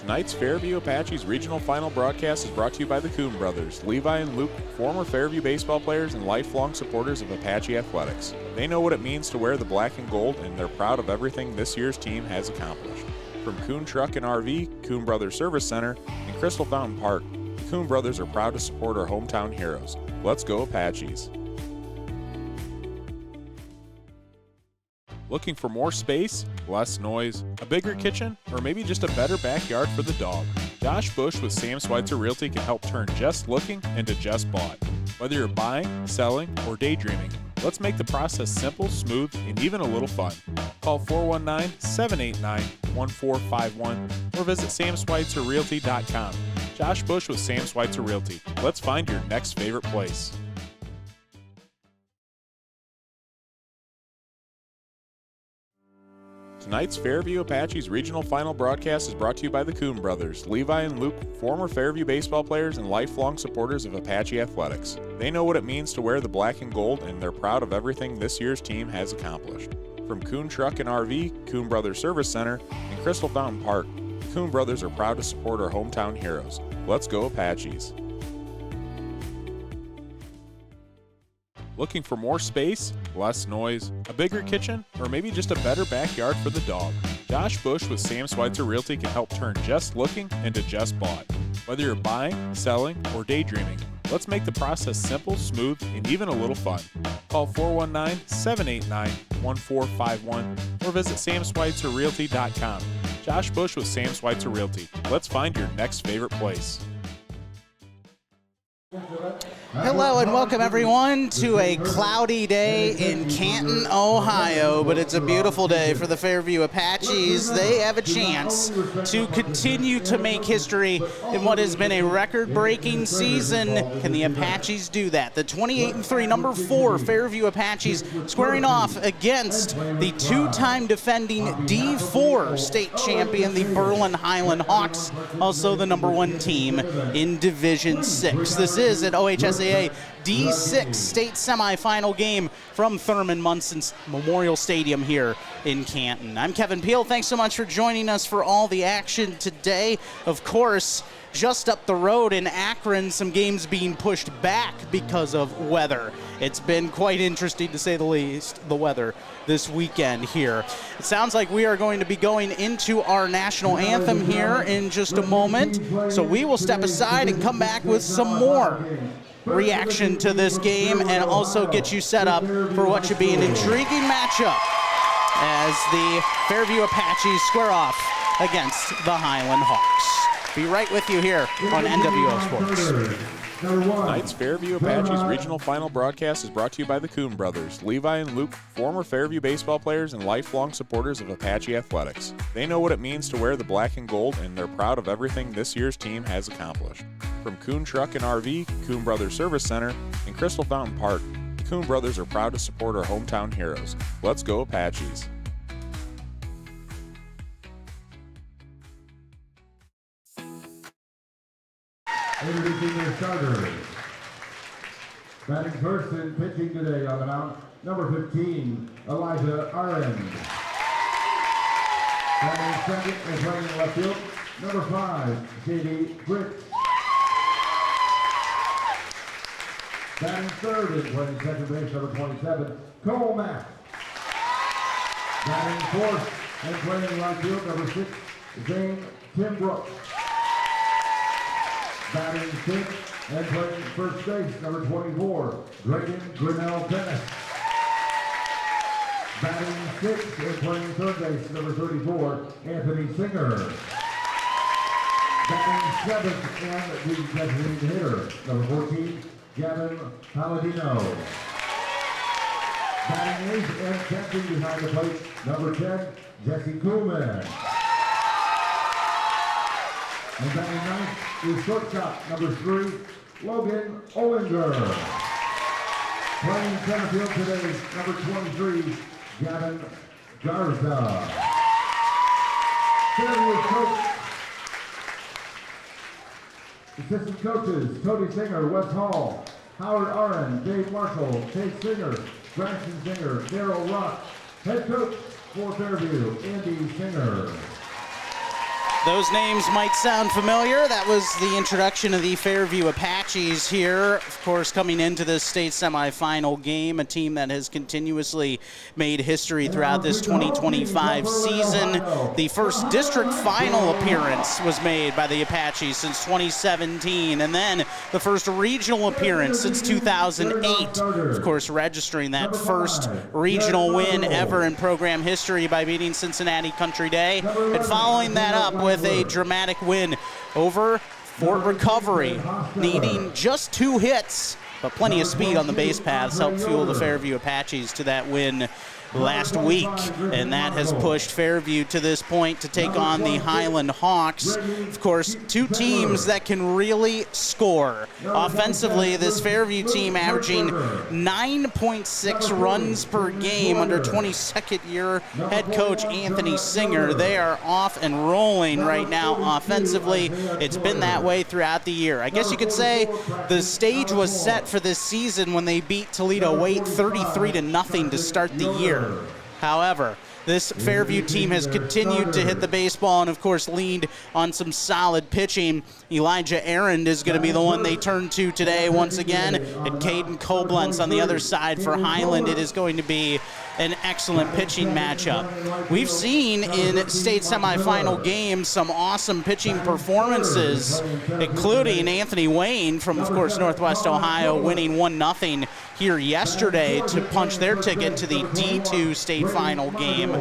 Tonight's Fairview Apaches regional final broadcast is brought to you by the Kuhn brothers, Levi and Luke, former Fairview baseball players and lifelong supporters of Apache athletics. They know what it means to wear the black and gold, and they're proud of everything this year's team has accomplished. From Kuhn Truck and RV, Kuhn Brothers Service Center, and Crystal Fountain Park, the Kuhn brothers are proud to support our hometown heroes. Let's go Apaches! Looking for more space, less noise, a bigger kitchen, or maybe just a better backyard for the dog? Josh Busch with Switzer Realty can help turn just looking into just bought. Whether you're buying, selling, or daydreaming, let's make the process simple, smooth, and even a little fun. Call 419-789-1451 or visit samswitzerrealty.com. Josh Busch with Switzer Realty. Let's find your next favorite place. Tonight's Fairview Apaches regional final broadcast is brought to you by the Kuhn brothers, Levi and Luke, former Fairview baseball players and lifelong supporters of Apache athletics. They know what it means to wear the black and gold, and they're proud of everything this year's team has accomplished. From Kuhn Truck and RV, Kuhn Brothers Service Center, and Crystal Fountain Park, the Kuhn brothers are proud to support our hometown heroes. Let's go Apaches! Looking for more space, less noise, a bigger kitchen, or maybe just a better backyard for the dog? Josh Busch with Switzer Realty can help turn just looking into just bought. Whether you're buying, selling, or daydreaming, let's make the process simple, smooth, and even a little fun. Call 419-789-1451 or visit samswitzerrealty.com. Josh Busch with Switzer Realty. Let's find your next favorite place. Hello and welcome everyone to a cloudy day in Canton, Ohio, but it's a beautiful day for the Fairview Apaches. They have a chance to continue to make history in what has been a record-breaking season. Can the Apaches do that? The 28-3 number 4 Fairview Apaches squaring off against the two-time defending D4 state champion, the Berlin Hiland Hawks, also the number 1 team in Division 6. This is an OHSAA D6 state semifinal game from Thurman Munson Memorial Stadium here in Canton. I'm Kevin Peel. Thanks so much for joining us for all the action today. Of course, just up the road in Akron, some games being pushed back because of weather. It's been quite interesting, to say the least, the weather this weekend here. It sounds like we are going to be going into our national anthem here in just a moment, so we will step aside and come back with some more reaction to this game and also get you set up for what should be an intriguing matchup as the Fairview Apaches square off against the Hiland Hawks. Be right with you here on NWO Sports. Tonight's Fairview Apaches regional final broadcast is brought to you by the Kuhn brothers, Levi and Luke, former Fairview baseball players and lifelong supporters of Apache athletics. They know what it means to wear the black and gold, and they're proud of everything this year's team has accomplished. From Kuhn Truck and RV, Kuhn Brothers Service Center, and Crystal Fountain Park, the Kuhn brothers are proud to support our hometown heroes. Let's go Apaches! Introducing their starters. Batting first and pitching today on the mound, number 15, Elijah Arend. Batting second and playing in left field, number 5, Katie Fritz. Batting third and playing second base, number 27, Cole Mack. Batting fourth and playing in right field, number 6, Zane Tim Brooks. Batting sixth and playing first base, number 24, Dragon Grinnell Bennett. Batting sixth and playing third base, number 34, Anthony Singer. Batting seventh and the designated hitter, number 14, Gavin Palladino. Batting eighth and catching behind the plate, number 10, Jesse Kuhlman. And batting ninth is shortstop, number 3, Logan Olinger. Playing center field today, number 23, Gavin Garza. Fairview coach, assistant coaches, Cody Singer, Wes Hall, Howard Aaron, Dave Marshall, Tate Singer, Braxton Singer, Darryl Rock. Head coach for Fairview, Andy Singer. Those names might sound familiar. That was the introduction of the Fairview Apaches here. Of course, coming into this state semifinal game, a team that has continuously made history throughout this 2025 season. The first district final appearance was made by the Apaches since 2017, and then the first regional appearance since 2008. Of course, registering that first regional win ever in program history by beating Cincinnati Country Day, and following that up with a dramatic win over Fort Recovery, needing just 2 hits, but plenty of speed on the base paths helped fuel the Fairview Apaches to that win last week, and that has pushed Fairview to this point to take on the Hiland Hawks. Of course, 2 teams that can really score. Offensively, this Fairview team averaging 9.6 runs per game under 22nd year head coach Anthony Singer. They are off and rolling right now offensively. It's been that way throughout the year. I guess you could say the stage was set for this season when they beat Toledo Waite 33-0 to start the year. However, this Fairview team has continued to hit the baseball and, of course, leaned on some solid pitching. Elijah Arend is going to be the one they turn to today once again. And Caden Koblenz on the other side for Hiland. It is going to be an excellent pitching matchup. We've seen in state semifinal games some awesome pitching performances, including Anthony Wayne from, of course, Northwest Ohio, winning 1-0 here yesterday to punch their ticket to the D2 state final game.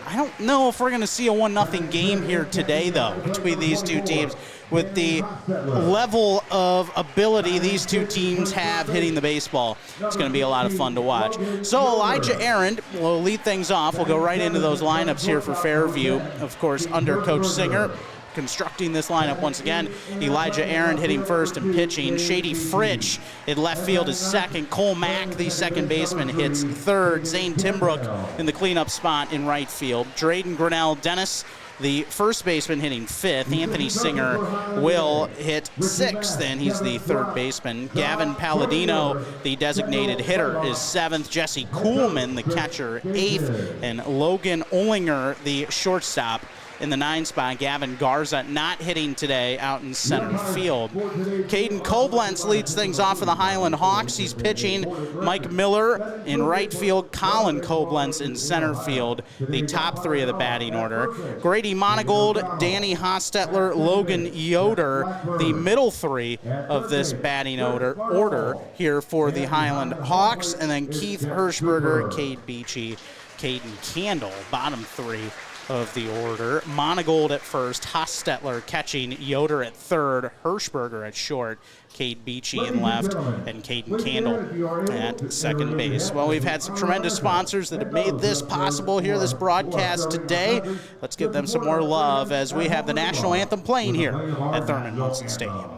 I don't know if we're going to see a 1-0 game here today, though, between these 2 teams, with the level of ability these 2 teams have hitting the baseball. It's going to be a lot of fun to watch. So Elijah Arend will lead things off. We'll go right into those lineups here for Fairview, of course, under Coach Singer. Constructing this lineup once again. Elijah Arend hitting first and pitching. Shady Fritsch in left field is second. Cole Mack, the second baseman, hits third. Zane Timbrook in the cleanup spot in right field. Drayden Grinnell Dennis, the first baseman, hitting fifth. Anthony Singer will hit sixth, and he's the third baseman. Gavin Palladino, the designated hitter, is seventh. Jesse Kuhlman, the catcher, eighth. And Logan Olinger, the shortstop, in the 9 spot. Gavin Garza not hitting today out in center field. Caden Koblenz leads things off for the Hiland Hawks. He's pitching. Mike Miller in right field. Colin Koblenz in center field. The top 3 of the batting order. Grady Monagold, Danny Hostetler, Logan Yoder, the middle 3 of this batting order here for the Hiland Hawks. And then Keith Hirschberger, Cade Beachy, Caden Candle, bottom 3 of the order. Monagold at first, Hostetler catching, Yoder at third, Hirschberger at short, Cade Beachy in left, and Caden Candle at second base. Well, we've had some tremendous sponsors that have made this possible here, this broadcast today. Let's give them some more love as we have the national anthem playing here at Thurman Munson Stadium.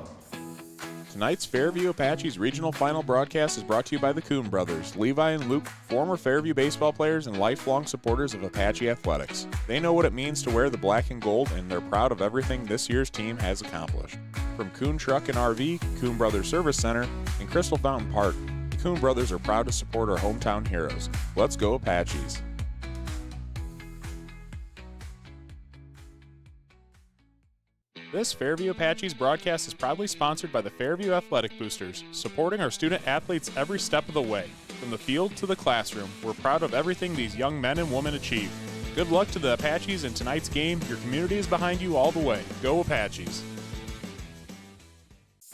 Tonight's Fairview Apaches regional final broadcast is brought to you by the Kuhn brothers, Levi and Luke, former Fairview baseball players and lifelong supporters of Apache athletics. They know what it means to wear the black and gold, and they're proud of everything this year's team has accomplished. From Kuhn Truck and RV, Kuhn Brothers Service Center, and Crystal Fountain Park, the Kuhn brothers are proud to support our hometown heroes. Let's go Apaches! This Fairview Apaches broadcast is proudly sponsored by the Fairview Athletic Boosters, supporting our student athletes every step of the way. From the field to the classroom, we're proud of everything these young men and women achieve. Good luck to the Apaches in tonight's game. Your community is behind you all the way. Go Apaches!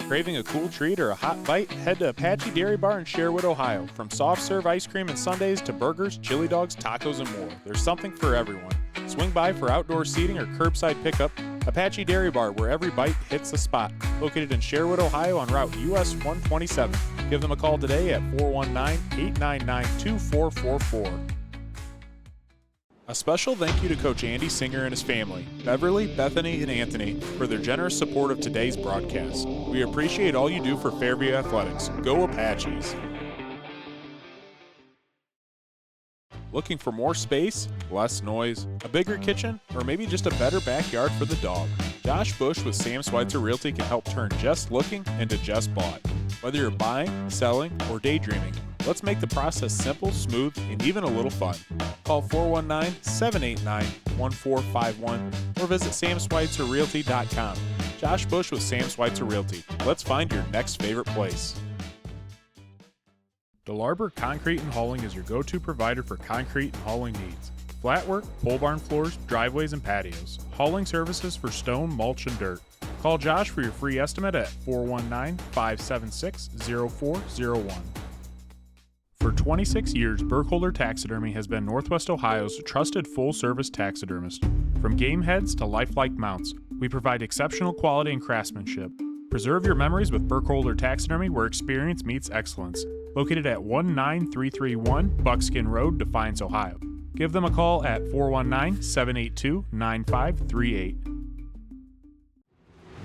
Craving a cool treat or a hot bite? Head to Apache Dairy Bar in Sherwood, Ohio. From soft serve ice cream and sundaes to burgers, chili dogs, tacos, and more. There's something for everyone. Swing by for outdoor seating or curbside pickup. Apache Dairy Bar, where every bite hits the spot. Located in Sherwood, Ohio on Route US 127. Give them a call today at 419-899-2444. A special thank you to Coach Andy Singer and his family, Beverly, Bethany, and Anthony, for their generous support of today's broadcast. We appreciate all you do for Fairview Athletics. Go Apaches! Looking for more space, less noise, a bigger kitchen, or maybe just a better backyard for the dog? Josh Busch with Sam Switzer Realty can help turn just looking into just bought. Whether you're buying, selling, or daydreaming, let's make the process simple, smooth, and even a little fun. Call 419-789 888-1451 or visit samswitzerrealty.com. Josh Busch with Sam Switzer Realty. Let's find your next favorite place. Delarber Concrete and Hauling is your go-to provider for concrete and hauling needs. Flat work, pole barn floors, driveways, and patios. Hauling services for stone, mulch, and dirt. Call Josh for your free estimate at 419-576-0401. For 26 years, Burkholder Taxidermy has been Northwest Ohio's trusted full-service taxidermist. From game heads to lifelike mounts, we provide exceptional quality and craftsmanship. Preserve your memories with Burkholder Taxidermy, where experience meets excellence. Located at 19331 Buckskin Road, Defiance, Ohio. Give them a call at 419-782-9538.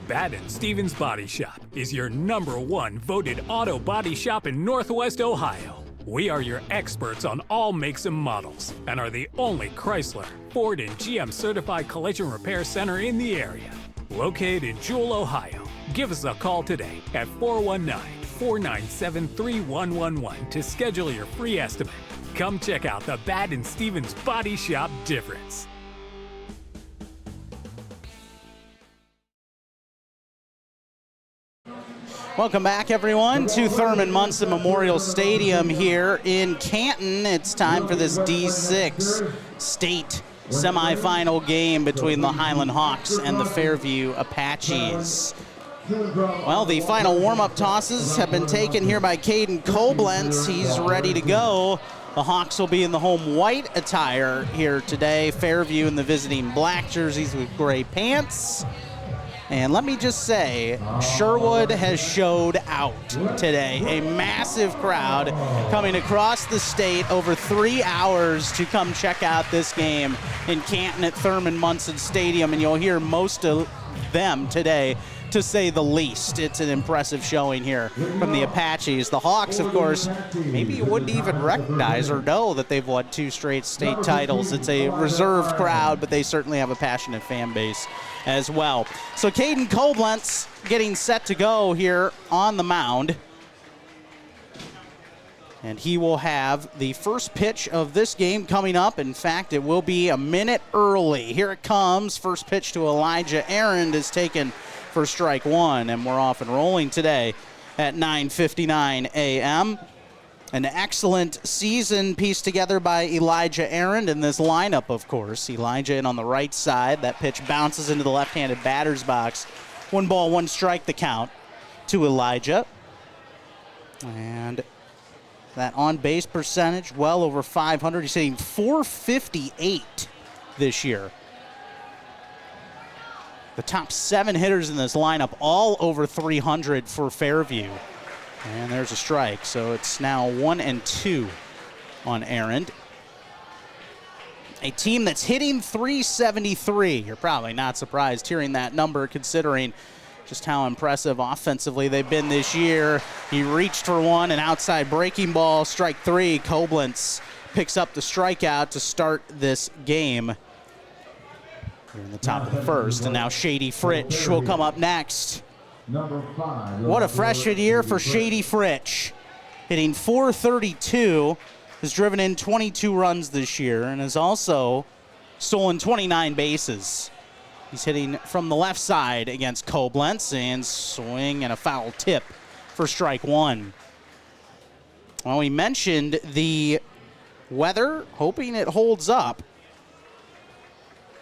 Batt & Stevens Body Shop is your #1 voted auto body shop in Northwest Ohio. We are your experts on all makes and models and are the only Chrysler, Ford, and GM certified collision repair center in the area. Located in Jewel, Ohio. Give us a call today at 419-497-3111 to schedule your free estimate. Come check out the Batt & Stevens Body Shop difference. Welcome back, everyone, to Thurman Munson Memorial Stadium here in Canton. It's time for this D6 state semifinal game between the Hiland Hawks and the Fairview Apaches. Well, the final warm-up tosses have been taken here by Caden Koblenz. He's ready to go. The Hawks will be in the home white attire here today. Fairview in the visiting black jerseys with gray pants. And let me just say, Sherwood has showed out today. A massive crowd coming across the state over 3 hours to come check out this game in Canton at Thurman Munson Stadium. And you'll hear most of them today, to say the least. It's an impressive showing here from the Apaches. The Hawks, of course, maybe you wouldn't even recognize or know that they've won 2 straight state titles. It's a reserved crowd, but they certainly have a passionate fan base as well. So Caden Koblenz getting set to go here on the mound. And he will have the first pitch of this game coming up. In fact, it will be a minute early. Here it comes. First pitch to Elijah Arend is taken for strike 1, and we're off and rolling today at 9:59 a.m. An excellent season pieced together by Elijah Arend in this lineup, of course. Elijah in on the right side. That pitch bounces into the left-handed batter's box. 1 ball, 1 strike the count to Elijah. And that on-base percentage, well over 500. He's hitting .458 this year. The top 7 hitters in this lineup, all over 300 for Fairview. And there's a strike, so it's now 1-2 on Arend. A team that's hitting .373. You're probably not surprised hearing that number, considering just how impressive offensively they've been this year. He reached for one, an outside breaking ball, strike 3. Koblenz picks up the strikeout to start this game here in the top of the first. And now Shady Fritsch will come up next. Number 5. What a freshman year for Shady Fritsch. Hitting .432, has driven in 22 runs this year, and has also stolen 29 bases. He's hitting from the left side against Koblenz, and swing and a foul tip for strike 1. Well, we mentioned the weather, hoping it holds up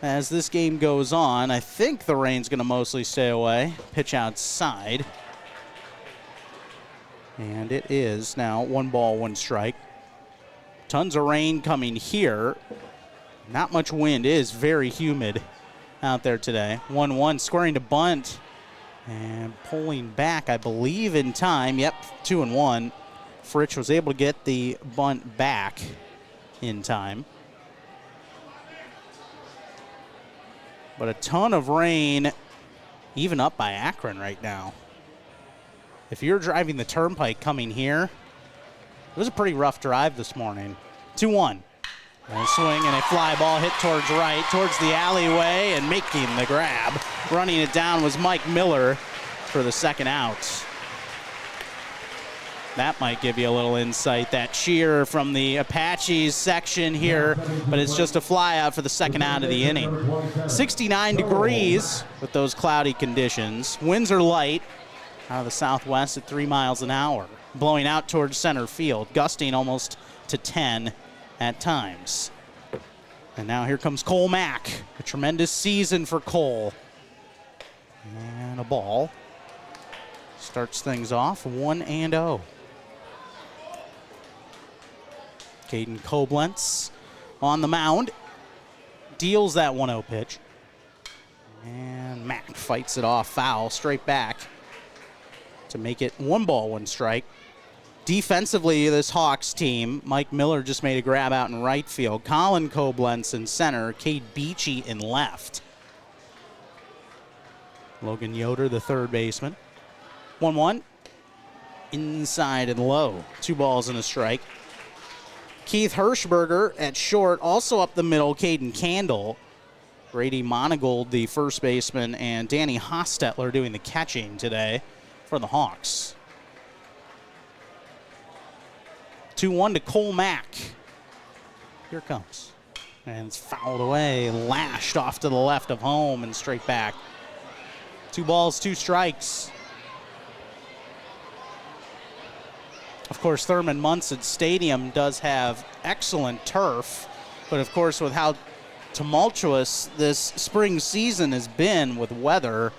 as this game goes on. I think the rain's going to mostly stay away. Pitch outside. And it is now 1 ball, 1 strike. Tons of rain coming here. Not much wind. It is very humid out there today. 1-1, squaring to bunt. And pulling back, I believe, in time. Yep, 2-1. Fritsch was able to get the bunt back in time. But a ton of rain, even up by Akron right now. If you're driving the turnpike coming here, it was a pretty rough drive this morning. 2-1. And a swing and a fly ball hit towards right, towards the alleyway, and making the grab. Running it down was Mike Miller for the second out. That might give you a little insight, that cheer from the Apaches section here, but it's just a fly out for the second out of the inning. 69 degrees with those cloudy conditions. Winds are light out of the southwest at 3 miles an hour, blowing out towards center field, gusting almost to 10 at times. And now here comes Cole Mack. A tremendous season for Cole. And a ball. Starts things off 1-0. Caden Koblenz on the mound. Deals that 1-0 pitch. And Mack fights it off, foul, straight back to make it 1 ball, 1 strike. Defensively, this Hawks team, Mike Miller just made a grab out in right field. Colin Koblenz in center, Cade Beachy in left. Logan Yoder, the third baseman. 1-1. Inside and low. 2 balls and a strike. Keith Hirschberger at short, also up the middle, Caden Candle. Brady Monagold, the first baseman, and Danny Hostetler doing the catching today for the Hawks. 2-1 to Cole Mack. Here it comes. And it's fouled away, lashed off to the left of home and straight back. 2 balls, 2 strikes. Of course, Thurman Munson Stadium does have excellent turf, but of course with how tumultuous this spring season has been with weather,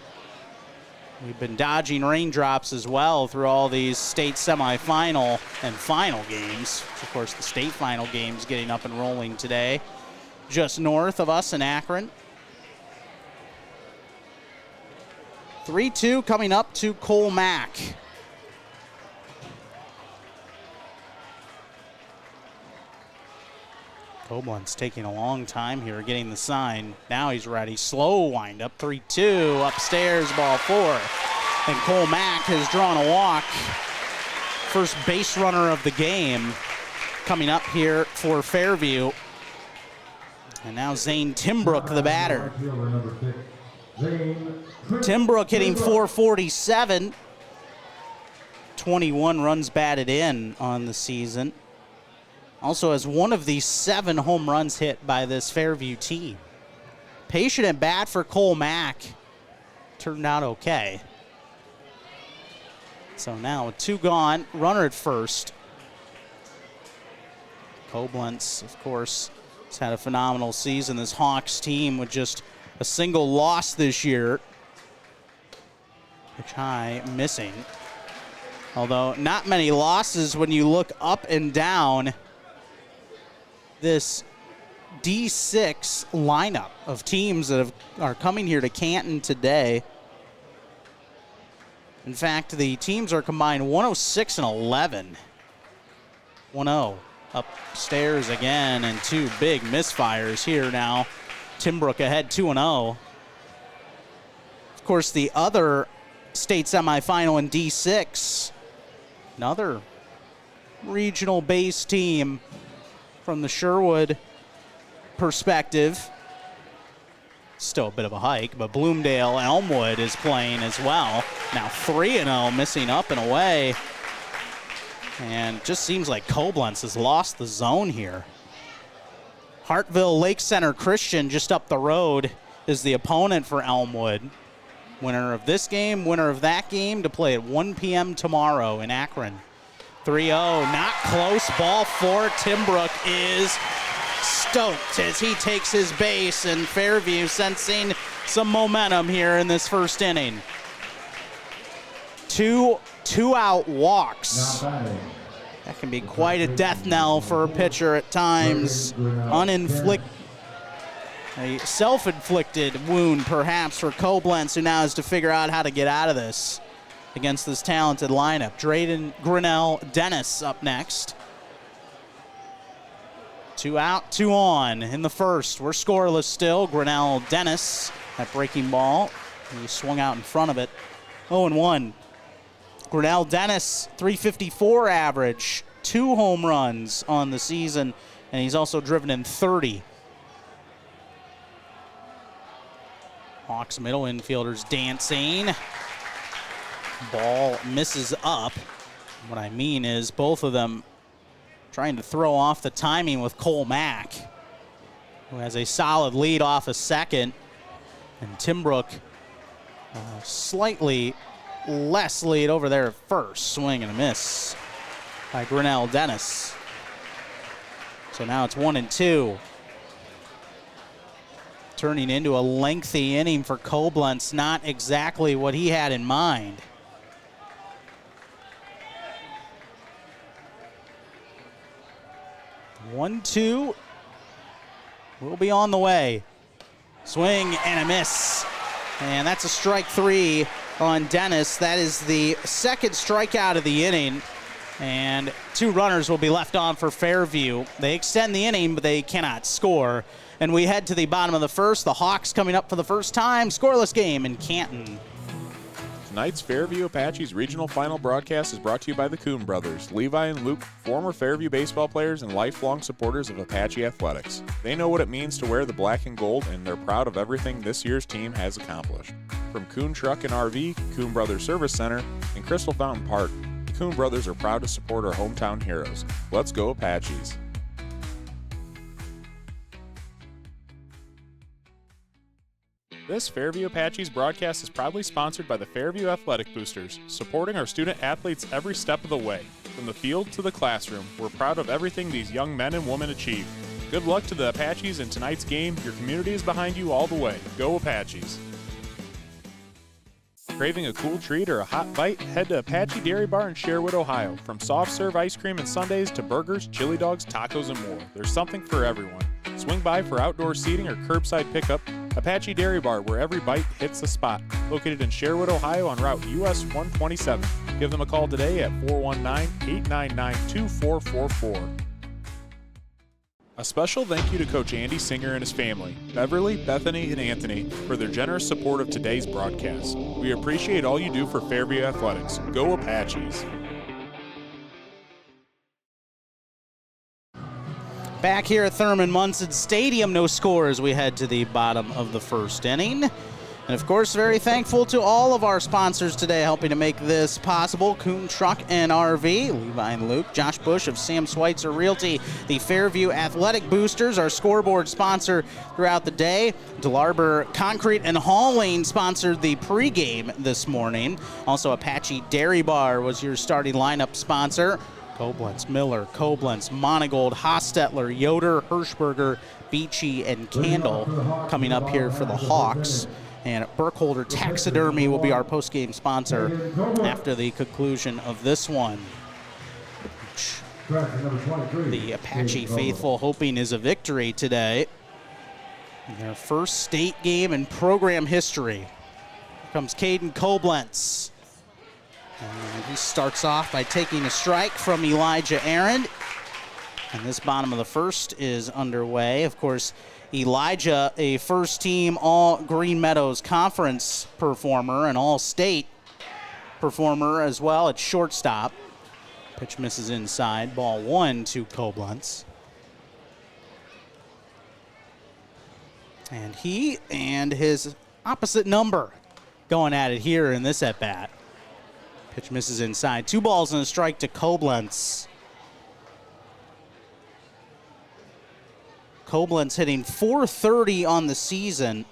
we've been dodging raindrops as well through all these state semifinal and final games. Of course, the state final games getting up and rolling today, just north of us in Akron. 3-2 coming up to Cole Mack. Koblenz taking a long time here getting the sign. Now he's ready. Slow windup. 3-2 upstairs, ball 4. And Cole Mack has drawn a walk. First base runner of the game coming up here for Fairview. And now Zane Timbrook, the batter. Timbrook hitting .447. 21 runs batted in on the season. Also has one of the 7 home runs hit by this Fairview team. Patient at bat for Cole Mack. Turned out okay. So now with 2 gone, runner at first. Koblenz, of course, has had a phenomenal season. This Hawks team with just a single loss this year. Pitch high, missing. Although not many losses when you look up and down this D6 lineup of teams that are coming here to Canton today. In fact, the teams are combined 106-11. 1-0 upstairs again, and 2 big misfires here now. Timbrook ahead 2-0. Of course, the other state semifinal in D6, another regional base team from the Sherwood perspective. Still a bit of a hike, but Bloomdale Elmwood is playing as well. Now 3-0, missing up and away. And just seems like Koblenz has lost the zone here. Hartville Lake Center Christian just up the road is the opponent for Elmwood. Winner of this game, winner of that game to play at 1 p.m. tomorrow in Akron. 3-0, not close, ball 4. Timbrook is stoked as he takes his base, and Fairview sensing some momentum here in this first inning. 2 two-out walks. That can be quite a death knell for a pitcher at times. A self-inflicted wound perhaps for Koblenz, who now has to figure out how to get out of this against this talented lineup. Drayden Grinnell Dennis up next. 2 out, 2 on in the first. We're scoreless still. Grinnell Dennis, that breaking ball. He swung out in front of it. 0-1. Grinnell Dennis, .354 average, 2 home runs on the season, and he's also driven in 30. Hawks middle infielders dancing. Ball misses up. What I mean is both of them trying to throw off the timing with Cole Mack, who has a solid lead off a second. And Timbrook slightly less lead over there at first. Swing and a miss by Grinnell Dennis. So now it's 1-2. Turning into a lengthy inning for Koblenz. Not exactly what he had in mind. 1-2. We'll be on the way. Swing and a miss. And that's a strike 3 on Dennis. That is the second strikeout of the inning. And 2 runners will be left on for Fairview. They extend the inning, but they cannot score. And we head to the bottom of the first. The Hawks coming up for the first time. Scoreless game in Canton. Tonight's Fairview Apaches regional final broadcast is brought to you by the Kuhn brothers, Levi and Luke, former Fairview baseball players and lifelong supporters of Apache athletics. They know what it means to wear the black and gold, and they're proud of everything this year's team has accomplished. From Kuhn Truck and RV, Kuhn Brothers Service Center, and Crystal Fountain Park, the Kuhn brothers are proud to support our hometown heroes. Let's go Apaches! This Fairview Apaches broadcast is proudly sponsored by the Fairview Athletic Boosters, supporting our student athletes every step of the way. From the field to the classroom, we're proud of everything these young men and women achieve. Good luck to the Apaches in tonight's game. Your community is behind you all the way. Go Apaches! Craving a cool treat or a hot bite? Head to Apache Dairy Bar in Sherwood, Ohio. From soft serve ice cream and sundaes to burgers, chili dogs, tacos, and more. There's something for everyone. Swing by for outdoor seating or curbside pickup. Apache Dairy Bar, where every bite hits the spot. Located in Sherwood, Ohio on Route US 127. Give them a call today at 419-899-2444. A special thank you to Coach Andy Singer and his family, Beverly, Bethany, and Anthony, for their generous support of today's broadcast. We appreciate all you do for Fairview Athletics. Go Apaches! Back here at Thurman Munson Stadium, no score as we head to the bottom of the first inning. And of course, very thankful to all of our sponsors today helping to make this possible. Kuhn Truck and RV, Levi and Luke, Josh Busch of Sam Switzer Realty, the Fairview Athletic Boosters, our scoreboard sponsor throughout the day. Delarber Concrete and Hauling sponsored the pregame this morning. Also, Apache Dairy Bar was your starting lineup sponsor. Koblenz, Miller, Koblenz, Monagold, Hostetler, Yoder, Hirschberger, Beachy, and Candle coming up here for the Hawks. And Burkholder Taxidermy will be our post-game sponsor after the conclusion of this one. The Apache faithful hoping is a victory today. In their first state game in program history. Here comes Caden Koblenz. And he starts off by taking a strike from Elijah Aaron. And this bottom of the first is underway. Of course, Elijah, a first-team All-Green Meadows Conference performer and All-State performer as well at shortstop. Pitch misses inside. Ball 1 to Koblenz. And he and his opposite number going at it here in this at-bat. Pitch misses inside. 2 balls and a strike to Koblenz. Koblenz hitting .430 on the season.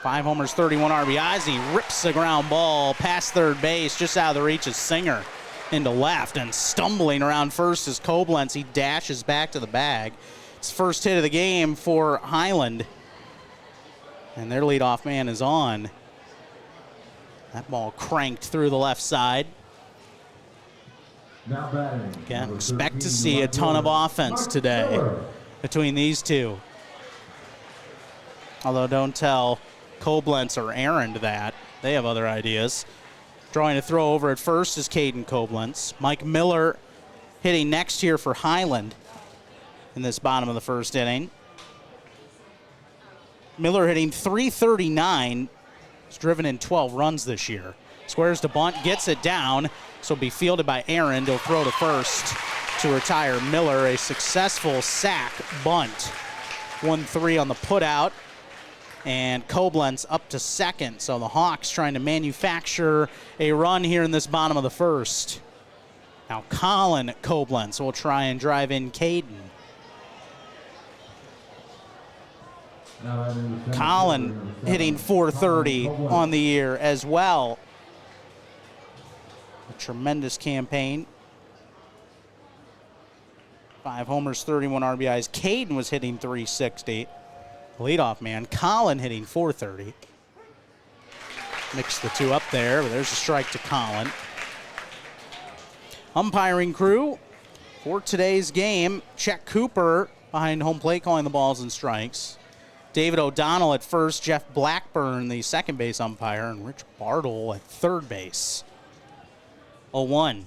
5 homers, 31 RBIs. He rips the ground ball past third base, just out of the reach of Singer into left, and stumbling around first is Koblenz. He dashes back to the bag. It's first hit of the game for Hiland. And their leadoff man is on. That ball cranked through the left side. Again, expect to see a ton of offense today between these two. Although don't tell Koblenz or Aaron that. They have other ideas. Drawing a throw over at first is Caden Koblenz. Mike Miller hitting next here for Hiland in this bottom of the first inning. Miller hitting .339. He's driven in 12 runs this year. Squares to bunt, gets it down. So will be fielded by Aaron. He'll throw to first to retire Miller. A successful sack bunt. 1-3 on the putout. And Koblenz up to second. So the Hawks trying to manufacture a run here in this bottom of the first. Now Colin Koblenz will try and drive in Caden. Colin hitting .430 on the year as well. A tremendous campaign. 5 homers, 31 RBIs. Caden was hitting .360. Leadoff man, Colin hitting .430. Mix the two up there, but there's a strike to Colin. Umpiring crew for today's game, Chet Cooper behind home plate calling the balls and strikes. David O'Donnell at first, Jeff Blackburn, the second base umpire, and Rich Bartle at third base. 0-1,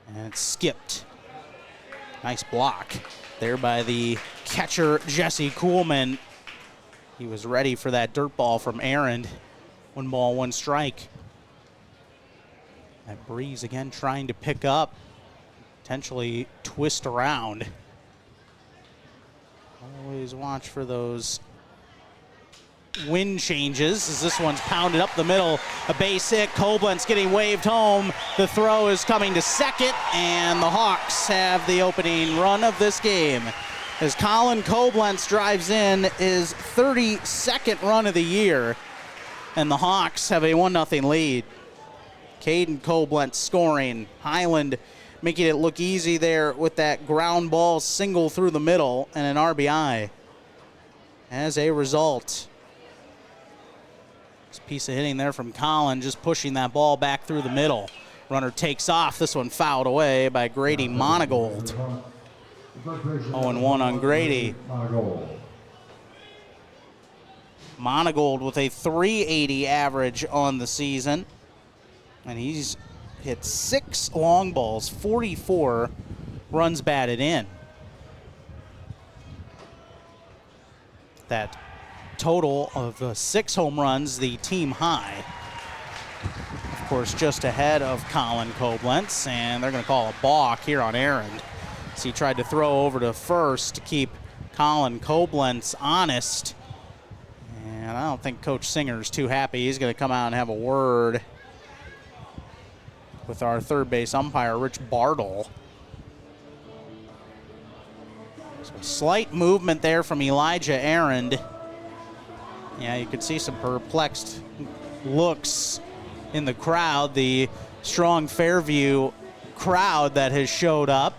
and it's skipped. Nice block there by the catcher, Jesse Kuhlman. He was ready for that dirt ball from Aaron. 1 ball, 1 strike. That breeze again trying to pick up, potentially twist around. Always watch for those wind changes as this one's pounded up the middle. A base hit, Koblenz getting waved home. The throw is coming to second, and the Hawks have the opening run of this game as Colin Koblenz drives in his 32nd run of the year, and the Hawks have a 1-0 lead. Caden Koblenz scoring. Hiland making it look easy there with that ground ball single through the middle and an RBI. As a result, this piece of hitting there from Colin, just pushing that ball back through the middle. Runner takes off. This one fouled away by Grady Monagold. 0-1 on Grady. Monagold with a .380 average on the season. And he's hit 6 long balls, 44 runs batted in. That total of 6 home runs, the team high. Of course, just ahead of Colin Koblenz, and they're going to call a balk here on Aaron. So he tried to throw over to first to keep Colin Koblenz honest. And I don't think Coach Singer's too happy. He's going to come out and have a word with our third base umpire, Rich Bartle. So slight movement there from Elijah Arend. Yeah, you could see some perplexed looks in the crowd, the strong Fairview crowd that has showed up.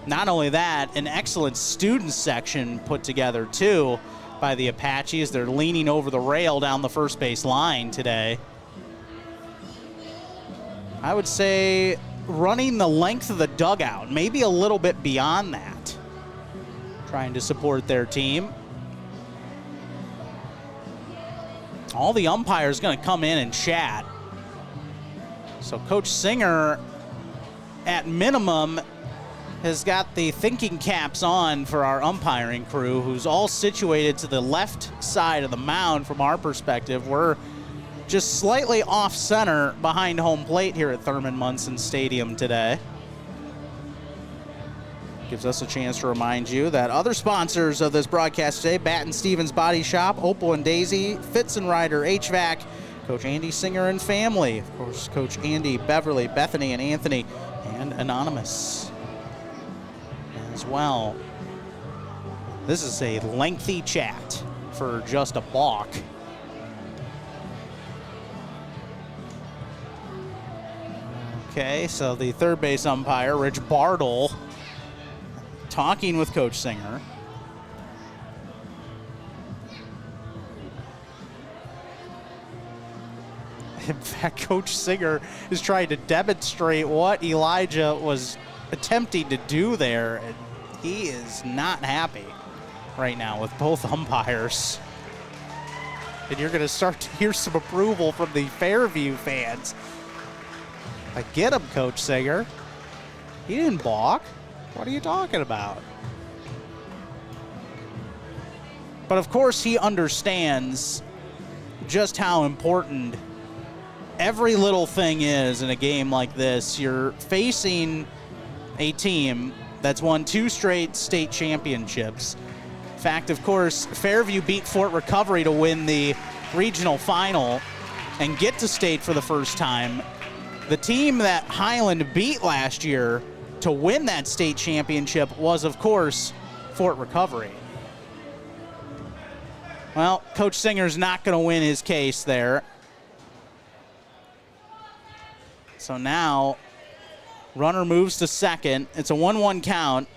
Not only that, an excellent student section put together too by the Apaches. They're leaning over the rail down the first base line today. I would say running the length of the dugout, maybe a little bit beyond that, trying to support their team. All the umpires going to come in and chat. So Coach Singer, at minimum, has got the thinking caps on for our umpiring crew, who's all situated to the left side of the mound from our perspective. We're just slightly off center behind home plate here at Thurman Munson Stadium today. Gives us a chance to remind you that other sponsors of this broadcast today, Batt and Stevens Body Shop, Opal and Daisy, Fitzenrider HVAC, Coach Andy Singer and family, of course, Coach Andy, Beverly, Bethany, and Anthony, and Anonymous as well. This is a lengthy chat for just a balk. Okay, so the third base umpire, Rich Bartle, talking with Coach Singer. In fact, Coach Singer is trying to demonstrate what Elijah was attempting to do there, and he is not happy right now with both umpires. And you're going to start to hear some approval from the Fairview fans. I get him, Coach Singer. He didn't balk. What are you talking about? But of course, he understands just how important every little thing is in a game like this. You're facing a team that's won 2 straight state championships. In fact, of course, Fairview beat Fort Recovery to win the regional final and get to state for the first time The team that Hiland beat last year to win that state championship was, of course, Fort Recovery. Well, Coach Singer's not going to win his case there. So now, runner moves to second. It's a 1-1 count.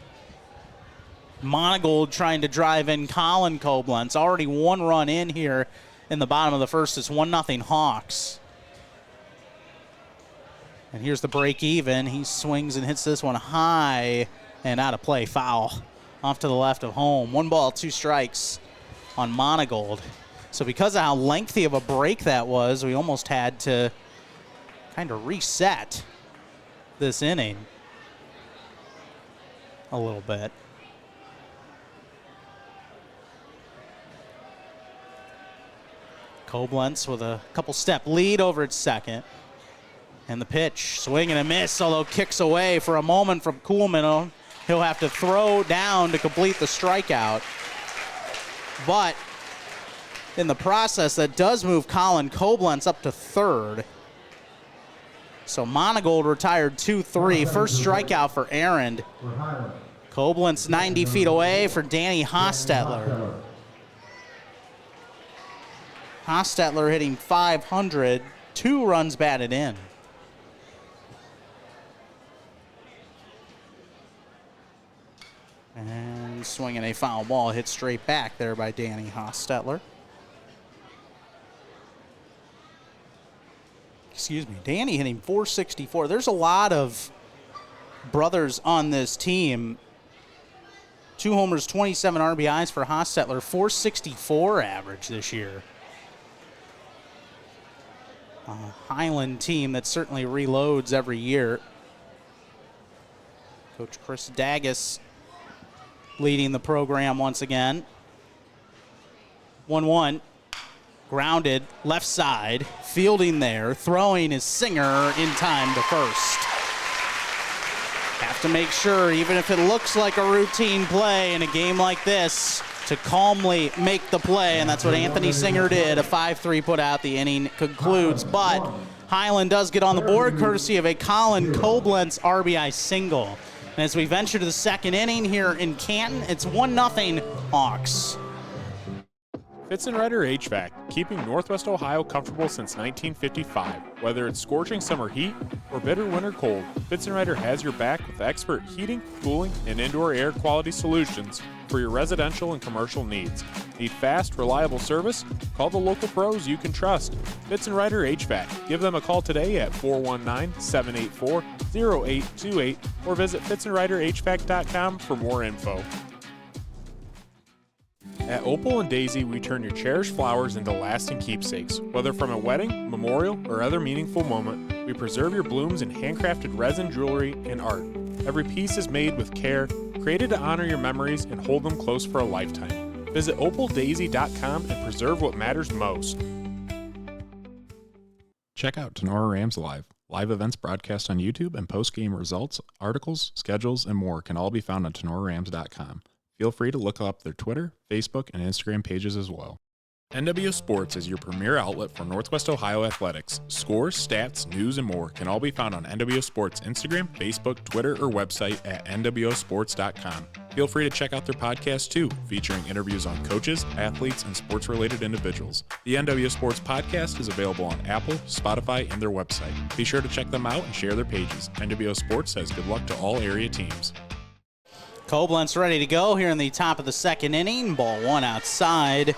Monagold trying to drive in Colin Koblenz. Already one run in here in the bottom of the first. It's 1-0 Hawks. And here's the break even. He swings and hits this one high and out of play. Foul off to the left of home. 1 ball, 2 strikes on Monagold. So because of how lengthy of a break that was, we almost had to kind of reset this inning a little bit. Koblenz with a couple step lead over at second. And the pitch, swing and a miss, although kicks away for a moment from Kuhlman. He'll have to throw down to complete the strikeout. But in the process, that does move Colin Koblenz up to third. So Monagold retired 2-3. First strikeout for Aaron. Koblenz 90 feet away for Danny Hostetler. Hostetler hitting .500, 2 runs batted in. And swinging a foul ball, hit straight back there by Danny Hostetler. Excuse me, Danny hitting .464. There's a lot of brothers on this team. 2 homers, 27 RBIs for Hostetler, .464 average this year. A Hiland team that certainly reloads every year. Coach Chris Daggus leading the program once again. 1-1, grounded, left side, fielding there, throwing his Singer in time to first. Have to make sure, even if it looks like a routine play in a game like this, to calmly make the play, and that's what Anthony Singer did. A 5-3 put out, the inning concludes, but Hiland does get on the board courtesy of a Colin Koblenz RBI single. And as we venture to the second inning here in Canton, it's 1-0 Hawks. Fitzenrider HVAC, keeping Northwest Ohio comfortable since 1955. Whether it's scorching summer heat or bitter winter cold, Fitzenrider has your back with expert heating, cooling, and indoor air quality solutions for your residential and commercial needs. Need fast, reliable service? Call the local pros you can trust. Fitzenrider HVAC. Give them a call today at 419-784-0828 or visit fitzenriderhvac.com for more info. At Opal and Daisy, we turn your cherished flowers into lasting keepsakes. Whether from a wedding, memorial, or other meaningful moment, we preserve your blooms in handcrafted resin, jewelry, and art. Every piece is made with care, created to honor your memories and hold them close for a lifetime. Visit opaldaisy.com and preserve what matters most. Check out Tenora Rams Live. Live events broadcast on YouTube and post-game results, articles, schedules, and more can all be found on tenorarams.com. Feel free to look up their Twitter, Facebook, and Instagram pages as well. NWO Sports is your premier outlet for Northwest Ohio athletics. Scores, stats, news, and more can all be found on NWO Sports Instagram, Facebook, Twitter, or website at nwosports.com. Feel free to check out their podcast too, featuring interviews on coaches, athletes, and sports-related individuals. The NWO Sports podcast is available on Apple, Spotify, and their website. Be sure to check them out and share their pages. NWO Sports says good luck to all area teams. Koblenz ready to go here in the top of the second inning. Ball 1 outside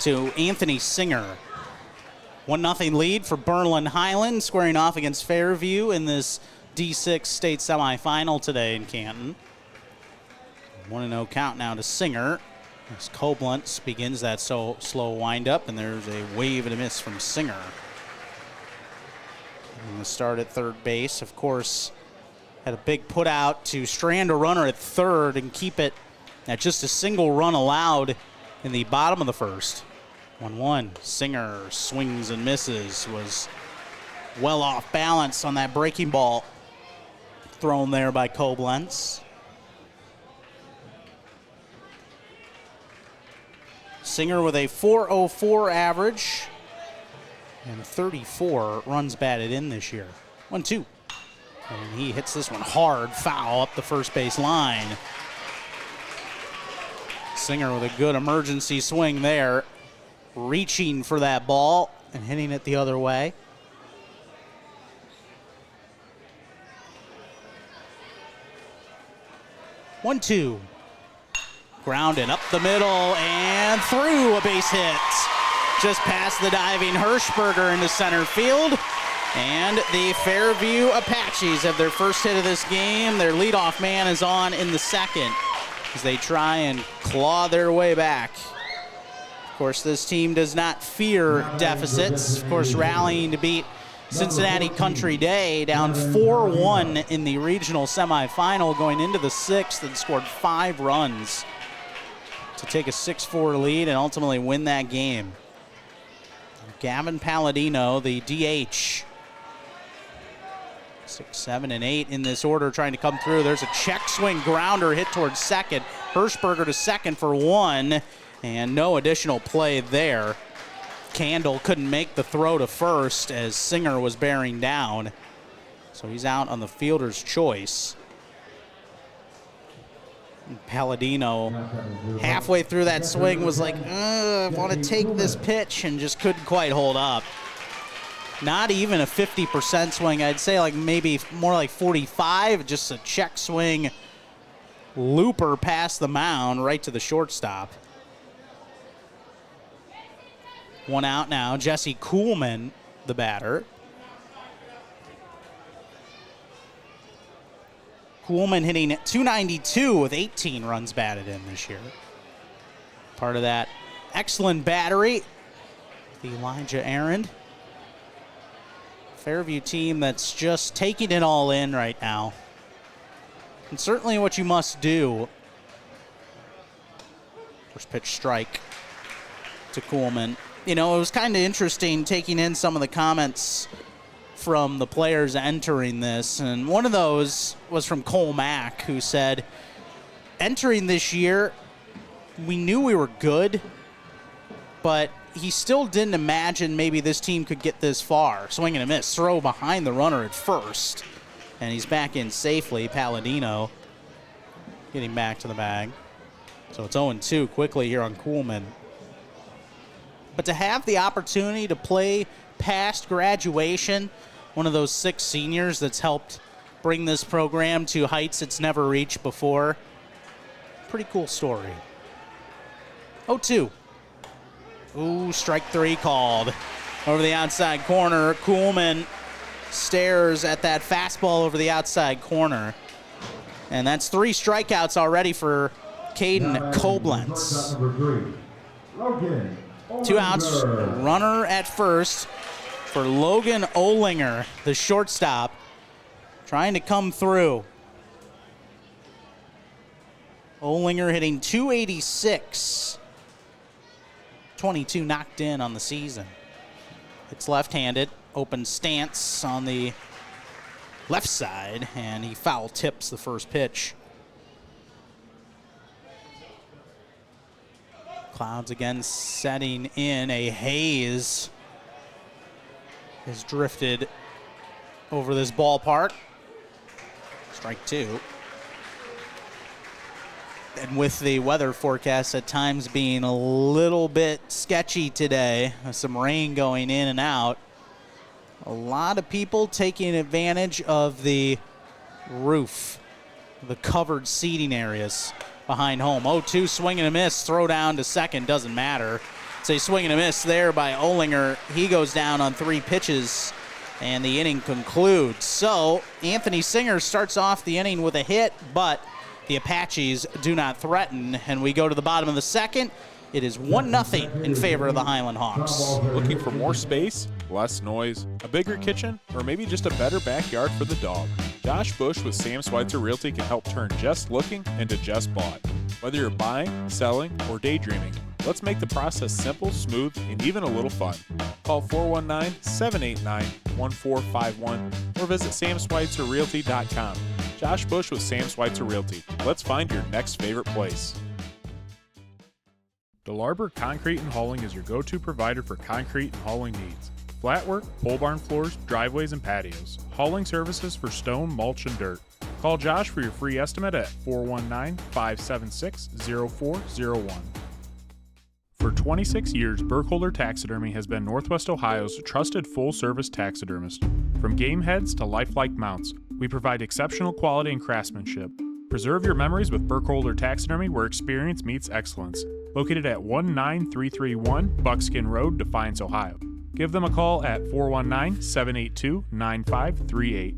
to Anthony Singer. 1-0 lead for Berlin Hiland, squaring off against Fairview in this D6 state semifinal today in Canton. 1-0 count now to Singer as Koblenz begins that slow windup, and there's a wave and a miss from Singer. And the start at third base, of course, had a big put out to strand a runner at third and keep it at just a single run allowed in the bottom of the first. 1-1. Singer swings and misses. Was well off balance on that breaking ball thrown there by Koblenz. Singer with a .404 average and 34 runs batted in this year. 1-2. And he hits this one hard, foul up the first base line. Singer with a good emergency swing there, reaching for that ball and hitting it the other way. One, two. Grounded up the middle and through a base hit. Just past the diving Hirschberger into center field. And the Fairview Apaches have their first hit of this game. Their leadoff man is on in the second as they try and claw their way back. Of course, this team does not fear deficits. Of course, rallying to beat Cincinnati Country Day down 4-1 in the regional semifinal going into the sixth and scored 5 runs to take a 6-4 lead and ultimately win that game. Gavin Palladino, the DH. 6, 7, and 8 in this order trying to come through. There's a check swing grounder hit towards second. Hirschberger to second for 1, and no additional play there. Candle couldn't make the throw to first as Singer was bearing down. So he's out on the fielder's choice. And Palladino, halfway through that swing, was like, I want to take this pitch, and just couldn't quite hold up. Not even a 50% swing. I'd say like maybe more like 45, just a check swing looper past the mound right to the shortstop. 1 out now. Jesse Kuhlman, the batter. Kuhlman hitting at .292 with 18 runs batted in this year. Part of that excellent battery, the Elijah Arend. Fairview team that's just taking it all in right now. And certainly what you must do. First pitch strike to Kuhlman. You know, it was kind of interesting taking in some of the comments from the players entering this. And one of those was from Cole Mack, who said, entering this year, we knew we were good, but he still didn't imagine maybe this team could get this far. Swing and a miss, throw behind the runner at first. And he's back in safely. Palladino getting back to the bag. So it's 0-2 quickly here on Kuhlman. But to have the opportunity to play past graduation, one of those 6 seniors that's helped bring this program to heights it's never reached before, pretty cool story. 0-2. Ooh, strike 3 called. Over the outside corner, Kuhlman stares at that fastball over the outside corner. And that's 3 strikeouts already for Caden Koblenz. 2 outs, runner at first for Logan Olinger, the shortstop, trying to come through. Olinger hitting .286. 22 knocked in on the season. It's left-handed, open stance on the left side, and he foul tips the first pitch. Clouds again setting in. A haze has drifted over this ballpark. Strike 2. And with the weather forecast at times being a little bit sketchy today, with some rain going in and out, a lot of people taking advantage of the roof, the covered seating areas behind home. 0-2, swing and a miss, throw down to second, doesn't matter. It's a swing and a miss there by Olinger. He goes down on 3 pitches, and the inning concludes. So Anthony Singer starts off the inning with a hit, but the Apaches do not threaten, and we go to the bottom of the second. It is 1-0 in favor of the Hiland Hawks. Looking for more space, less noise, a bigger kitchen, or maybe just a better backyard for the dog? Josh Busch with Sam Switzer Realty can help turn just looking into just bought. Whether you're buying, selling, or daydreaming, let's make the process simple, smooth, and even a little fun. Call 419-789-1451 or visit samswitzerrealty.com. Josh Busch with Sam Switzer Realty. Let's find your next favorite place. Delarber Concrete and Hauling is your go-to provider for concrete and hauling needs. Flat work, pole barn floors, driveways, and patios. Hauling services for stone, mulch, and dirt. Call Josh for your free estimate at 419-576-0401. For 26 years, Burkholder Taxidermy has been Northwest Ohio's trusted full-service taxidermist. From game heads to lifelike mounts, we provide exceptional quality and craftsmanship. Preserve your memories with Burkholder Taxidermy, where experience meets excellence. Located at 19331 Buckskin Road, Defiance, Ohio. Give them a call at 419-782-9538.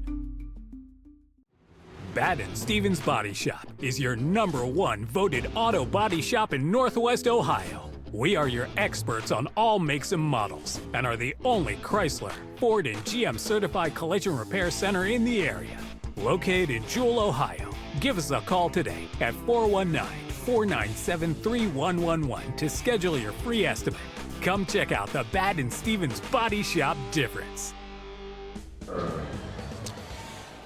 Batt & Stevens Body Shop is your #1 voted auto body shop in Northwest Ohio. We are your experts on all makes and models and are the only Chrysler, Ford, and GM certified collision repair center in the area. Located in Jewel, Ohio. Give us a call today at 419-497-3111 to schedule your free estimate. Come check out the Batt & Stevens Body Shop difference.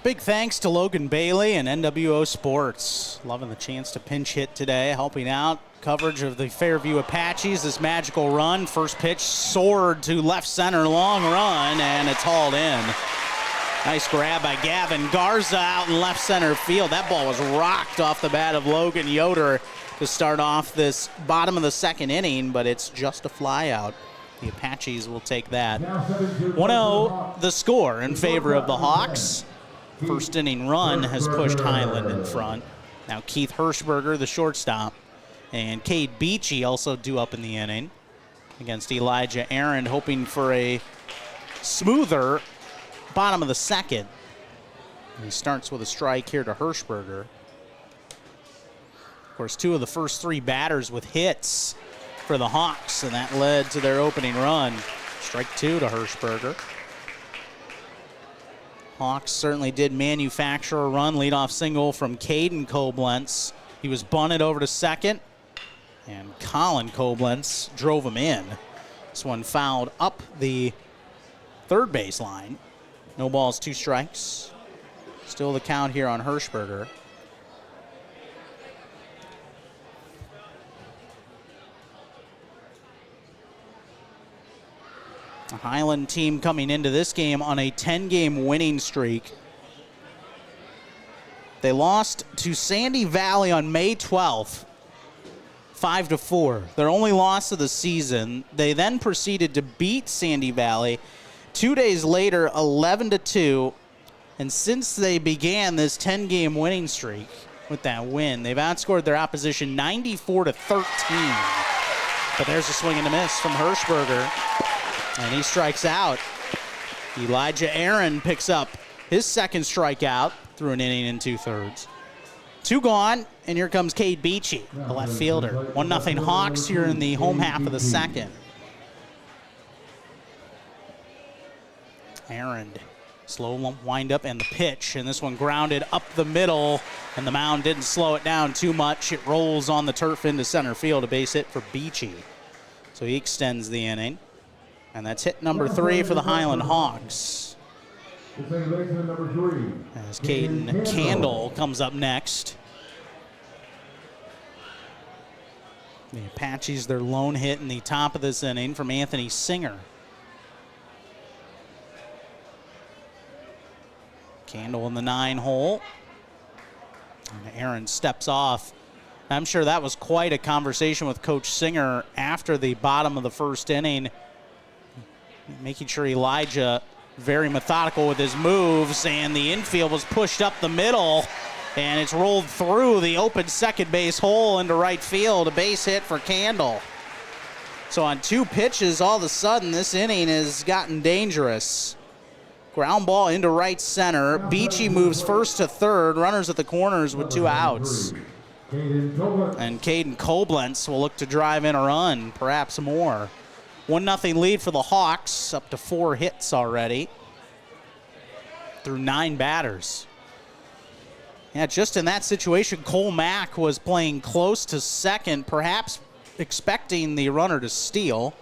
Big thanks to Logan Bailey and NWO Sports. Loving the chance to pinch hit today, helping out coverage of the Fairview Apaches. This magical run, first pitch soared to left center, long run, and it's hauled in. Nice grab by Gavin Garza out in left center field. That ball was rocked off the bat of Logan Yoder to start off this bottom of the second inning, but it's just a fly out. The Apaches will take that. 1-0 the score in favor of the Hawks. First inning run has pushed Hiland in front. Now Keith Hirschberger, the shortstop, and Cade Beachy also due up in the inning against Elijah Aaron, hoping for a smoother bottom of the second. He starts with a strike here to Hirschberger. Of course, two of the first three batters with hits for the Hawks, and that led to their opening run. Strike two to Hirschberger. Hawks certainly did manufacture a run. Leadoff single from Caden Koblenz. He was bunted over to second, and Colin Koblenz drove him in. This one fouled up the third base line. No balls, two strikes. Still the count here on Hirschberger. The Hiland team coming into this game on a 10-game winning streak. They lost to Sandy Valley on May 12th, 5-4. Their only loss of the season. They then proceeded to beat Sandy Valley 2 days later, 11-2. And since they began this 10-game winning streak with that win, they've outscored their opposition 94-13. But there's a swing and a miss from Hirschberger. And he strikes out. Elijah Aaron picks up his second strikeout through an inning and 2/3. Two gone, and here comes Cade Beachy, the left fielder. 1-0 Hawks here in the home half of the second. Aaron, slow wind up and the pitch, and this one grounded up the middle, and the mound didn't slow it down too much. It rolls on the turf into center field, a base hit for Beachy. So he extends the inning. And that's hit number 3 for the Hiland Hawks. As Caden Candle comes up next. The Apaches, their lone hit in the top of this inning from Anthony Singer. Candle in the 9 hole. And Aaron steps off. I'm sure that was quite a conversation with Coach Singer after the bottom of the first inning, making sure Elijah very methodical with his moves, and the infield was pushed up the middle, and it's rolled through the open second base hole into right field, a base hit for Candle. So on 2 pitches, all of a sudden, this inning has gotten dangerous. Ground ball into right center. Beachy moves first to third, runners at the corners with 2 outs. And Caden Koblenz will look to drive in a run, perhaps more. 1-0 lead for the Hawks, up to 4 hits already through 9 batters. Yeah, just in that situation, Cole Mack was playing close to second, perhaps expecting the runner to steal.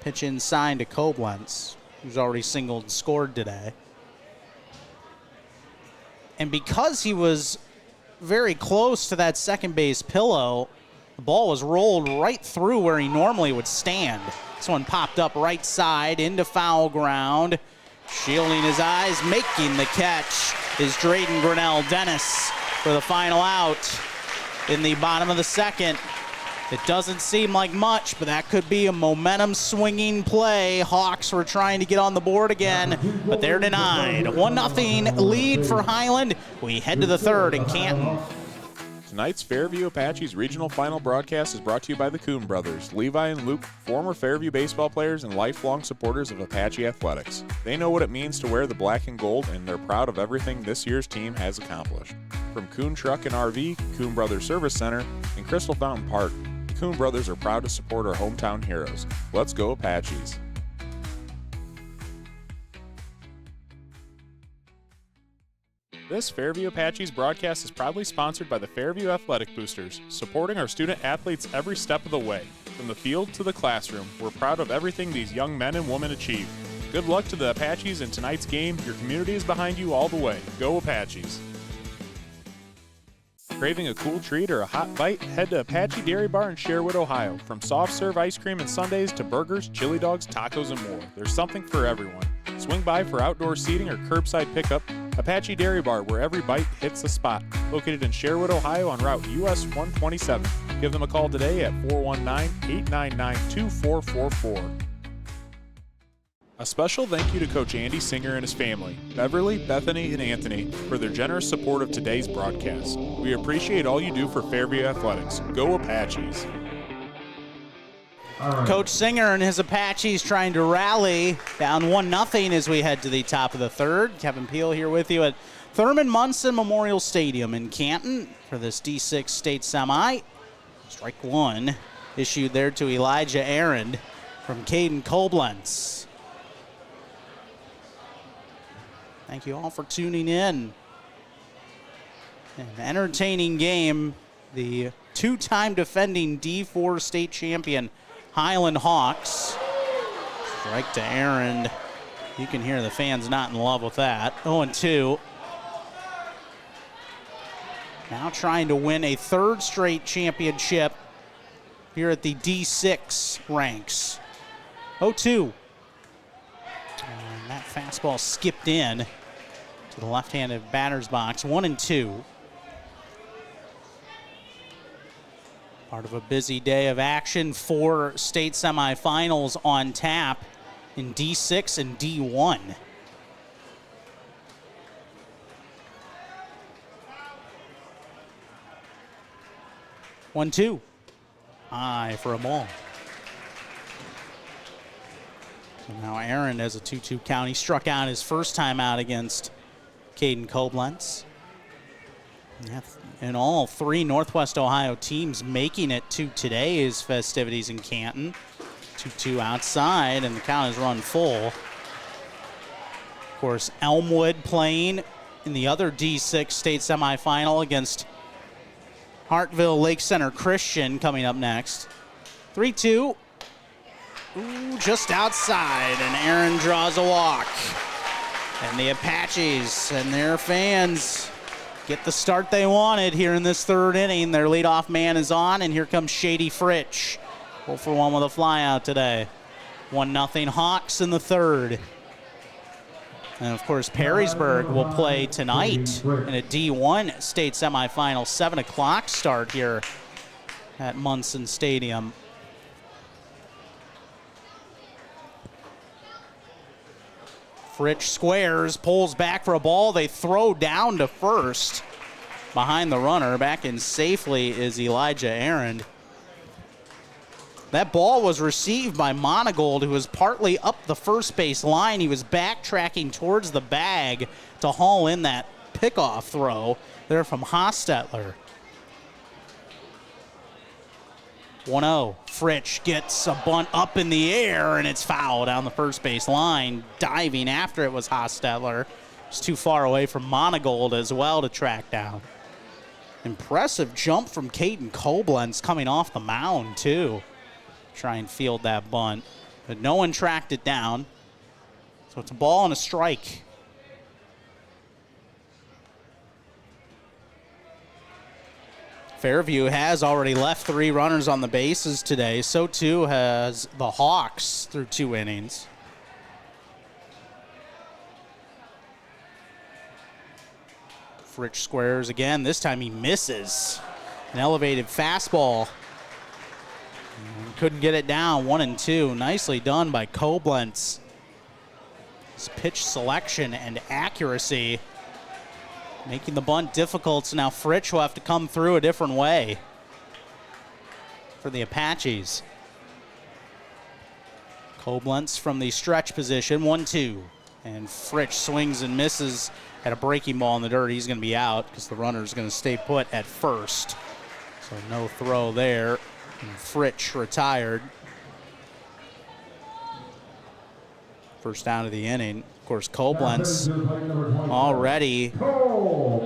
Pitch inside to Koblenz, who's already singled and scored today. And because he was very close to that second base pillow, the ball was rolled right through where he normally would stand. This one popped up right side into foul ground. Shielding his eyes, making the catch is Drayden Grinnell Dennis for the final out in the bottom of the second. It doesn't seem like much, but that could be a momentum swinging play. Hawks were trying to get on the board again, but they're denied. 1-0 lead for Hiland. We head to the third in Canton. Tonight's Fairview Apaches regional final broadcast is brought to you by the Kuhn brothers, Levi and Luke, former Fairview baseball players and lifelong supporters of Apache athletics. They know what it means to wear the black and gold, and they're proud of everything this year's team has accomplished. From Kuhn Truck and RV, Kuhn Brothers Service Center, and Crystal Fountain Park, the Kuhn brothers are proud to support our hometown heroes. Let's go Apaches! This Fairview Apaches broadcast is proudly sponsored by the Fairview Athletic Boosters, supporting our student athletes every step of the way. From the field to the classroom, we're proud of everything these young men and women achieve. Good luck to the Apaches in tonight's game. Your community is behind you all the way. Go Apaches! Craving a cool treat or a hot bite? Head to Apache Dairy Bar in Sherwood, Ohio. From soft serve ice cream and sundaes to burgers, chili dogs, tacos, and more. There's something for everyone. Swing by for outdoor seating or curbside pickup. Apache Dairy Bar, where every bite hits the spot. Located in Sherwood, Ohio on Route US 127. Give them a call today at 419-899-2444. A special thank you to Coach Andy Singer and his family, Beverly, Bethany, and Anthony, for their generous support of today's broadcast. We appreciate all you do for Fairview Athletics. Go Apaches! Coach Singer and his Apaches trying to rally, down 1-0 as we head to the top of the third. Kevin Peel here with you at Thurman Munson Memorial Stadium in Canton for this D6 state semi. Strike one issued there to Elijah Aaron from Caden Koblenz. Thank you all for tuning in. An entertaining game. The two-time defending D4 state champion Hiland Hawks. Strike to Aaron. You can hear the fans not in love with that. 0-2. Now trying to win a third straight championship here at the D6 ranks. 0-2. And that fastball skipped in to the left-handed batter's box. 1-2. Part of a busy day of action. 4 state semifinals on tap in D6 and D1. One, two. High for a ball. So now Aaron has a 2-2 count. He struck out his first time out against Caden Koblenz. And all 3 Northwest Ohio teams making it to today's festivities in Canton. 2-2 outside, and the count is run full. Of course, Elmwood playing in the other D6 state semifinal against Hartville Lake Center Christian coming up next. 3-2. Ooh, just outside, and Aaron draws a walk. And the Apaches and their fans get the start they wanted here in this third inning. Their leadoff man is on, and here comes Shady Fritsch. 0-for-1 with a flyout today. 1-0 Hawks in the third. And of course, Perrysburg will play tonight in a D1 state semifinal. 7 o'clock start here at Munson Stadium. Fritsch squares, pulls back for a ball. They throw down to first behind the runner. Back in safely is Elijah Aaron. That ball was received by Monagold, who was partly up the first base line. He was backtracking towards the bag to haul in that pickoff throw there from Hostetler. 1-0. Fritsch gets a bunt up in the air, and it's foul down the first base line. Diving after it was Hostetler. It's too far away from Monagold as well to track down. Impressive jump from Caden Koblenz coming off the mound, too. Try and field that bunt, but no one tracked it down. So it's a ball and a strike. Fairview has already left 3 runners on the bases today. So too has the Hawks through 2 innings. Fritch squares again. This time he misses. An elevated fastball. Couldn't get it down. 1-2. Nicely done by Koblenz. His pitch selection and accuracy making the bunt difficult, so now Fritch will have to come through a different way for the Apaches. Koblenz from the stretch position, 1-2. And Fritch swings and misses at a breaking ball in the dirt. He's going to be out because the runner's going to stay put at first. So no throw there. And Fritch retired. First down of the inning. Of course, Koblenz already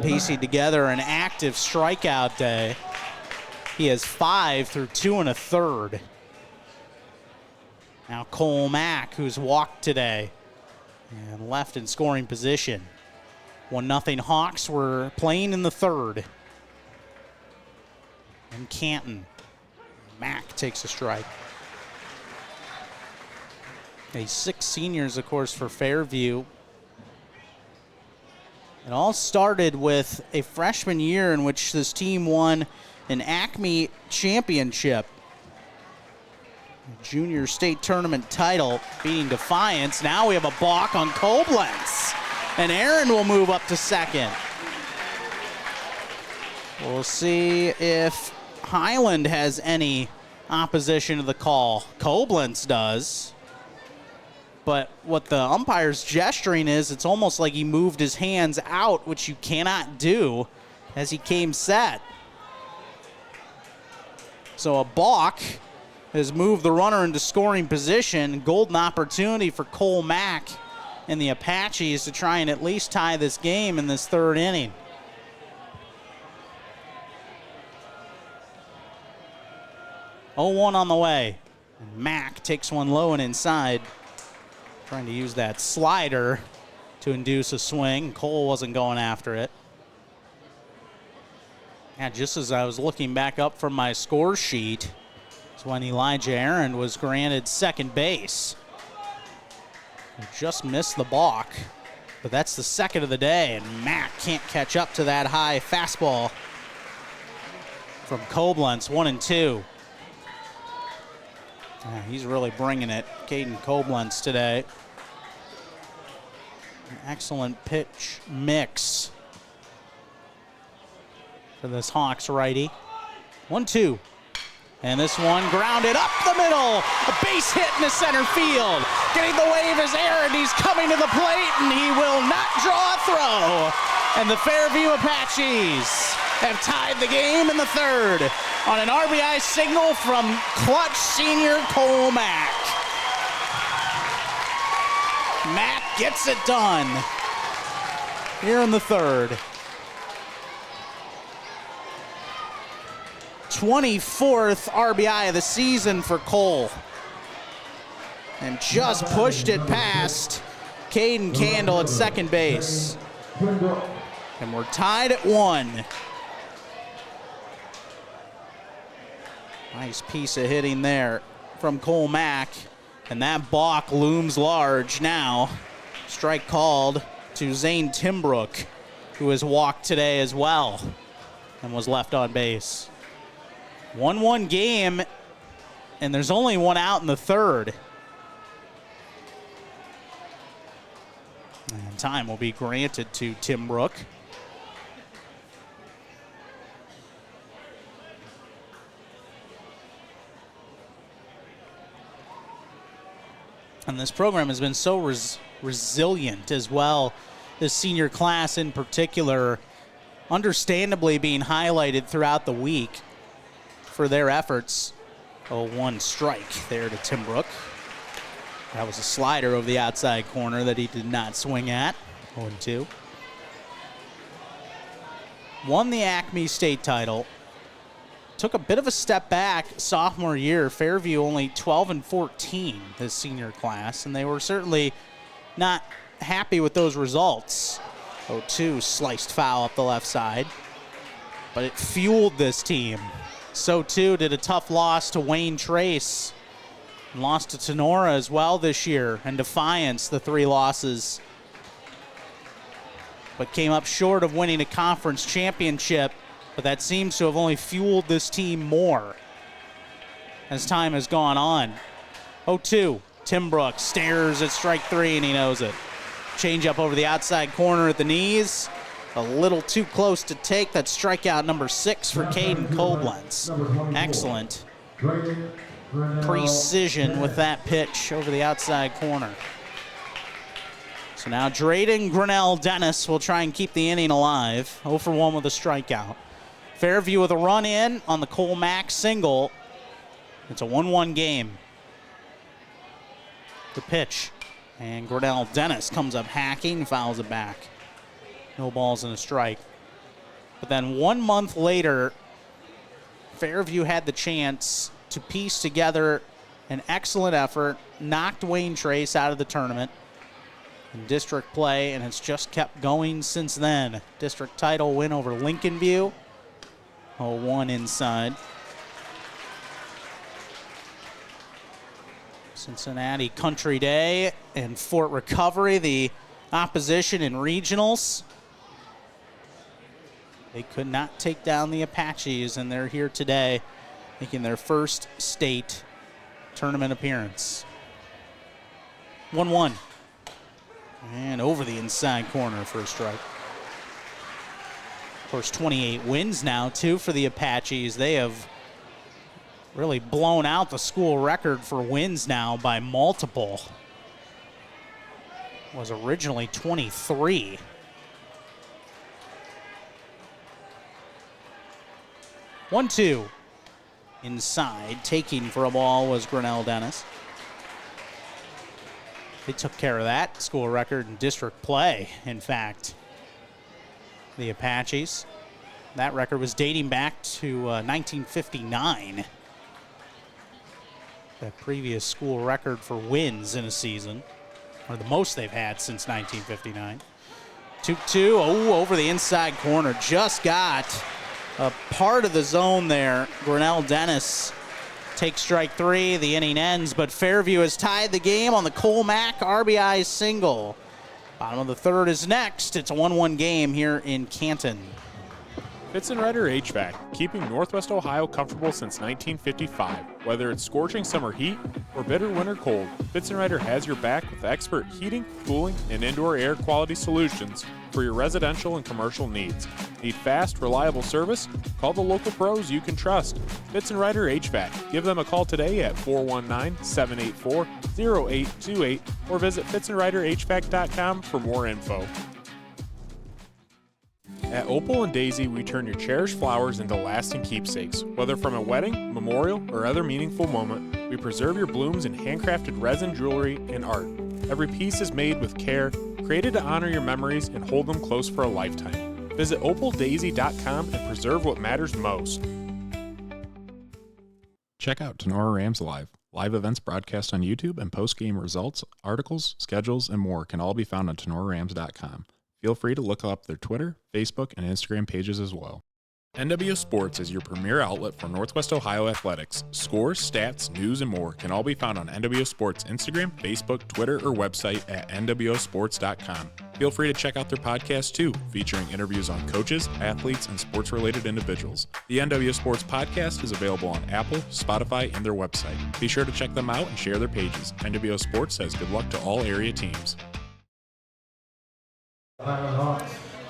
piecing together an active strikeout day. He has 5 through 2 1/3. Now Cole Mack, who's walked today and left in scoring position. 1-0 Hawks were playing in the 3rd. And Canton. Mack takes a strike. 6 seniors, of course, for Fairview. It all started with a freshman year in which this team won an Acme championship. Junior state tournament title, beating Defiance. Now we have a balk on Koblenz. And Aaron will move up to second. We'll see if Hiland has any opposition to the call. Koblenz does. But what the umpire's gesturing is, it's almost like he moved his hands out, which you cannot do as he came set. So a balk has moved the runner into scoring position. Golden opportunity for Cole Mack and the Apaches to try and at least tie this game in this 3rd inning. (0-1) on the way. And Mack takes one low and inside. Trying to use that slider to induce a swing. Cole wasn't going after it. Yeah, just as I was looking back up from my score sheet, is when Elijah Aaron was granted second base. He just missed the balk, but that's the 2nd of the day, and Mack can't catch up to that high fastball from Koblenz, 1-2. Yeah, he's really bringing it, Caden Koblenz today. An excellent pitch mix for this Hawks righty. 1-2. And this one grounded up the middle. A base hit in the center field. Getting the wave is Aaron. He's coming to the plate, and he will not draw a throw. And the Fairview Apaches have tied the game in the 3rd on an RBI signal from clutch senior Cole Mack. Mack gets it done here in the 3rd. 24th RBI of the season for Cole. And just pushed it past Caden Candle at second base. And we're tied at 1. Nice piece of hitting there from Cole Mack. And that balk looms large now. Strike called to Zane Timbrook, who has walked today as well and was left on base. 1-1 game, and there's only one out in the 3rd. And time will be granted to Timbrook. And this program has been so resilient as well. This senior class in particular, understandably being highlighted throughout the week for their efforts. 0-1 strike there to Timbrook. That was a slider over the outside corner that he did not swing at. 0-2. Won the Acme state title. Took a bit of a step back sophomore year. Fairview only 12-14 this senior class, and they were certainly not happy with those results. 0-2 sliced foul up the left side. but it fueled this team. So too did a tough loss to Wayne Trace. And lost to Tenora as well this year, and Defiance, the 3 losses. But came up short of winning a conference championship, but that seems to have only fueled this team more as time has gone on. 0-2, Tim Brooks stares at strike 3 and he knows it. Change up over the outside corner at the knees. A little too close to take. That strikeout number 6 for Caden Koblenz. Excellent precision with that pitch over the outside corner. So now Drayden Grinnell Dennis will try and keep the inning alive. 0 for 1 with a strikeout. Fairview with a run in on the Cole Mack single. It's a 1-1 game. The pitch. And Grinnell Dennis comes up hacking, fouls it back. No balls and a strike. But then 1 month later, Fairview had the chance to piece together an excellent effort, knocked Wayne Trace out of the tournament in district play, and it's just kept going since then. District title win over Lincoln View. 0-1 inside. Cincinnati Country Day and Fort Recovery, the opposition in regionals. They could not take down the Apaches, and they're here today making their first state tournament appearance. 1-1. And over the inside corner for a strike. Of course, 28 wins now, too, for the Apaches. They have really blown out the school record for wins now by multiple. It was originally 23. One-two. Inside, taking for a ball was Grinnell Dennis. They took care of that school record in district play, in fact. The Apaches. That record was dating back to 1959. That previous school record for wins in a season, or the most they've had since 1959. 2-2, over the inside corner. Just got a part of the zone there. Grinnell Dennis takes strike 3. The inning ends, but Fairview has tied the game on the Cole Mack RBI single. Bottom of the third is next. It's a 1-1 game here in Canton. Fitzenrider HVAC, keeping Northwest Ohio comfortable since 1955. Whether it's scorching summer heat or bitter winter cold, Fitzenrider has your back with expert heating, cooling, and indoor air quality solutions for your residential and commercial needs. Need fast, reliable service? Call the local pros you can trust. Fitzenrider HVAC. Give them a call today at 419-784-0828 or visit fitzenriderhvac.com for more info. At Opal and Daisy, we turn your cherished flowers into lasting keepsakes. Whether from a wedding, memorial, or other meaningful moment, we preserve your blooms in handcrafted resin, jewelry, and art. Every piece is made with care, created to honor your memories and hold them close for a lifetime. Visit opaldaisy.com and preserve what matters most. Check out Tenora Rams Live. Live events broadcast on YouTube and post-game results, articles, schedules, and more can all be found on tenorarams.com. Feel free to look up their Twitter, Facebook, and Instagram pages as well. NWO Sports is your premier outlet for Northwest Ohio athletics. Scores, stats, news, and more can all be found on NWO Sports Instagram, Facebook, Twitter, or website at nwosports.com. Feel free to check out their podcast too, featuring interviews on coaches, athletes, and sports-related individuals. The NWO Sports podcast is available on Apple, Spotify, and their website. Be sure to check them out and share their pages. NWO Sports says good luck to all area teams.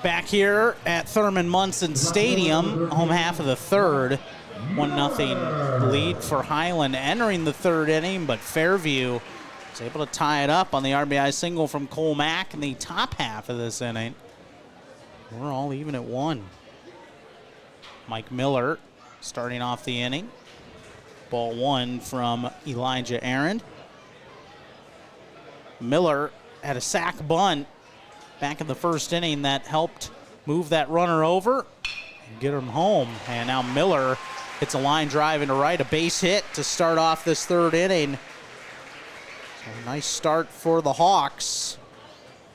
Back here at Thurman Munson Stadium, home half of the third. 1-0 lead for Hiland entering the third inning, but Fairview is able to tie it up on the RBI single from Cole Mack in the top half of this inning. We're all even at 1. Mike Miller starting off the inning. Ball 1 from Elijah Aaron. Miller had a sac bunt back in the first inning that helped move that runner over and get him home. And now Miller hits a line drive into right, a base hit to start off this third inning. So a nice start for the Hawks.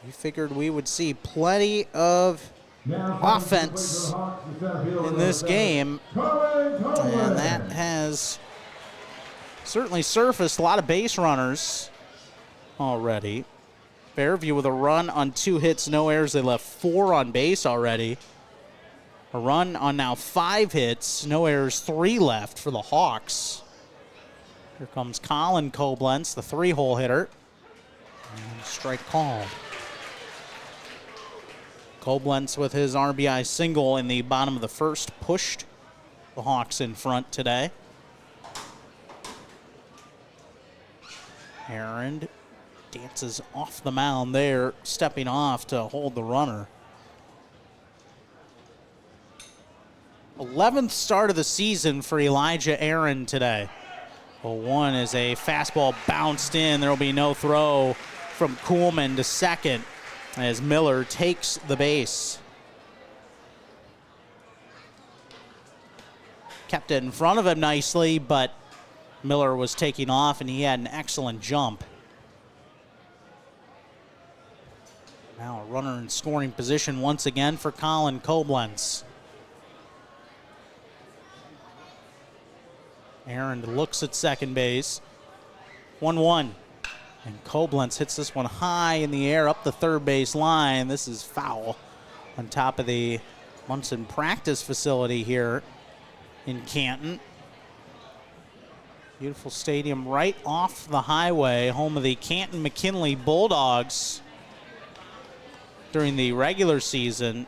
We figured we would see plenty of offense in this game, and that has certainly surfaced a lot of base runners already. Fairview with a run on 2 hits, no errors. They left 4 on base already. A run on now 5 hits, no errors, 3 left for the Hawks. Here comes Colin Koblenz, the 3-hole hitter. And strike called. Koblenz with his RBI single in the bottom of the first pushed the Hawks in front today. Aaron dances off the mound there, stepping off to hold the runner. 11th start of the season for Elijah Aaron today. 0-1 is a fastball bounced in. There will be no throw from Kuhlman to second as Miller takes the base. Kept it in front of him nicely, but Miller was taking off and he had an excellent jump. Now a runner in scoring position once again for Colin Koblenz. Aaron looks at second base. 1-1. And Koblenz hits this one high in the air up the third base line. This is foul on top of the Munson practice facility here in Canton. Beautiful stadium right off the highway, home of the Canton McKinley Bulldogs during the regular season.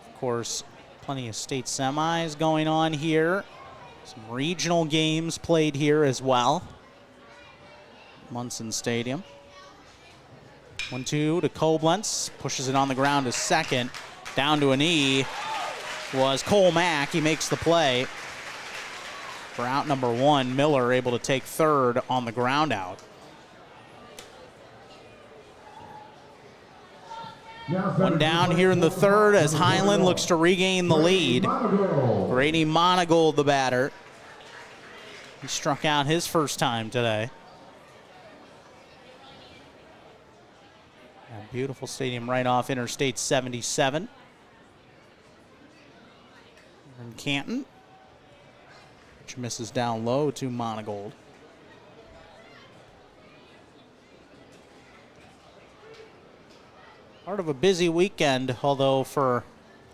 Of course, plenty of state semis going on here. Some regional games played here as well. Munson Stadium. 1-2 to Koblenz. Pushes it on the ground to second. Down to a knee was Cole Mack. He makes the play. For out number 1, Miller able to take third on the ground out. One down here in the third as Hiland looks to regain the lead. Grady Monagold, the batter. He struck out his first time today. A beautiful stadium right off Interstate 77. In Canton, which misses down low to Monagold. Part of a busy weekend, although for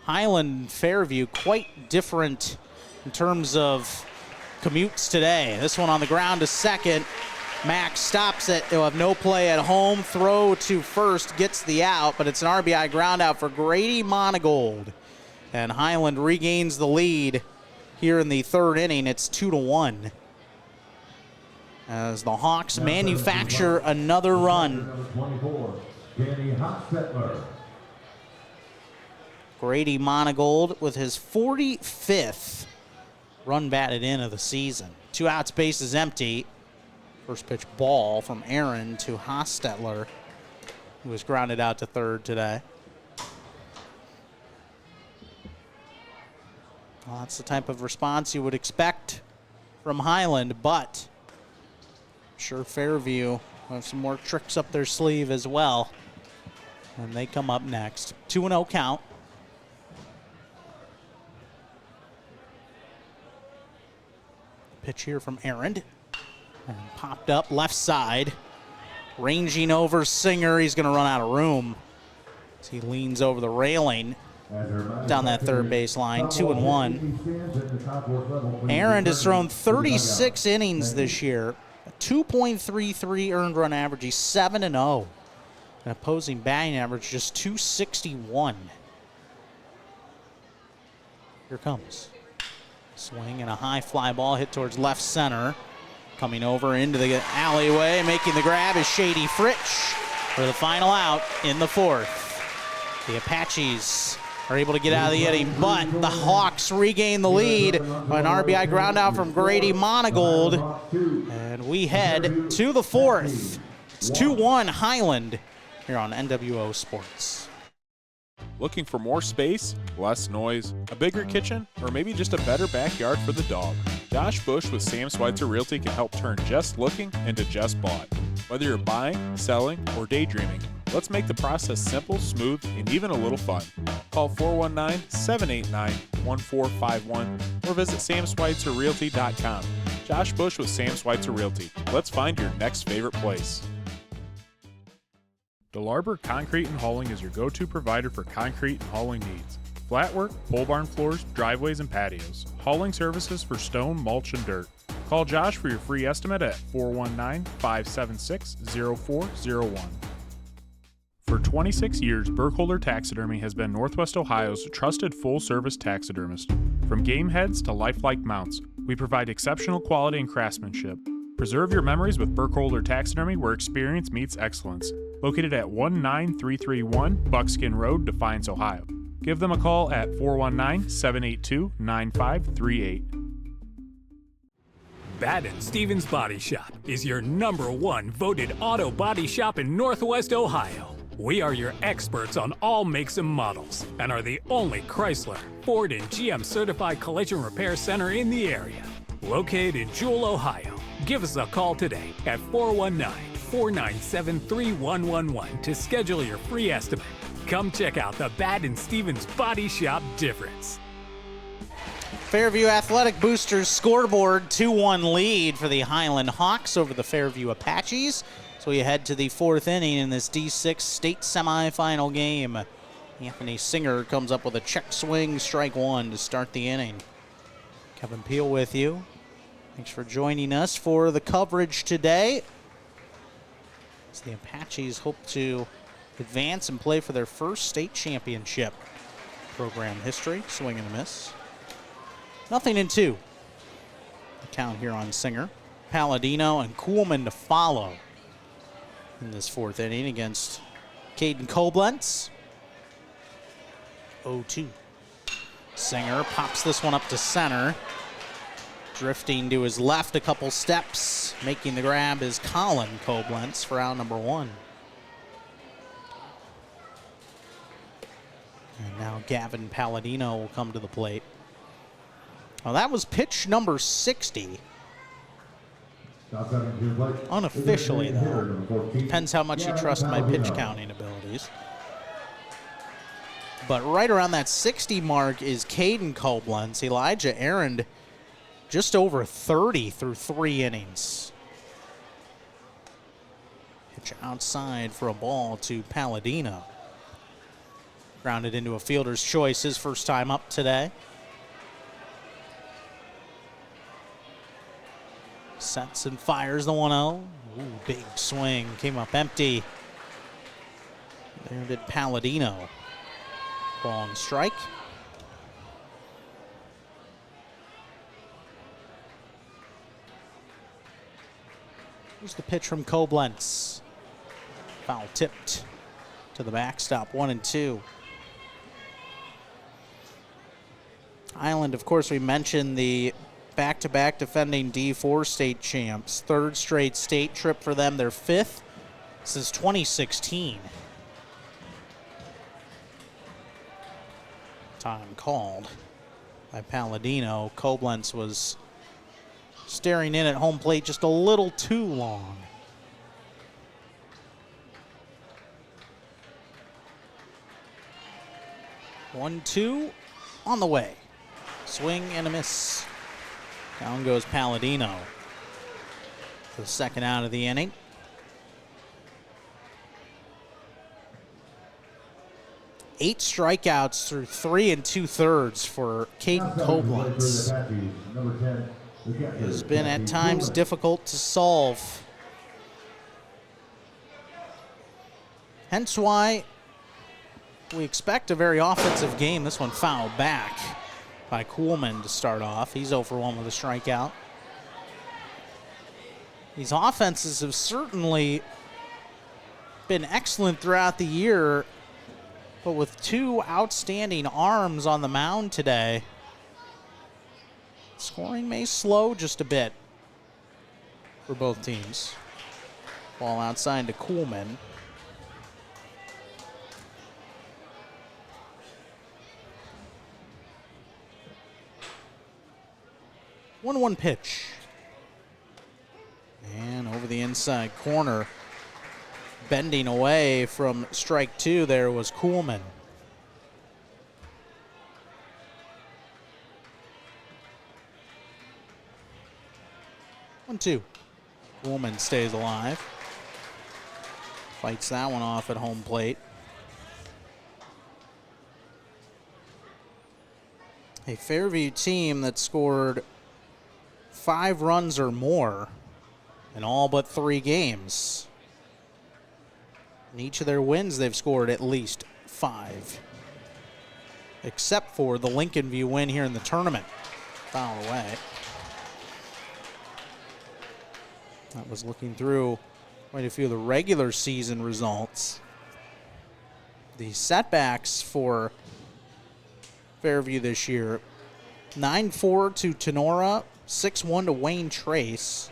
Hiland and Fairview, quite different in terms of commutes today. This one on the ground to second. Max stops it. They'll have no play at home. Throw to first gets the out, but it's an RBI ground out for Grady Monagold. And Hiland regains the lead here in the third inning. It's 2-1. As the Hawks manufacture another run. Grady Monagold with his 45th run batted in of the season. 2 outs, bases empty. First pitch ball from Aaron to Hostetler, who was grounded out to third today. Well, that's the type of response you would expect from Hiland, but I'm sure Fairview will have some more tricks up their sleeve as well. And they come up next. 2-0 count. Pitch here from Aaron. And popped up left side. Ranging over Singer. He's going to run out of room as he leans over the railing down that third base line. 2-1. Aaron has thrown 36 innings this year. A 2.33 earned run average. He's 7-0. An opposing batting average just 261. Here comes. Swing and a high fly ball hit towards left center. Coming over into the alleyway, making the grab is Shady Fritsch for the final out in the fourth. The Apaches are able to get out of the inning, but the Hawks regain the lead by an RBI ground out from Grady Monagold. And we head to the fourth. It's 2-1 Hiland here on NWO Sports. Looking for more space, less noise, a bigger kitchen, or maybe just a better backyard for the dog? Josh Busch with Sam Switzer Realty can help turn just looking into just bought. Whether you're buying, selling, or daydreaming, Let's make the process simple, smooth, and even a little fun. Call 419-789-1451 or visit samswitzerrealty.com. Josh Busch with Sam Switzer Realty. Let's find your next favorite place. Delarber Concrete and Hauling is your go-to provider for concrete and hauling needs. Flat work, pole barn floors, driveways, and patios. Hauling services for stone, mulch, and dirt. Call Josh for your free estimate at 419-576-0401. For 26 years, Burkholder Taxidermy has been Northwest Ohio's trusted full-service taxidermist. From game heads to lifelike mounts, we provide exceptional quality and craftsmanship. Preserve your memories with Burkholder Taxidermy, where experience meets excellence. Located at 19331 Buckskin Road, Defiance, Ohio. Give them a call at 419-782-9538. Batt & Stevens Body Shop is your #1 voted auto body shop in Northwest Ohio. We are your experts on all makes and models and are the only Chrysler, Ford, and GM certified collision repair center in the area. Located in Jewel, Ohio. Give us a call today at 419-497-3111 to schedule your free estimate. Come check out the Batt & Stevens Body Shop difference. Fairview Athletic Boosters scoreboard 2-1 lead for the Hiland Hawks over the Fairview Apaches. So we head to the 4th inning in this D6 state semifinal game. Anthony Singer comes up with a check swing, strike one to start the inning. Kevin Peel with you. Thanks for joining us for the coverage today. As the Apaches hope to advance and play for their first state championship. Program history, swing and a miss. 0-2. The count here on Singer. Palladino and Kuhlman to follow in this 4th inning against Caden Koblenz. 0-2. Singer pops this one up to center. Drifting to his left a couple steps. Making the grab is Colin Koblenz for out number 1. And now Gavin Palladino will come to the plate. Well, that was pitch number 60. Unofficially, though. Depends how much you trust my pitch counting abilities. But right around that 60 mark is Caden Koblenz. Elijah Aaron just over 30 through 3 innings. Pitch outside for a ball to Palladino. Grounded into a fielder's choice, his first time up today. Sets and fires the 1-0. Ooh, big swing. Came up empty. There did Palladino. Ball and strike. Here's the pitch from Koblenz. Foul tipped to the backstop. 1-2. Island, of course, we mentioned the back-to-back defending D4 state champs. 3rd straight state trip for them. Their 5th since 2016. Time called by Palladino. Koblenz was staring in at home plate just a little too long. One, two, on the way. Swing and a miss. Down goes Palladino for the second out of the inning. Eight strikeouts through 3 2/3 for Caden Koblenz. Has been at times difficult to solve. Hence why we expect a very offensive game. This one fouled back by Kuhlman to start off. He's 0 for 1 with a strikeout. These offenses have certainly been excellent throughout the year, but with 2 outstanding arms on the mound today, scoring may slow just a bit for both teams. Ball outside to Kuhlman. One pitch. And over the inside corner. bending away from strike 2 there was Kuhlman. 1-2. Kuhlman stays alive. Fights that one off at home plate. A Fairview team that scored 5 runs or more in all but 3 games. In each of their wins, they've scored at least 5. Except for the Lincoln View win here in the tournament. Foul away. That was looking through quite a few of the regular season results. The setbacks for Fairview this year: 9-4 to Tenora, 6-1 to Wayne Trace,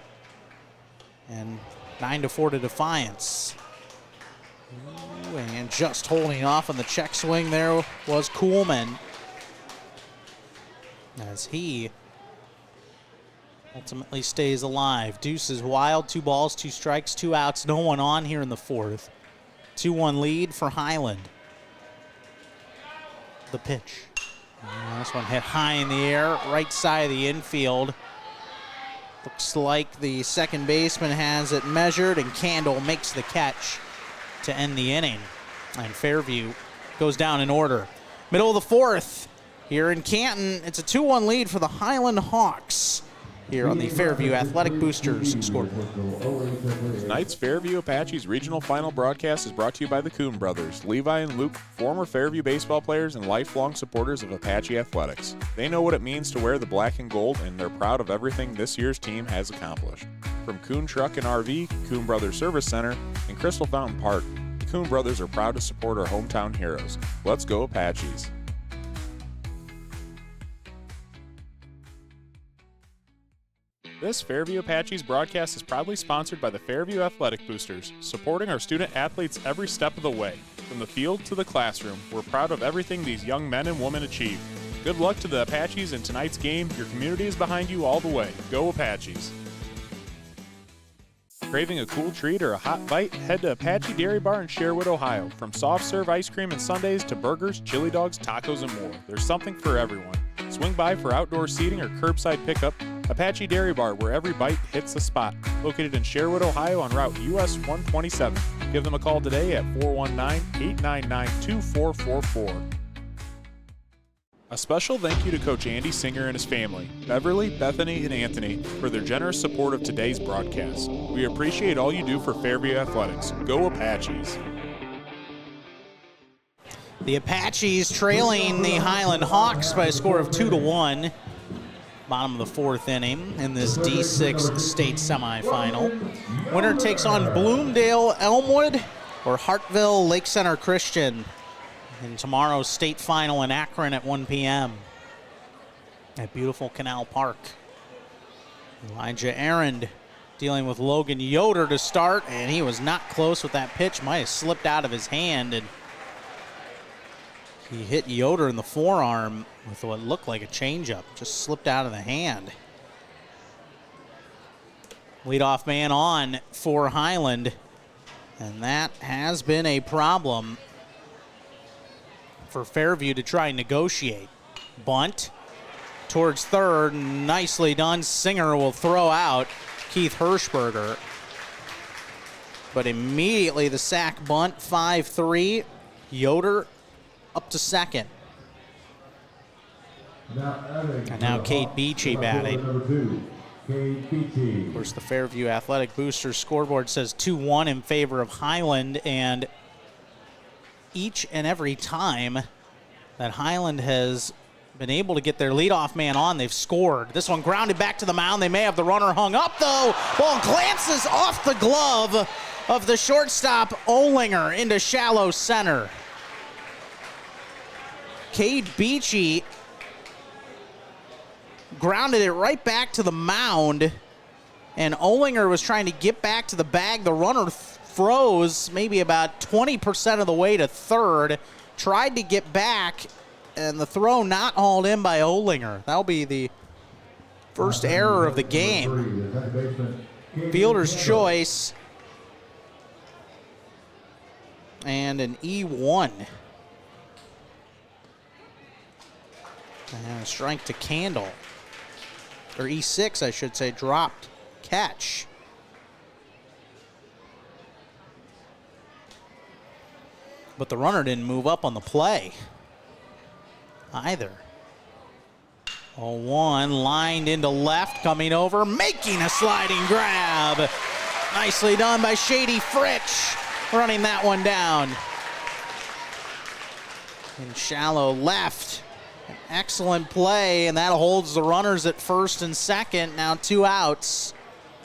and 9-4 to Defiance. Ooh, and just holding off on the check swing there was Kuhlman, as he ultimately stays alive. Deuce is wild, 2 balls, 2 strikes, 2 outs, no one on here in the 4th. 2-1 lead for Hiland. The pitch. This one hit high in the air, right side of the infield. Looks like the second baseman has it measured, and Candle makes the catch to end the inning. And Fairview goes down in order. Middle of the 4th, here in Canton, it's a 2-1 lead for the Hiland Hawks here on the Fairview Athletic Boosters scoreboard. Tonight's Fairview Apaches regional final broadcast is brought to you by the Kuhn brothers, Levi and Luke, former Fairview baseball players and lifelong supporters of Apache athletics. They know what it means to wear the black and gold, and they're proud of everything this year's team has accomplished. From Kuhn Truck and RV, Kuhn Brothers Service Center, and Crystal Fountain Park, the Kuhn brothers are proud to support our hometown heroes. Let's go Apaches. This Fairview Apaches broadcast is proudly sponsored by the Fairview Athletic Boosters, supporting our student athletes every step of the way. From the field to the classroom, we're proud of everything these young men and women achieve. Good luck to the Apaches in tonight's game. Your community is behind you all the way. Go Apaches. Craving a cool treat or a hot bite? Head to Apache Dairy Bar in Sherwood, Ohio. From soft serve ice cream and sundaes to burgers, chili dogs, tacos, and more. There's something for everyone. Swing by for outdoor seating or curbside pickup. Apache Dairy Bar, where every bite hits the spot. Located in Sherwood, Ohio on Route US 127. Give them a call today at 419-899-2444. A special thank you to Coach Andy Singer and his family, Beverly, Bethany, and Anthony, for their generous support of today's broadcast. We appreciate all you do for Fairview Athletics. Go Apaches! The Apaches trailing the Hiland Hawks by a score of 2-1. Bottom of the 4th inning in this D6 state semifinal. Winner takes on Bloomdale Elmwood or Hartville Lake Center Christian in tomorrow's state final in Akron at 1 p.m. at beautiful Canal Park. Elijah Arend dealing with Logan Yoder to start, and he was not close with that pitch. Might have slipped out of his hand, and he hit Yoder in the forearm with what looked like a changeup. Just slipped out of the hand. Leadoff man on for Hiland, and that has been a problem for Fairview to try and negotiate. Bunt towards third, nicely done. Singer will throw out Keith Hirschberger. But immediately the sack bunt, 5-3. Yoder up to second. And now Cade Beachy batting. Of course, the Fairview Athletic Boosters scoreboard says 2-1 in favor of Hiland, and each and every time that Hiland has been able to get their leadoff man on, they've scored. This one grounded back to the mound. They may have the runner hung up, though. Ball glances off the glove of the shortstop, Olinger, into shallow center. Cade Beachy grounded it right back to the mound, and Olinger was trying to get back to the bag. The runner froze maybe about 20% of the way to third, tried to get back, and the throw not hauled in by Olinger. That'll be the first error of the game. Fielder's choice. and an E1. And a strike to Candle. Or E6, I should say, dropped. Catch. But the runner didn't move up on the play either. 0-1, lined into left, coming over, making a sliding grab. Nicely done by Shady Fritsch, running that one down. In shallow left. An excellent play, and that holds the runners at first and second. Now 2 outs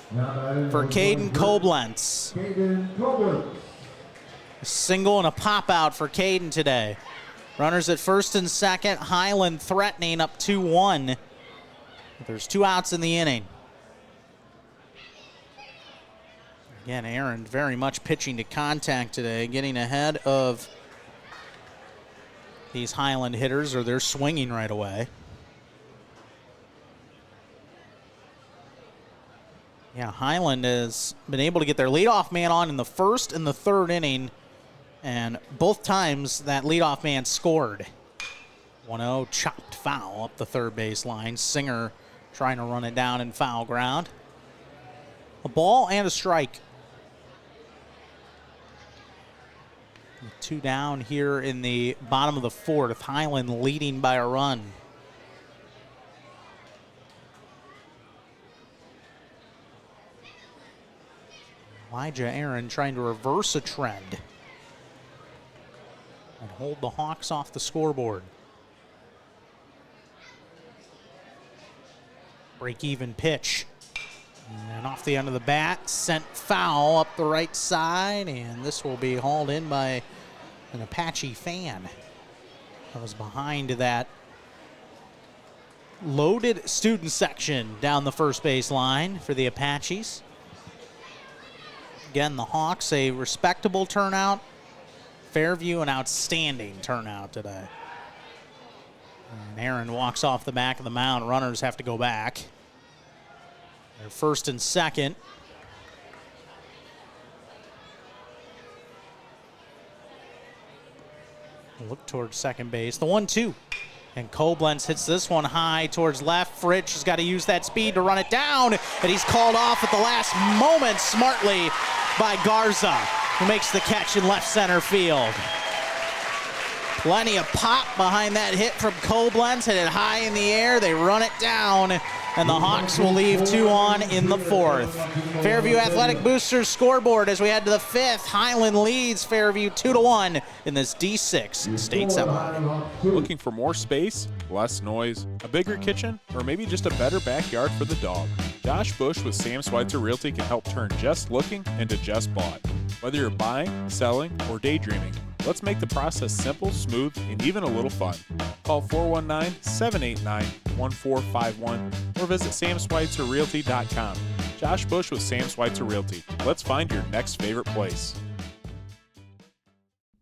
for Caden Koblenz. A single and a pop out for Caden today. Runners at first and second. Hiland threatening, up 2-1. There's 2 outs in the inning. Again, Aaron very much pitching to contact today, getting ahead of these Hiland hitters, or they're swinging right away. Yeah, Hiland has been able to get their leadoff man on in the first and the third inning, and both times that leadoff man scored. 1-0, chopped foul up the third base line. Singer trying to run it down in foul ground. A ball and a strike. 2 down here in the bottom of the fourth. Hiland leading by a run. Elijah Aaron trying to reverse a trend and hold the Hawks off the scoreboard. Break-even pitch. And off the end of the bat, sent foul up the right side, and this will be hauled in by an Apache fan that was behind that loaded student section down the first base line for the Apaches. Again, the Hawks, a respectable turnout. Fairview, an outstanding turnout today. And Aaron walks off the back of the mound. Runners have to go back. They're first and second. Look towards second base. The 1-2. And Koblenz hits this one high towards left. Fritsch has got to use that speed to run it down. And he's called off at the last moment smartly by Garza, who makes the catch in left center field. Plenty of pop behind that hit from Koblenz. Hit it high in the air. They run it down, and the Hawks will leave 2 on in the fourth. Fairview Athletic Boosters scoreboard as we head to the fifth. Hiland leads Fairview 2-1 in this D6 state semi. Looking for more space, less noise, a bigger kitchen, or maybe just a better backyard for the dog? Josh Busch with Sam Switzer Realty can help turn just looking into just bought. Whether you're buying, selling, or daydreaming, let's make the process simple, smooth, and even a little fun. Call 419-789-1451 or visit samswitzerrealty.com. Josh Busch with Sam Switzer Realty. Let's find your next favorite place.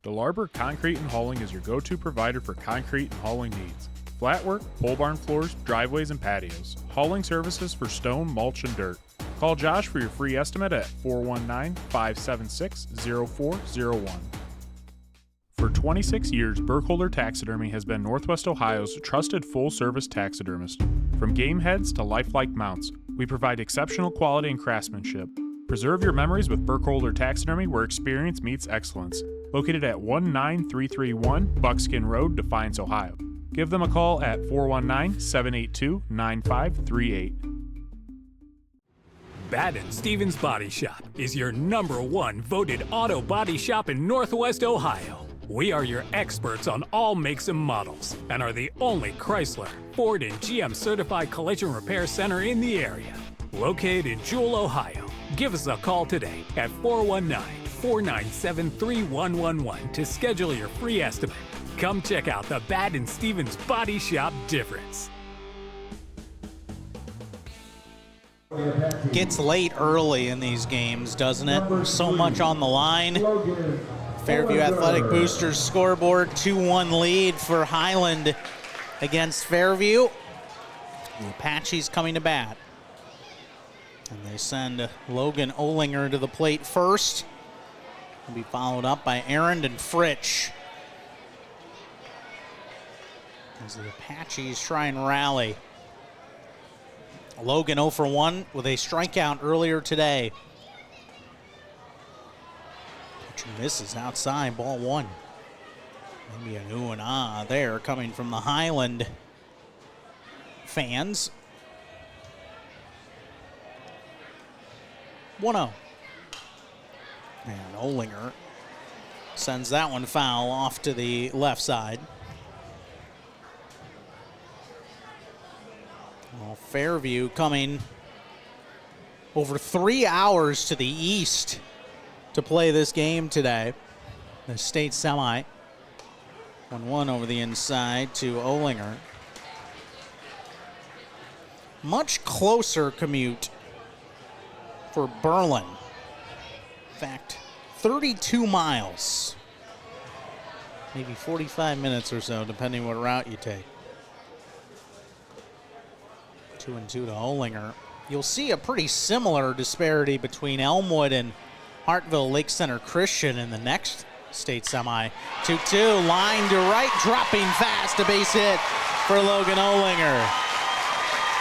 Delarber Concrete and Hauling is your go-to provider for concrete and hauling needs. Flat work, pole barn floors, driveways, and patios. Hauling services for stone, mulch, and dirt. Call Josh for your free estimate at 419-576-0401. For 26 years, Burkholder Taxidermy has been Northwest Ohio's trusted full-service taxidermist. From game heads to lifelike mounts, we provide exceptional quality and craftsmanship. Preserve your memories with Burkholder Taxidermy, where experience meets excellence. Located at 19331 Buckskin Road, Defiance, Ohio. Give them a call at 419-782-9538. Batt & Stevens Body Shop is your #1 voted auto body shop in Northwest Ohio. We are your experts on all makes and models and are the only Chrysler, Ford, and GM certified collision repair center in the area. Located in Jewel, Ohio. Give us a call today at 419-497-3111 to schedule your free estimate. Come check out the Batt & Stevens Body Shop difference. Gets late early in these games, doesn't it? So much on the line. Fairview Athletic Boosters scoreboard, 2-1 lead for Hiland against Fairview. The Apaches coming to bat. And they send Logan Olinger to the plate first. Will be followed up by Aaron and Fritsch. As the Apaches try and rally. Logan 0 for 1 with a strikeout earlier today. Pitcher misses outside, ball 1. Maybe an ooh and ah there coming from the Hiland fans. 1-0. And Olinger sends that one foul off to the left side. Well, Fairview coming over 3 hours to the east to play this game today. The state semi. 1-1 over the inside to Olinger. Much closer commute for Berlin. In fact, 32 miles. Maybe 45 minutes or so, depending what route you take. 2-2 to Olinger. You'll see a pretty similar disparity between Elmwood and Hartville Lake Center Christian in the next state semi. 2-2, line to right, dropping fast, a base hit for Logan Olinger.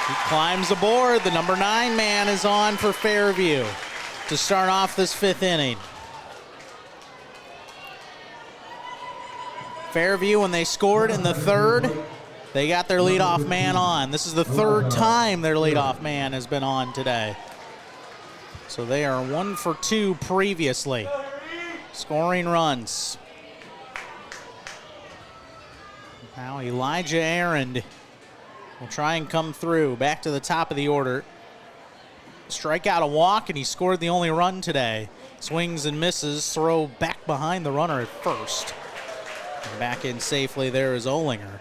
He climbs aboard. The number 9 man is on for Fairview to start off this 5th inning. Fairview, when they scored in the 3rd, they got their leadoff man on. This is the 3rd time their leadoff man has been on today. So they are 1 for 2 previously, scoring runs. Now Elijah Aaron will try and come through. Back to the top of the order. Strikeout, a walk, and he scored the only run today. Swings and misses, throw back behind the runner at first. And back in safely there is Olinger.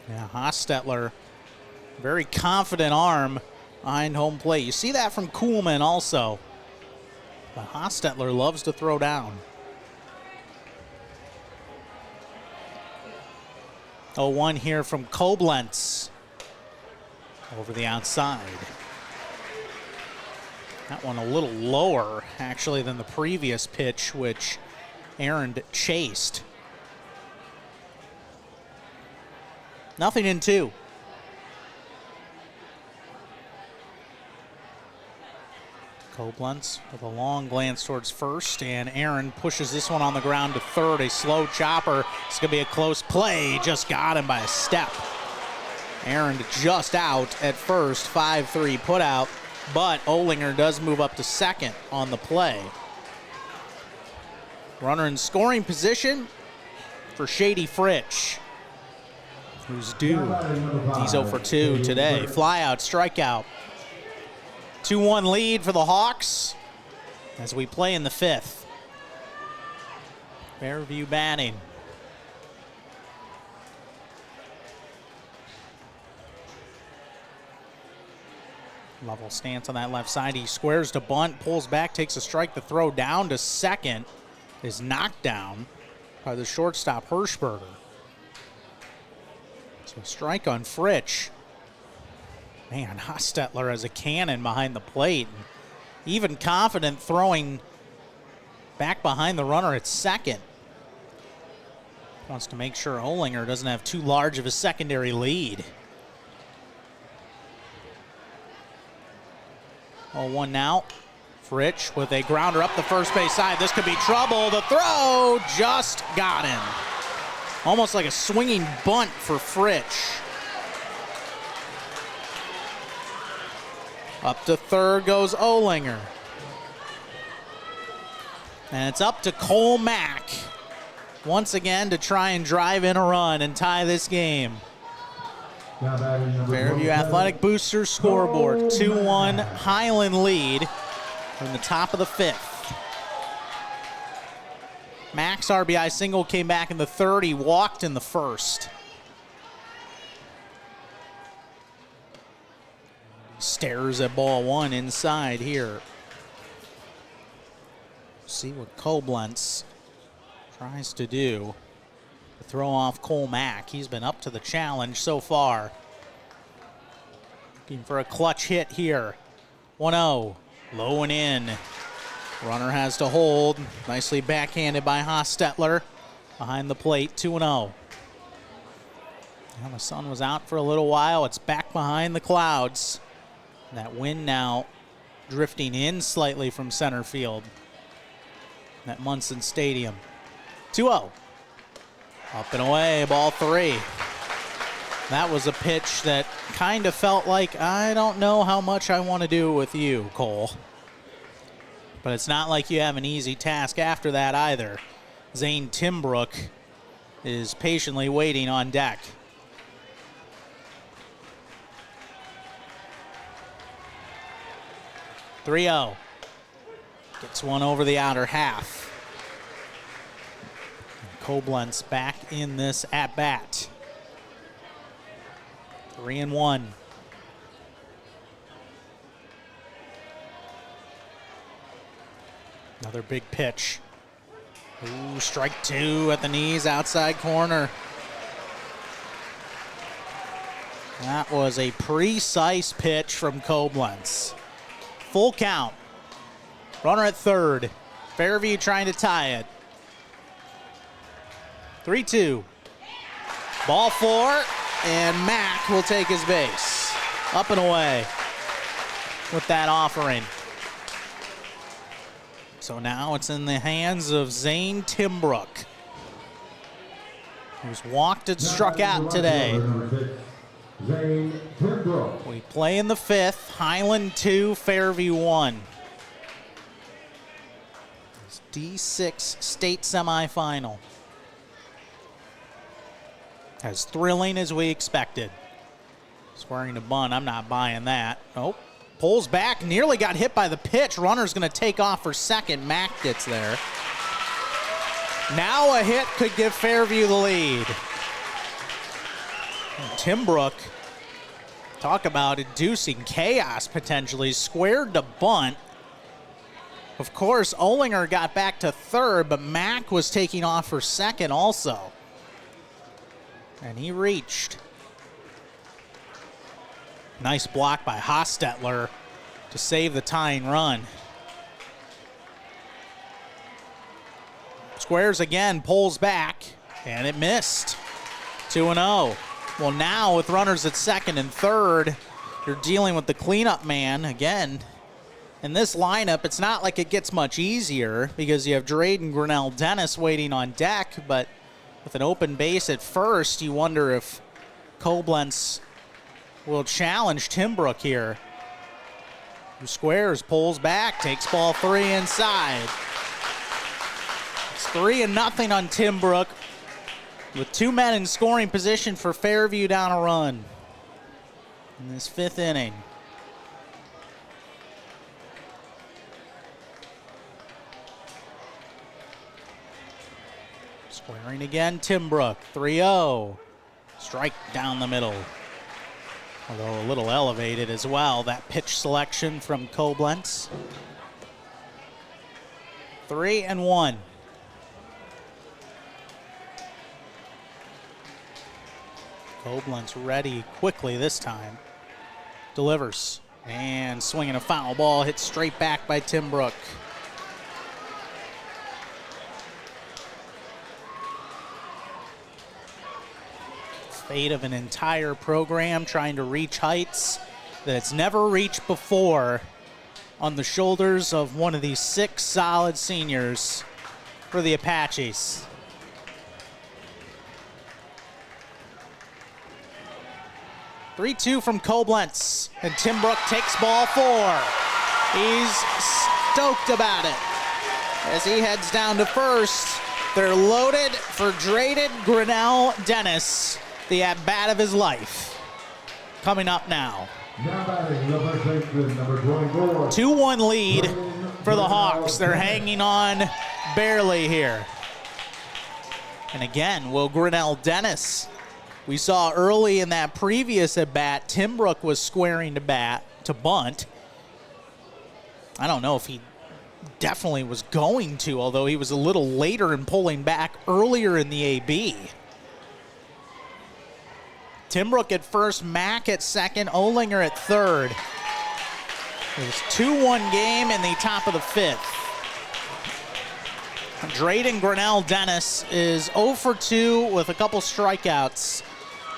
Yeah, Hostetler, very confident arm behind home plate. You see that from Kuhlman also. But Hostetler loves to throw down. 0-1 here from Koblenz. Over the outside. That one a little lower, actually, than the previous pitch, which Aaron chased. 0-2. Koblenz with a long glance towards first, and Aaron pushes this one on the ground to third. A slow chopper. It's going to be a close play. Just got him by a step. Aaron just out at first, 5-3 put out, but Olinger does move up to second on the play. Runner in scoring position for Shady Fritsch, who's due. He's 0 for 2 today. Flyout, strikeout. 2-1 lead for the Hawks as we play in the 5th. Fairview batting. Level stance on that left side. He squares to bunt, pulls back, takes a strike. The throw down to second is knocked down by the shortstop Hirschberger. So a strike on Fritsch. Man, Hostetler has a cannon behind the plate. And even confident throwing back behind the runner at second. Wants to make sure Olinger doesn't have too large of a secondary lead. 0-1 now. Fritsch with a grounder up the first base side. This could be trouble. The throw just got him. Almost like a swinging bunt for Fritsch. Up to third goes Olinger. And it's up to Cole Mack once again to try and drive in a run and tie this game. Fairview Athletic Boosters scoreboard. 2-1 Hiland lead from the top of the 5th. Mack's RBI single came back in the 3rd. He walked in the 1st. Stares at ball 1 inside here. See what Koblenz tries to do to throw off Cole Mack. He's been up to the challenge so far. Looking for a clutch hit here. 1-0. Low and in. Runner has to hold. Nicely backhanded by Hostetler. Behind the plate, 2-0. Well, the sun was out for a little while. It's back behind the clouds. That wind now drifting in slightly from center field at Munson Stadium. 2-0. Up and away, ball 3. That was a pitch that kind of felt like, I don't know how much I want to do with you, Cole. But it's not like you have an easy task after that either. Zane Timbrook is patiently waiting on deck. (3-0). Gets one over the outer half. And Koblenz back in this at bat. 3-1. Another big pitch. Ooh, strike 2 at the knees, outside corner. That was a precise pitch from Koblenz. Full count. Runner at third. Fairview trying to tie it. 3-2. Ball 4, and Mack will take his base. Up and away with that offering. So now it's in the hands of Zane Timbrook, who's walked and struck out today. We play in the 5th, Hiland 2, Fairview 1. It's D6 state semifinal. As thrilling as we expected. Swearing to bunt, I'm not buying that. Oh. Pulls back, nearly got hit by the pitch. Runner's going to take off for second. Mack gets there. Now a hit could give Fairview the lead. And Timbrook, talk about inducing chaos potentially, squared to bunt. Of course, Olinger got back to third, but Mack was taking off for second also. And he reached. Nice block by Hostetler to save the tying run. Squares again, pulls back, and it missed. 2-0. Well, now with runners at second and third, you're dealing with the cleanup man again. In this lineup, it's not like it gets much easier because you have Drayden Grinnell Dennis waiting on deck, but with an open base at first, you wonder if Koblenz will challenge Timbrook here. Who squares, pulls back, takes ball 3 inside. It's 3-0 on Timbrook with 2 men in scoring position for Fairview down a run in this 5th inning. Squaring again, Timbrook, 3-0. Strike down the middle. Although a little elevated as well, that pitch selection from Koblenz. 3-1. Koblenz ready quickly this time. Delivers. And swinging a foul ball, hit straight back by Timbrook. Fate of an entire program trying to reach heights that it's never reached before on the shoulders of one of these 6 solid seniors for the Apaches. (3-2) from Koblenz, and Timbrook takes ball 4. He's stoked about it as he heads down to first. They're loaded for Drayden Grinnell Dennis, the at-bat of his life. Coming up now. 2-1 lead for the Hawks. They're hanging on barely here. And again, will Grinnell Dennis. We saw early in that previous at-bat, Timbrook was squaring to bunt. I don't know if he definitely was going to, although he was a little later in pulling back earlier in the AB. Timbrook at first, Mack at second, Olinger at third. It was 2-1 game in the top of the 5th. Drayden Grinnell Dennis is 0 for 2 with a couple strikeouts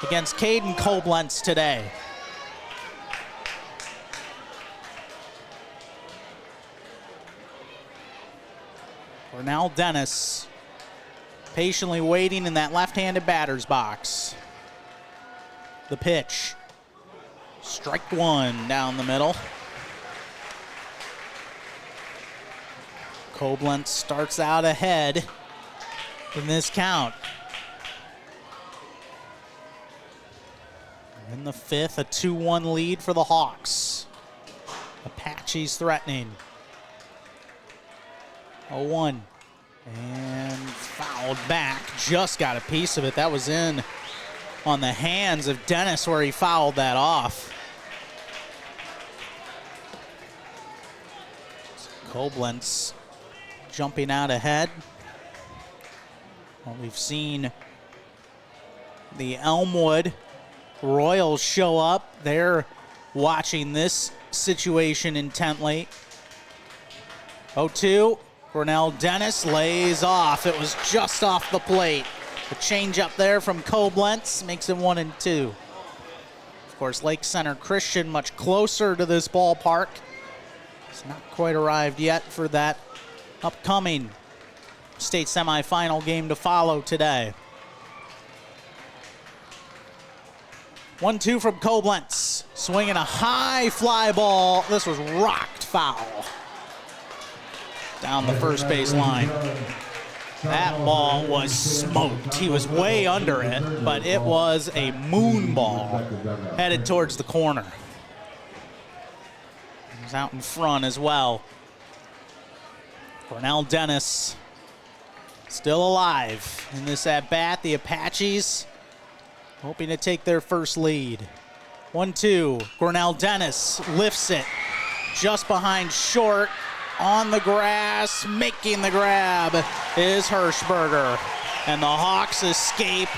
against Caden Koblenz today. Grinnell Dennis patiently waiting in that left-handed batter's box. The pitch. Strike one down the middle. Koblenz starts out ahead in this count. In the 5th, a 2-1 lead for the Hawks. Apaches threatening. 0-1. And fouled back. Just got a piece of it. That was in on the hands of Dennis where he fouled that off. Koblenz jumping out ahead. Well, we've seen the Elmwood Royals show up. They're watching this situation intently. 0-2. Grinnell Dennis lays off. It was just off the plate. The change up there from Koblenz makes it 1-2. Of course, Lake Center Christian much closer to this ballpark. It's not quite arrived yet for that upcoming state semifinal game to follow today. 1-2 from Koblenz. Swinging a high fly ball. This was rocked foul down the first base line. That ball was smoked. He was way under it, but it was a moon ball headed towards the corner. He was out in front as well. Grinnell Dennis still alive in this at-bat. The Apaches hoping to take their first lead. 1-2. Grinnell Dennis lifts it just behind short. On the grass, making the grab is Hirschberger. And the Hawks escape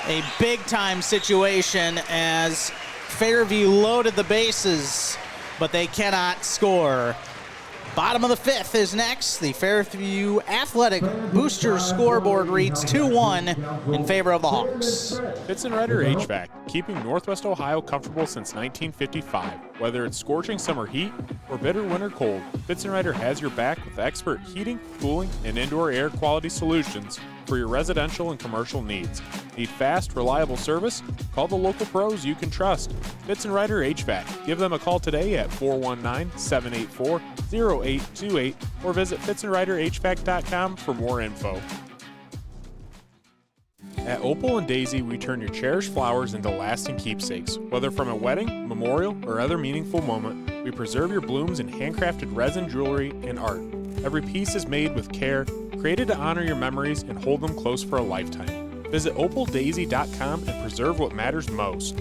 a big-time situation as Fairview loaded the bases, but they cannot score. Bottom of the 5th is next. The Fairview Athletic Booster scoreboard reads 2-1 in favor of the Hawks. Fitzenrider HVAC, keeping Northwest Ohio comfortable since 1955. Whether it's scorching summer heat or bitter winter cold, Fitzenrider has your back with expert heating, cooling, and indoor air quality solutions for your residential and commercial needs. Need fast, reliable service? Call the local pros you can trust. Fitzenrider HVAC. Give them a call today at 419-784-0828 or visit fitzenriderhvac.com for more info. At Opal and Daisy, we turn your cherished flowers into lasting keepsakes. Whether from a wedding, memorial, or other meaningful moment, we preserve your blooms in handcrafted resin, jewelry, and art. Every piece is made with care, created to honor your memories and hold them close for a lifetime. Visit opaldaisy.com and preserve what matters most.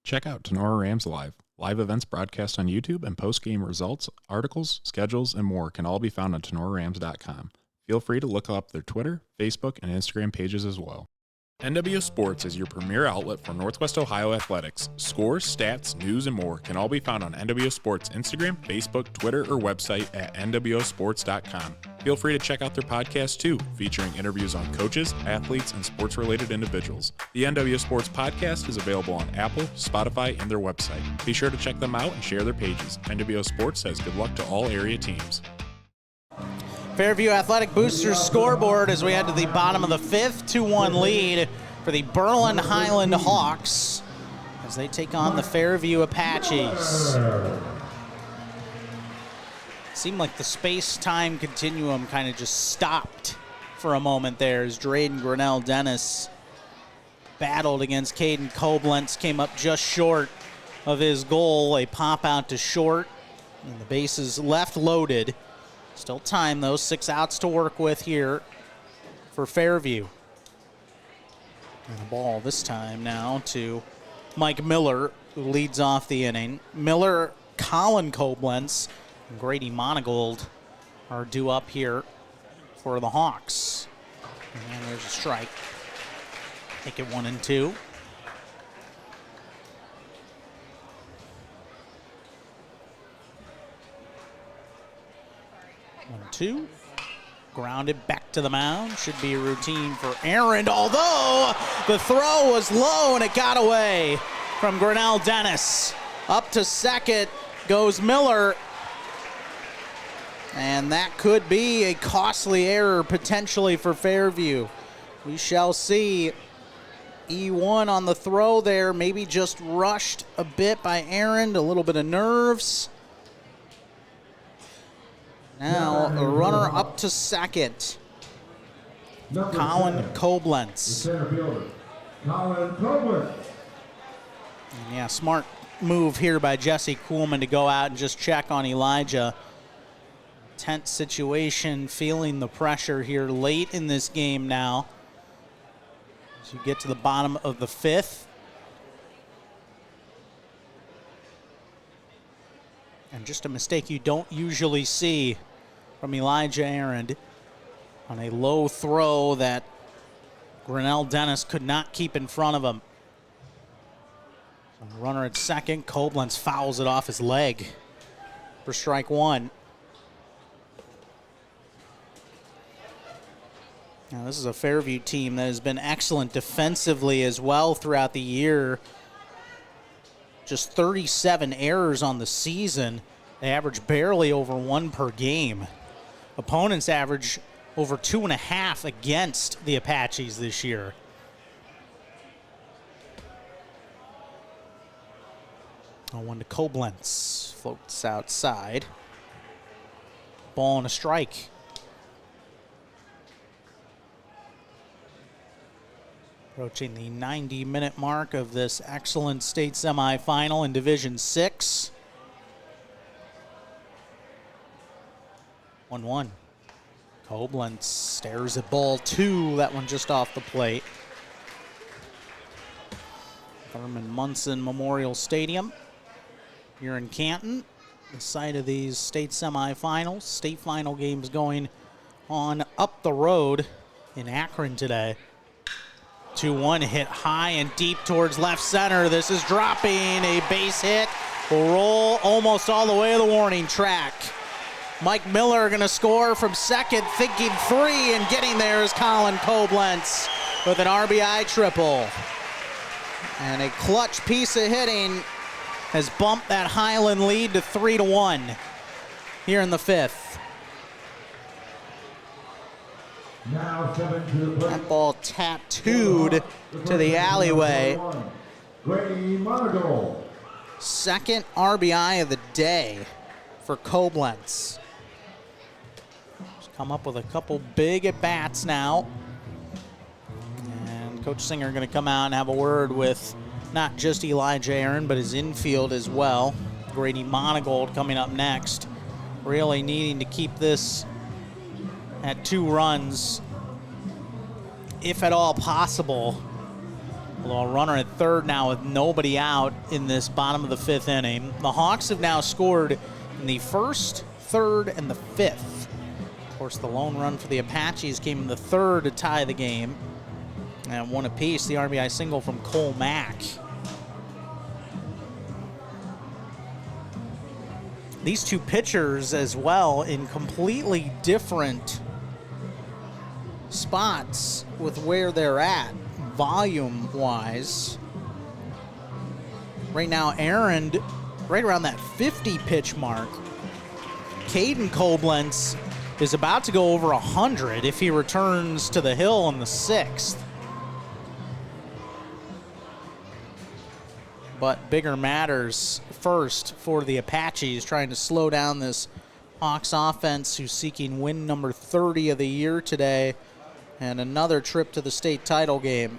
Check out Tenora Rams Live. Live events broadcast on YouTube and post-game results, articles, schedules, and more can all be found on tenorarams.com. Feel free to look up their Twitter, Facebook, and Instagram pages as well. NWO Sports is your premier outlet for Northwest Ohio athletics. Scores, stats, news, and more can all be found on NWO Sports Instagram, Facebook, Twitter, or website at nwosports.com. Feel free to check out their podcast too, featuring interviews on coaches, athletes, and sports-related individuals. The NWO Sports podcast is available on Apple, Spotify, and their website. Be sure to check them out and share their pages. NWO Sports says good luck to all area teams. Fairview Athletic Boosters scoreboard as we head to the bottom of the 5th, 2-1 lead for the Berlin Hiland Hawks as they take on the Fairview Apaches. Seemed like the space-time continuum kind of just stopped for a moment there as Drayden Grinnell Dennis battled against Caden Koblenz, came up just short of his goal. A pop out to short, and the bases left loaded. Still time, though. 6 outs to work with here for Fairview. And the ball this time now to Mike Miller, who leads off the inning. Miller, Colin Koblenz, and Grady Monagold are due up here for the Hawks. And there's a strike. Take it 1-2. 1-2. Grounded back to the mound. Should be a routine for Aaron, although the throw was low and it got away from Grinnell Dennis. Up to second goes Miller. And that could be a costly error potentially for Fairview. We shall see. E1 on the throw there, maybe just rushed a bit by Aaron, a little bit of nerves. Now a runner up to second. Colin Koblenz. Yeah, smart move here by Jesse Kuhlman to go out and just check on Elijah. Tense situation, feeling the pressure here late in this game now. As you get to the bottom of the fifth. And just a mistake you don't usually see from Elijah Aaron on a low throw that Grinnell Dennis could not keep in front of him. So runner at second, Koblenz fouls it off his leg for strike one. Now, this is a Fairview team that has been excellent defensively as well throughout the year. Just 37 errors on the season. They average barely over 1 per game. Opponents average over 2.5 against the Apaches this year. Oh, 1 to Koblenz. Floats outside. Ball and a strike. Approaching the 90-minute mark of this excellent state semifinal in Division 6. 1-1. Koblenz stares at ball 2. That one just off the plate. Thurman Munson Memorial Stadium here in Canton, the site of these state semifinals. State final games going on up the road in Akron today. 2-1 hit high and deep towards left center. This is dropping. A base hit will roll almost all the way to the warning track. Mike Miller going to score from second, thinking 3, and getting there is Colin Koblenz with an RBI triple. And a clutch piece of hitting has bumped that Hiland lead to 3-1 here in the fifth. Now 7 to the plate. That ball tattooed to the alleyway. Second RBI of the day for Koblenz. He's come up with a couple big at-bats now. And Coach Singer going to come out and have a word with not just Elijah Aaron, but his infield as well. Grady Monagold coming up next. Really needing to keep this at 2 runs, if at all possible. Although a runner at third now with nobody out in this bottom of the 5th inning. The Hawks have now scored in the 1st, 3rd, and the 5th. Of course, the lone run for the Apaches came in the 3rd to tie the game. And 1 apiece, the RBI single from Cole Mack. These two pitchers as well in completely different spots with where they're at volume-wise. Right now, Aaron, right around that 50 pitch mark. Caden Koblenz is about to go over 100 if he returns to the hill in the 6th. But bigger matters first for the Apaches, trying to slow down this Hawks offense, who's seeking win number 30 of the year today and another trip to the state title game.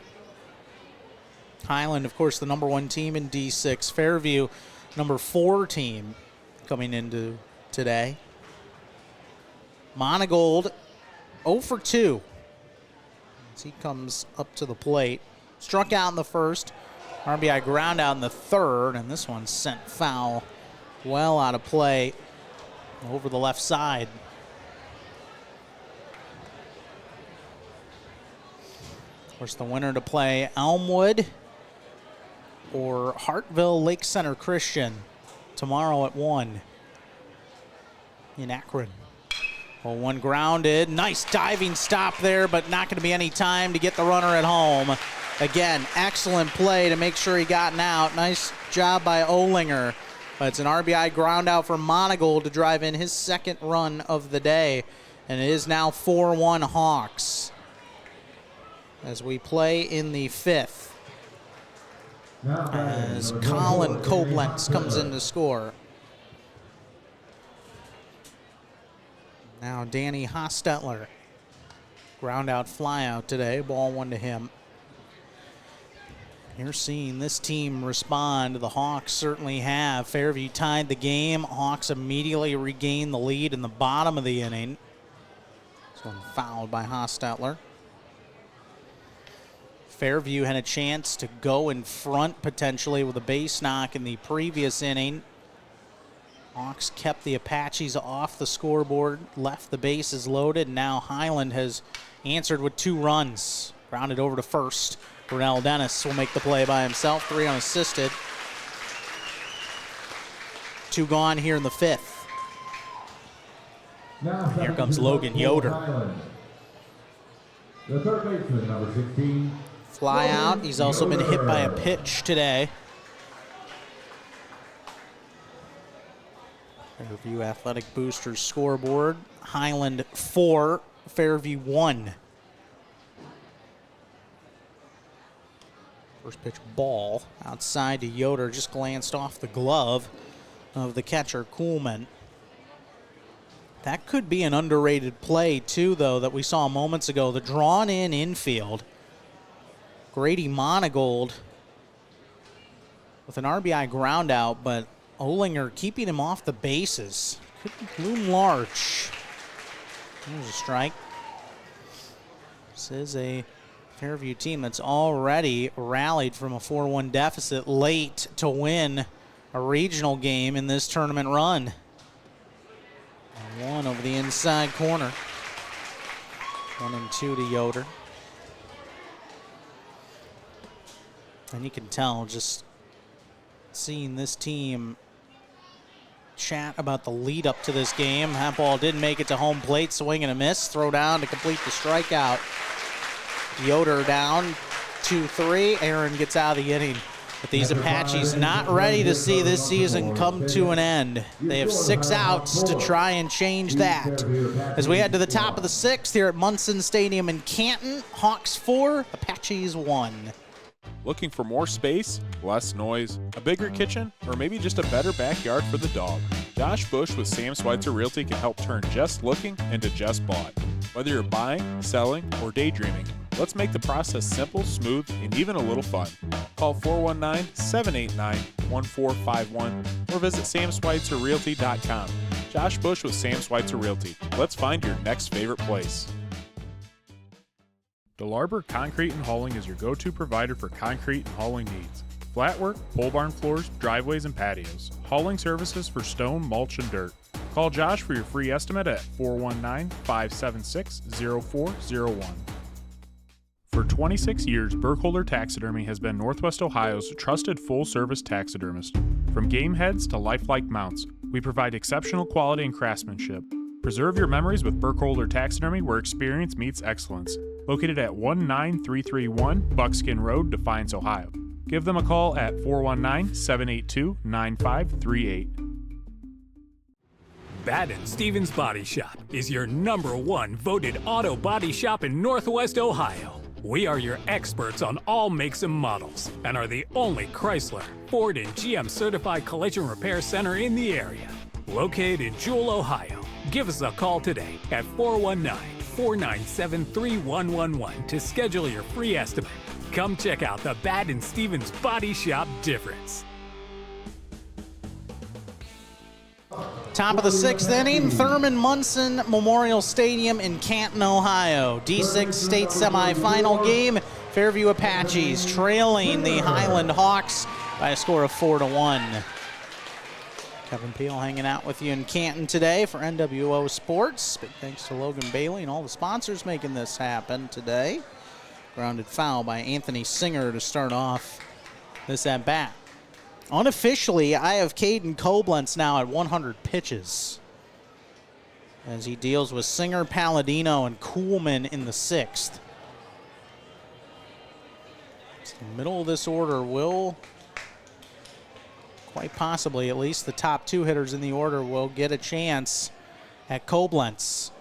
Hiland, of course, the number 1 team in D6. Fairview, number 4 team coming into today. Monagold, 0 for 2 as he comes up to the plate. Struck out in the 1st. RBI ground out in the 3rd, and this one sent foul well out of play over the left side. Of course, the winner to play Elmwood or Hartville Lake Center Christian tomorrow at 1 in Akron. 0-1 grounded. Nice diving stop there, but not going to be any time to get the runner at home. Again, excellent play to make sure he got an out. Nice job by Olinger. But it's an RBI ground out for Monagold to drive in his second run of the day. And it is now 4-1 Hawks as we play in the fifth. As Colin Koblenz comes in to score. Now Danny Hostetler. Ground out, fly out today. Ball 1 to him. You're seeing this team respond. The Hawks certainly have. Fairview tied the game. Hawks immediately regained the lead in the bottom of the inning. This one fouled by Hostetler. Fairview had a chance to go in front potentially with a base knock in the previous inning. Hawks kept the Apaches off the scoreboard, left the bases loaded. Now Hiland has answered with 2 runs. Grounded over to first. Brunel Dennis will make the play by himself, 3 unassisted. 2 gone here in the fifth. Here comes Logan Yoder. The third baseman, number 16. Fly out. He's also been hit by a pitch today. Fairview Athletic Boosters scoreboard. Hiland 4, Fairview 1. First pitch ball outside to Yoder, just glanced off the glove of the catcher Kuhlman. That could be an underrated play too, though, that we saw moments ago. The drawn in infield. Grady Monagold with an RBI ground out, but Olinger keeping him off the bases. Could loom large. There's a strike. This is a Fairview team that's already rallied from a 4-1 deficit late to win a regional game in this tournament run. 1 over the inside corner. 1-2 to Yoder. And you can tell just seeing this team chat about the lead up to this game. That ball didn't make it to home plate, swing and a miss. Throw down to complete the strikeout. Yoder down 2-3. Aaron gets out of the inning. But these Apaches not ready to see this season come to an end. They have 6 outs to try and change that. As we head to the top of the 6th here at Munson Stadium in Canton, Hawks 4, Apaches 1. Looking for more space, less noise, a bigger kitchen, or maybe just a better backyard for the dog? Josh Busch with Sam Switzer Realty can help turn just looking into just bought. Whether you're buying, selling, or daydreaming, let's make the process simple, smooth, and even a little fun. Call 419-789-1451 or visit samswitzerrealty.com. Josh Busch with Sam Switzer Realty. Let's find your next favorite place. Delarber Concrete and Hauling is your go-to provider for concrete and hauling needs. Flat work, pole barn floors, driveways, and patios. Hauling services for stone, mulch, and dirt. Call Josh for your free estimate at 419-576-0401. For 26 years, Burkholder Taxidermy has been Northwest Ohio's trusted full-service taxidermist. From game heads to lifelike mounts, we provide exceptional quality and craftsmanship. Preserve your memories with Burkholder Taxidermy, where experience meets excellence. Located at 19331 Buckskin Road, Defiance, Ohio. Give them a call at 419-782-9538. Batt & Stevens Body Shop is your #1 voted auto body shop in Northwest Ohio. We are your experts on all makes and models and are the only Chrysler, Ford, and GM certified collision repair center in the area. Located in Jewel, Ohio. Give us a call today at 419-497-3111 to schedule your free estimate. Come check out the Batt & Stevens Body Shop difference. Top of the 6th inning, Thurman Munson Memorial Stadium in Canton, Ohio. D6 state semifinal game. Fairview Apaches trailing the Hiland Hawks by a score of 4-1. Kevin Peel hanging out with you in Canton today for NWO Sports. Big thanks to Logan Bailey and all the sponsors making this happen today. Grounded foul by Anthony Singer to start off this at bat. Unofficially, I have Caden Koblenz now at 100 pitches. as he deals with Singer, Palladino, and Kuhlman in the 6th. The middle of this order will, quite possibly, at least the top 2 hitters in the order will get a chance at Koblenz.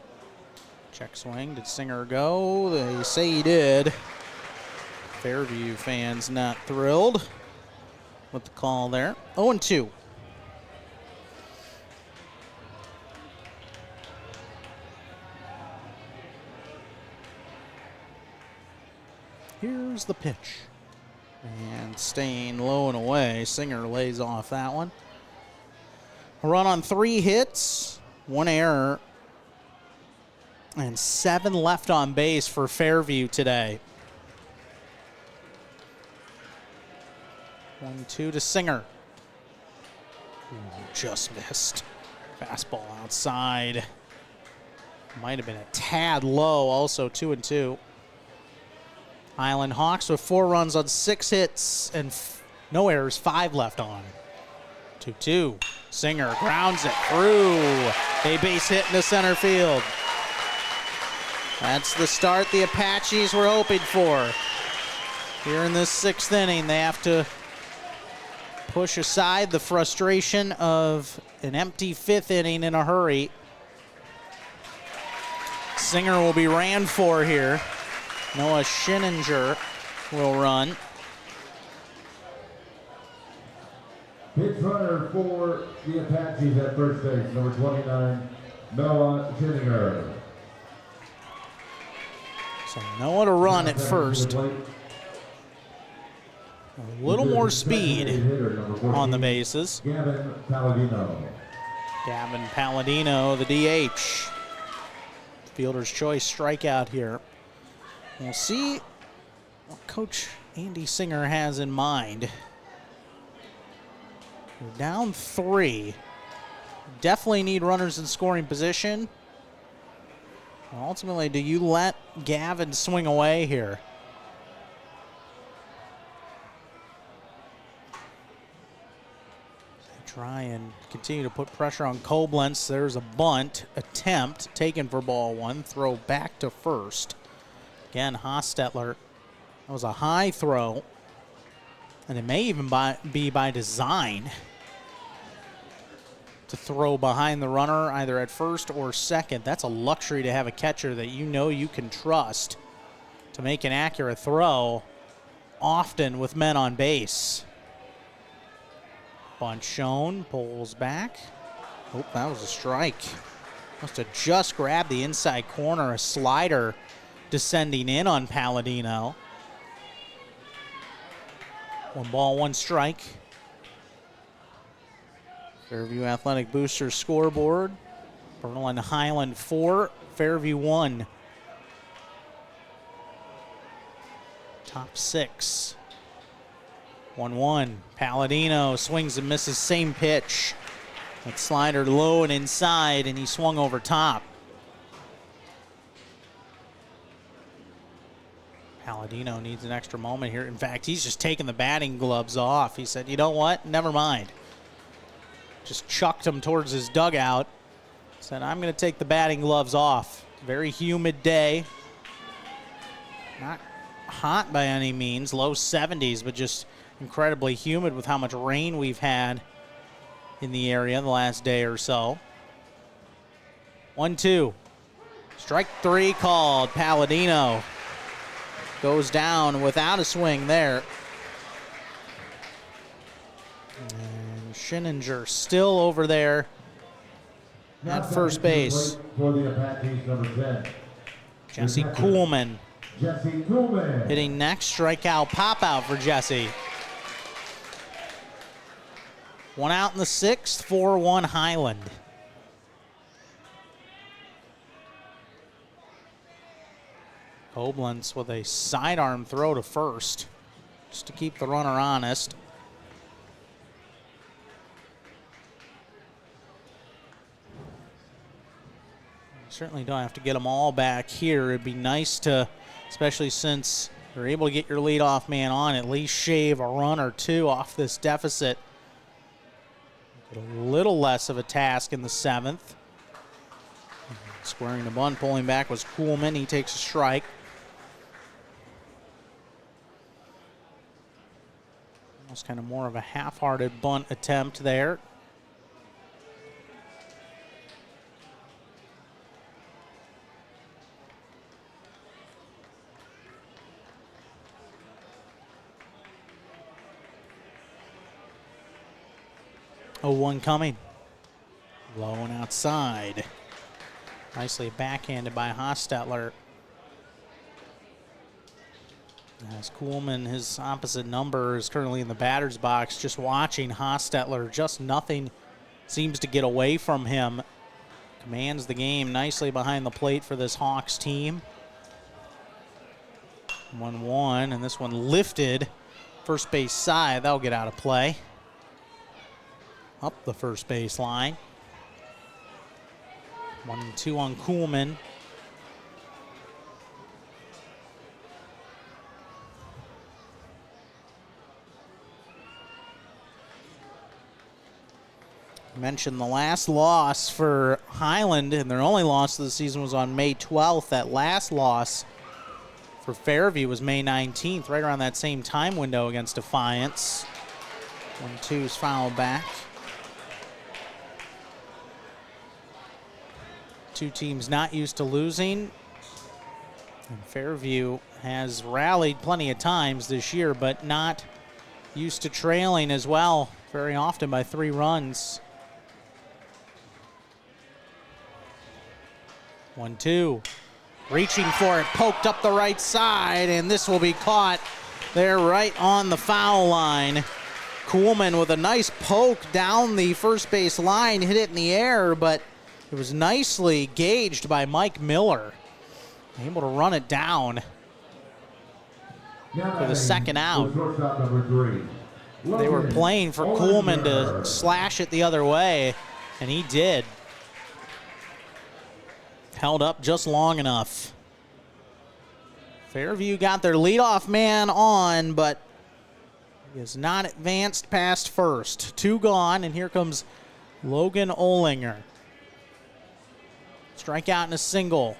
Check swing, did Singer go? They say he did. Fairview fans not thrilled with the call there. 0-2. Here's the pitch. And staying low and away. Singer lays off that one. A run on 3 hits, 1 error, and 7 left on base for Fairview today. 1-2 to Singer. Ooh, just missed. Fastball outside. Might have been a tad low, also 2-2. Hiland Hawks with 4 runs on 6 hits and no errors, 5 left on. 2-2. Singer grounds it through. A base hit into center field. That's the start the Apaches were hoping for. Here in this 6th inning, they have to push aside the frustration of an empty 5th inning in a hurry. Singer will be ran for here. Noah Schinninger will run. Pitch runner for the Apaches at first base, number 29, Noah Schinninger. So Noah to run at first. A little more speed on the bases. Gavin Palladino. Gavin Palladino, the DH. Fielder's choice strikeout here. We'll see what Coach Andy Singer has in mind. We're down 3. Definitely need runners in scoring position. Ultimately, do you let Gavin swing away here? Try and continue to put pressure on Koblenz. There's a bunt attempt taken for ball 1. Throw back to first. Again, Hostetler. That was a high throw. And it may even be by design to throw behind the runner either at first or second. That's a luxury to have a catcher that you know you can trust to make an accurate throw, often with men on base. Bunt shown, pulls back. Oh, that was a strike. Must have just grabbed the inside corner, a slider descending in on Palladino. 1 ball, 1 strike. Fairview Athletic Booster scoreboard. Berlin Hiland 4, Fairview 1. Top 6. 1-1. Palladino swings and misses, same pitch. That slider low and inside, and he swung over top. Palladino needs an extra moment here. In fact, he's just taking the batting gloves off. He said, you know what? Never mind. Just chucked him towards his dugout. Said, I'm going to take the batting gloves off. Very humid day. Not hot by any means, low 70s, but just incredibly humid with how much rain we've had in the area the last day or so. 1-2. Strike 3 called. Palladino goes down without a swing there. And Schinninger still over there at first base. For the Apaches, number 10. Jesse Kuhlman Jesse Kuhlman. hitting next. Strikeout, pop out for Jesse. 1 out in the 6th, 4-1 Hiland. Koblenz with a sidearm throw to first, just to keep the runner honest. Certainly don't have to get them all back here. It'd be nice to, especially since you're able to get your leadoff man on, at least shave a run or 2 off this deficit. Get a little less of a task in the 7th. Squaring the bunt, pulling back was Kuhlman. He takes a strike. Almost kind of more of a half-hearted bunt attempt there. Oh, 1 coming. Low and outside. Nicely backhanded by Hostetler. As Kuhlman, his opposite number, is currently in the batter's box, just watching Hostetler. Just nothing seems to get away from him. Commands the game nicely behind the plate for this Hawks team. 1-1, and this one lifted. First base side, that'll get out of play. Up the first base line. 1-2 on Kuhlman. Mentioned the last loss for Hiland, and their only loss of the season was on May 12th. That last loss for Fairview was May 19th, right around that same time window against Defiance. 1-2's fouled back. Two teams not used to losing. And Fairview has rallied plenty of times this year, but not used to trailing as well, very often by 3 runs. 1-2. Reaching for it, poked up the right side, and this will be caught there right on the foul line. Kuhlman with a nice poke down the first base line, hit it in the air, but it was nicely gauged by Mike Miller. Able to run it down for the second out. They were playing for Kuhlman to slash it the other way, and he did. Held up just long enough. Fairview got their leadoff man on, but he has not advanced past first. 2 gone, and here comes Logan Olinger. Strikeout and a single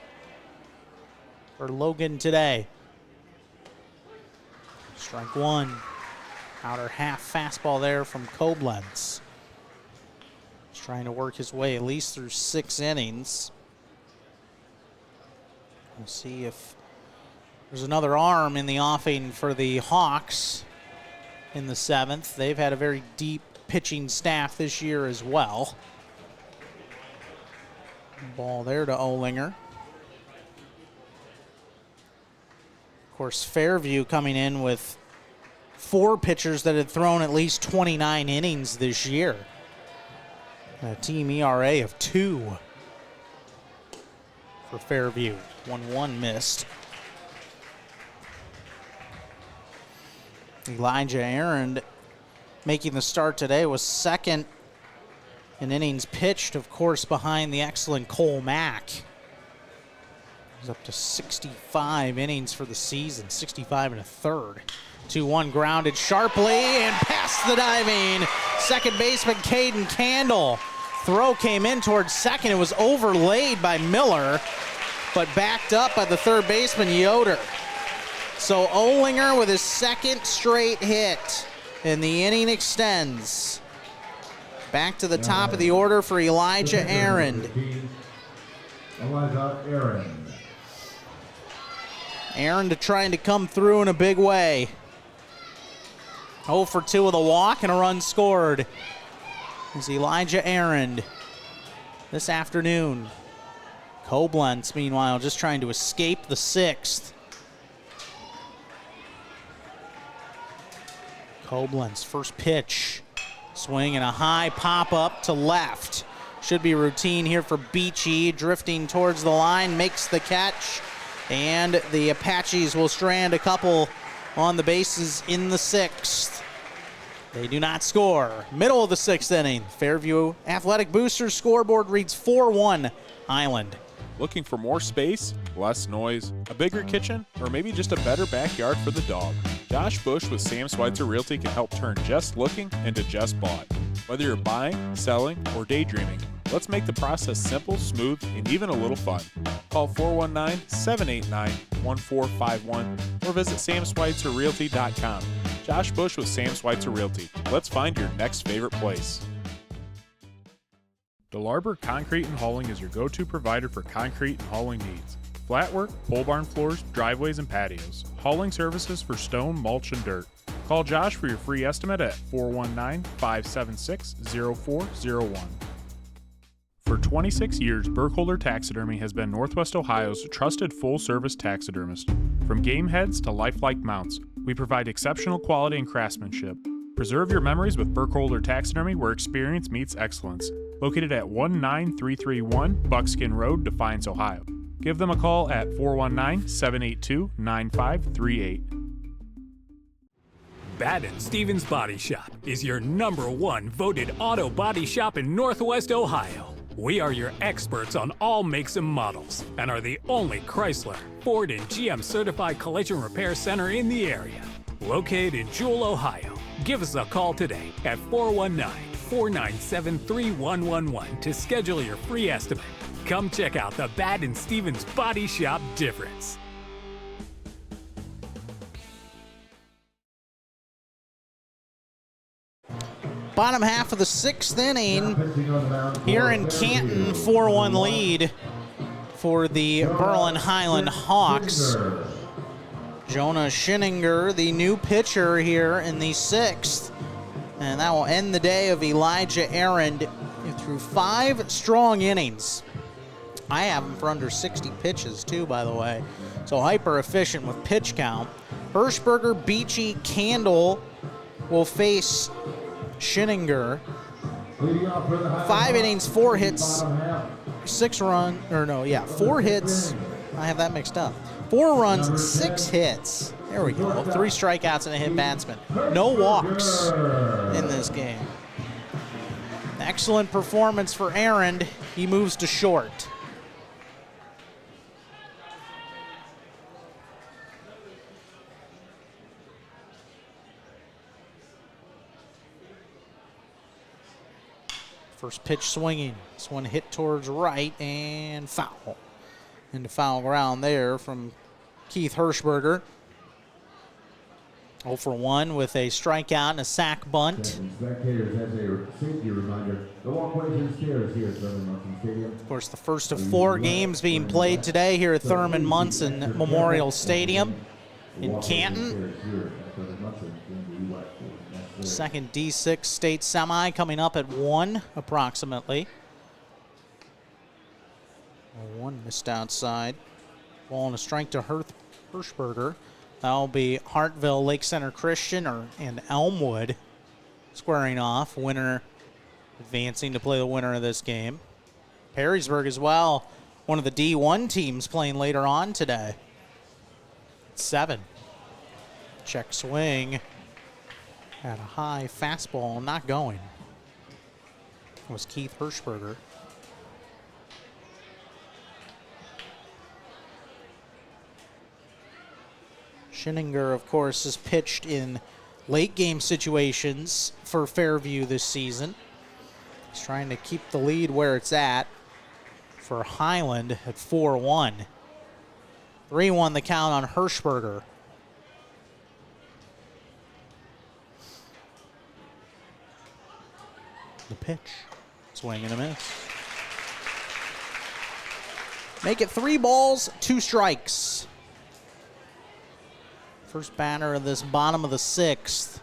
for Logan today. Strike 1. Outer half fastball there from Koblenz. He's trying to work his way at least through 6 innings. We'll see if there's another arm in the offing for the Hawks in the 7th. They've had a very deep pitching staff this year as well. Ball there to Olinger. Of course, Fairview coming in with 4 pitchers that had thrown at least 29 innings this year. A team ERA of 2 for Fairview. 1-1 missed. Elijah Aaron making the start today was 2nd in innings pitched, of course, behind the excellent Cole Mack. He's up to 65 innings for the season, 65 1/3. 2-1 grounded sharply and past the diving second baseman Caden Candle. Throw came in towards second. It was overlaid by Miller, but backed up by the third baseman Yoder. So Olinger with his 2nd straight hit, and the inning extends. Back to the top of the order for Elijah Aaron. Aaron trying to come through in a big way. 0 for 2 with a walk and a run scored. Is Elijah Aaron this afternoon. Koblenz, meanwhile, just trying to escape the 6th. Koblenz, first pitch. Swing and a high pop-up to left. Should be routine here for Beachy. Drifting towards the line, makes the catch. And the Apaches will strand a couple on the bases in the 6th. They do not score. Middle of the 6th inning. Fairview Athletic Boosters scoreboard reads 4-1 Hiland. Looking for more space, less noise, a bigger kitchen, or maybe just a better backyard for the dog? Josh Busch with Sam Switzer Realty can help turn just looking into just bought. Whether you're buying, selling, or daydreaming, Let's make the process simple, smooth, and even a little fun. Call 419-789-1451 or visit samswitzerrealty.com. Josh Busch with Sam Switzer Realty. Let's find your next favorite place. Delarber Concrete and Hauling is your go-to provider for concrete and hauling needs. Flat work, pole barn floors, driveways, and patios. Hauling services for stone, mulch, and dirt. Call Josh for your free estimate at 419-576-0401. For 26 years, Burkholder Taxidermy has been Northwest Ohio's trusted full-service taxidermist. From game heads to lifelike mounts, we provide exceptional quality and craftsmanship. Preserve your memories with Burkholder Taxidermy, where experience meets excellence. Located at 19331 Buckskin Road, Defiance, Ohio. Give them a call at 419-782-9538. Batt & Stevens Body Shop is your #1 voted auto body shop in Northwest Ohio. We are your experts on all makes and models and are the only Chrysler, Ford, and GM certified collision repair center in the area. Located in Jewel, Ohio. Give us a call today at 419-497-3111 to schedule your free estimate. Come check out the Batt & Stevens Body Shop difference. Bottom half of the 6th inning here in Canton, 4-1 lead for the Berlin Hiland Hawks. Jonah Schinninger, the new pitcher here in the 6th. And that will end the day of Elijah Arend through 5 strong innings. I have him for under 60 pitches too, by the way. So hyper efficient with pitch count. Hirschberger, Beachy, Candle will face Schinninger. 5 innings, 4 hits, 4 hits. I have that mixed up. 4 runs, 6 hits. There we go. 3 strikeouts and a hit batsman. No walks in this game. Excellent performance for Arend. He moves to short. First pitch swinging. This one hit towards right and foul. Into foul ground there from Keith Hirschberger. 0 for 1 with a strikeout and a sac bunt. Of course, the first of 4 games being played today here at Thurman Munson Memorial Stadium in Canton. Second D6 state semi coming up at 1 approximately. 1 missed outside. Ball and a strike to Hirschberger. That'll be Hartville, Lake Center Christian, and Elmwood squaring off. Winner advancing to play the winner of this game. Perrysburg as well, one of the D1 teams playing later on today. 7. Check swing. Had a high fastball, not going. It was Keith Hirschberger. Schinninger, of course, has pitched in late game situations for Fairview this season. He's trying to keep the lead where it's at for Hiland at 4-1. 3-1 the count on Hirschberger. The pitch. Swing and a miss. Make it 3 balls, 2 strikes. First batter of this bottom of the 6th.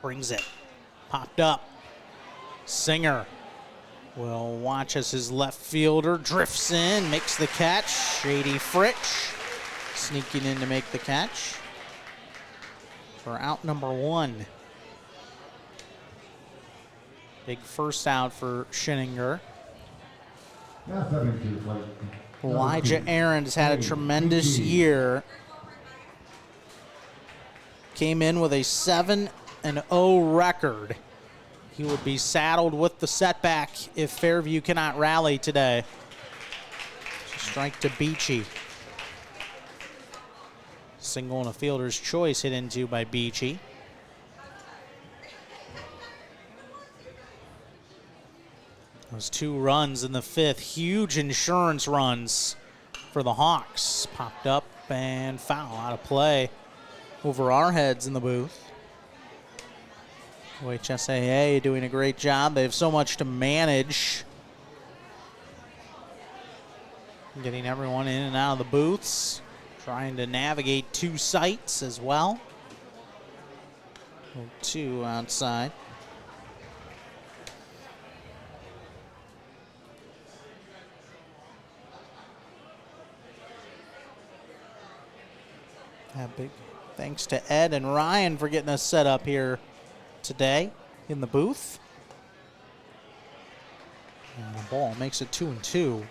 Brings it. Popped up. Singer will watch as his left fielder drifts in, makes the catch. Shady Fritsch sneaking in to make the catch for out number 1. Big first out for Schinninger. Elijah Arend has had a tremendous year. Came in with a 7-0 record. He would be saddled with the setback if Fairview cannot rally today. Strike to Beachy. Single and a fielder's choice hit into by Beachy. Those 2 runs in the 5th, huge insurance runs for the Hawks. Popped up and foul out of play over our heads in the booth. OHSAA doing a great job. They have so much to manage. Getting everyone in and out of the booths. Trying to navigate 2 sites as well. 2 outside. Big thanks to Ed and Ryan for getting us set up here today in the booth. And the ball makes it 2-2.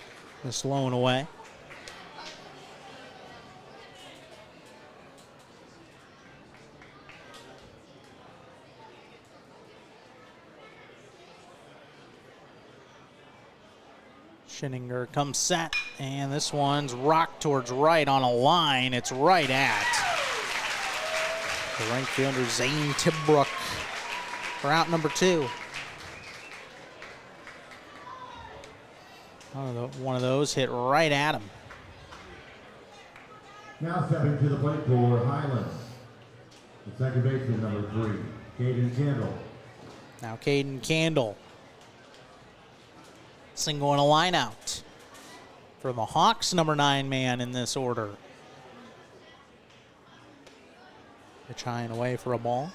This lone away. Scheninger comes set, and this one's rocked towards right on a line. It's right at the right fielder, Zane Tibbrook, for out number 2. One of those hit right at him. Now stepping to the plate for Highland. The second baseman, number 3, Caden Candle. Now Caden Candle. Single and a line out for the Hawks, number 9 man in this order. Pitch high and away for a ball.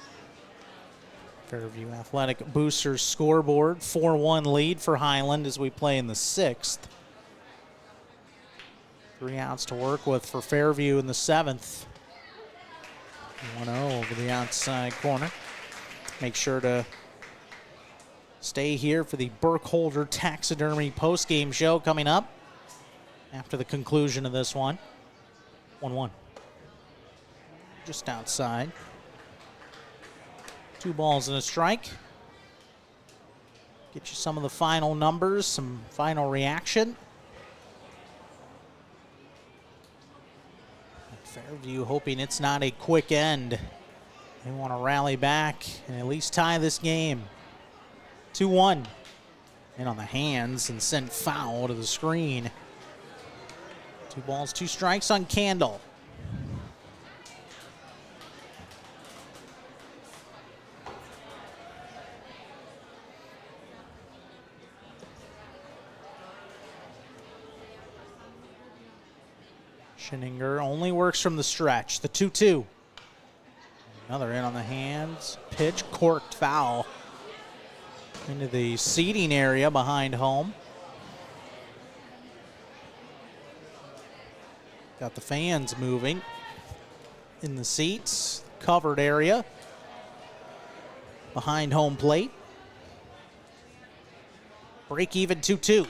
Fairview Athletic Boosters scoreboard, 4-1 lead for Highland as we play in the 6th. 3 outs to work with for Fairview in the 7th. 1-0 over the outside corner. Make sure to stay here for the Burkholder Taxidermy post-game show coming up after the conclusion of this one. 1-1. Just outside. 2 balls and a strike. Get you some of the final numbers, some final reaction. Fairview hoping it's not a quick end. They want to rally back and at least tie this game. 2-1. In on the hands and sent foul to the screen. 2 balls, 2 strikes on Candle. Scheninger only works from the stretch. The 2-2. Another in on the hands. Pitch, corked foul into the seating area behind home. Got the fans moving in the seats, covered area behind home plate. Break even 2-2.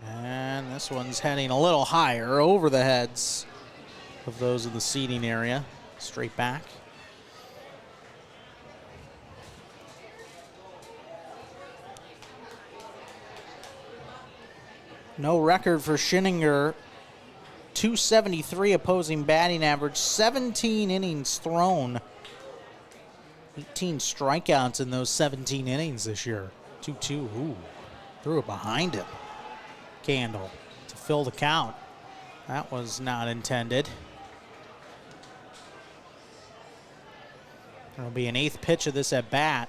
And this one's heading a little higher over the heads of those in the seating area. Straight back. No record for Scheninger. 273 opposing batting average, 17 innings thrown. 18 strikeouts in those 17 innings this year. 2-2, ooh, threw it behind him. Candle to fill the count. That was not intended. There'll be an 8th pitch of this at bat.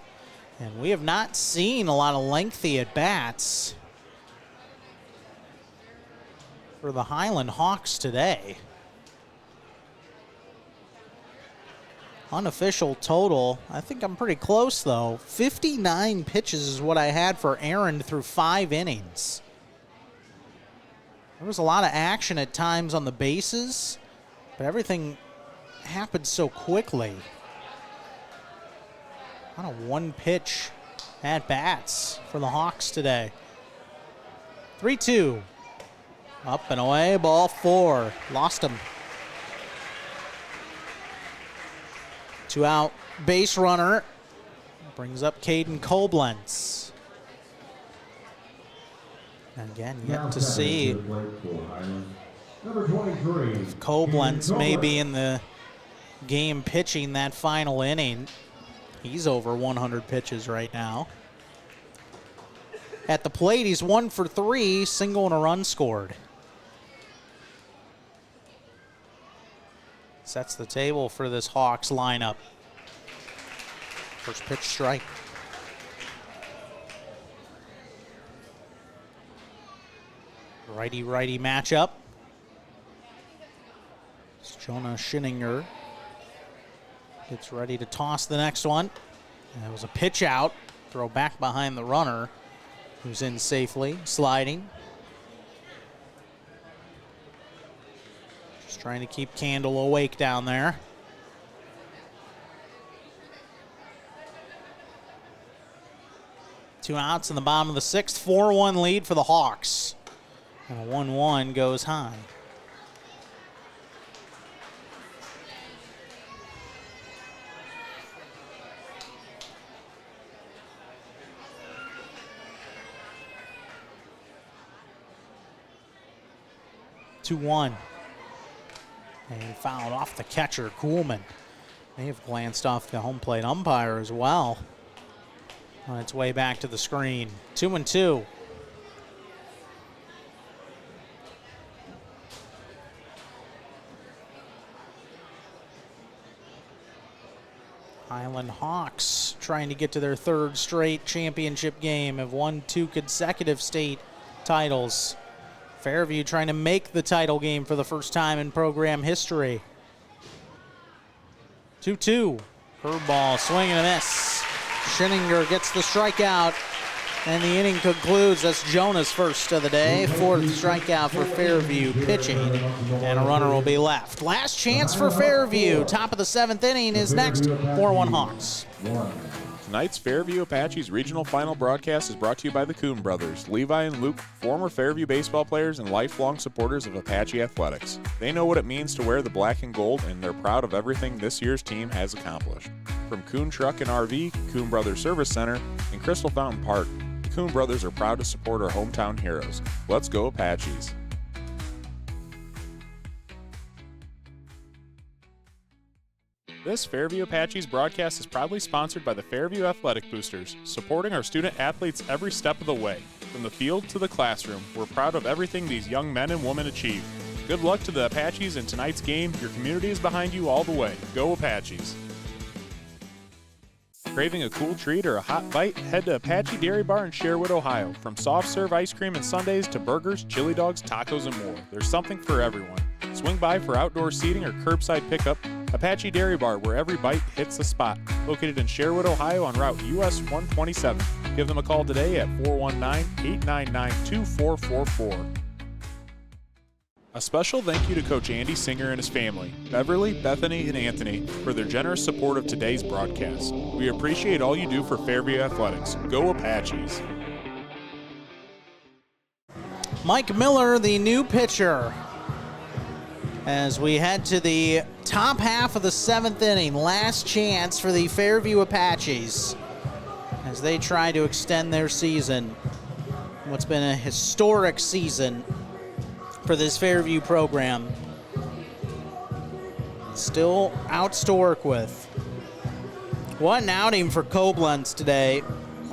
And we have not seen a lot of lengthy at bats for the Hiland Hawks today. Unofficial total, I think I'm pretty close though. 59 pitches is what I had for Aaron through 5 innings. There was a lot of action at times on the bases, but everything happened so quickly. Not a 1-pitch at bats for the Hawks today. 3-2. Up and away, ball 4. Lost him. 2 out base runner. Brings up Caden Koblenz. And again, yet to see if Koblenz may be in the game pitching that final inning. He's over 100 pitches right now. at the plate. He's 1 for 3, single and a run scored. Sets the table for this Hawks lineup. First pitch strike. Righty-righty matchup. It's Jonah Schinninger. Gets ready to toss the next one. And it was a pitch out. Throw back behind the runner, who's in safely, sliding. Just trying to keep Candle awake down there. Two outs in the bottom of the sixth. 4-1 lead for the Hawks. And a 1-1 goes high. And fouled off the catcher, Kuhlman. May have glanced off the home plate umpire as well. On its way back to the screen. 2-2. Hiland Hawks trying to get to their third straight championship game, have won 2 consecutive state titles. Fairview trying to make the title game for the first time in program history. 2-2. Curveball, swing and a miss. Schinninger gets the strikeout, and the inning concludes. That's Jonah's first of the day. 4th strikeout for Fairview pitching, and a runner will be left. Last chance for Fairview. Top of the 7th inning is next. 4-1 Hawks. Tonight's Fairview Apaches regional final broadcast is brought to you by the Kuhn brothers, Levi and Luke, former Fairview baseball players and lifelong supporters of Apache athletics. They know what it means to wear the black and gold, and they're proud of everything this year's team has accomplished. From Kuhn Truck and RV, Kuhn Brothers Service Center, and Crystal Fountain Park, the Kuhn brothers are proud to support our hometown heroes. Let's go Apaches! This Fairview Apaches broadcast is proudly sponsored by the Fairview Athletic Boosters, supporting our student athletes every step of the way. From the field to the classroom, we're proud of everything these young men and women achieve. Good luck to the Apaches in tonight's game. Your community is behind you all the way. Go Apaches! Craving a cool treat or a hot bite? Head to Apache Dairy Bar in Sherwood, Ohio. From soft serve ice cream and sundaes to burgers, chili dogs, tacos, and more. There's something for everyone. Swing by for outdoor seating or curbside pickup. Apache Dairy Bar, where every bite hits the spot. Located in Sherwood, Ohio on Route US 127. Give them a call today at 419-899-2444. A special thank you to Coach Andy Singer and his family, Beverly, Bethany, and Anthony, for their generous support of today's broadcast. We appreciate all you do for Fairview Athletics. Go Apaches! Mike Miller, the new pitcher. As we head to the top half of the 7th inning, last chance for the Fairview Apaches as they try to extend their season. What's been a historic season for this Fairview program. Still outs to work with. What an outing for Koblenz today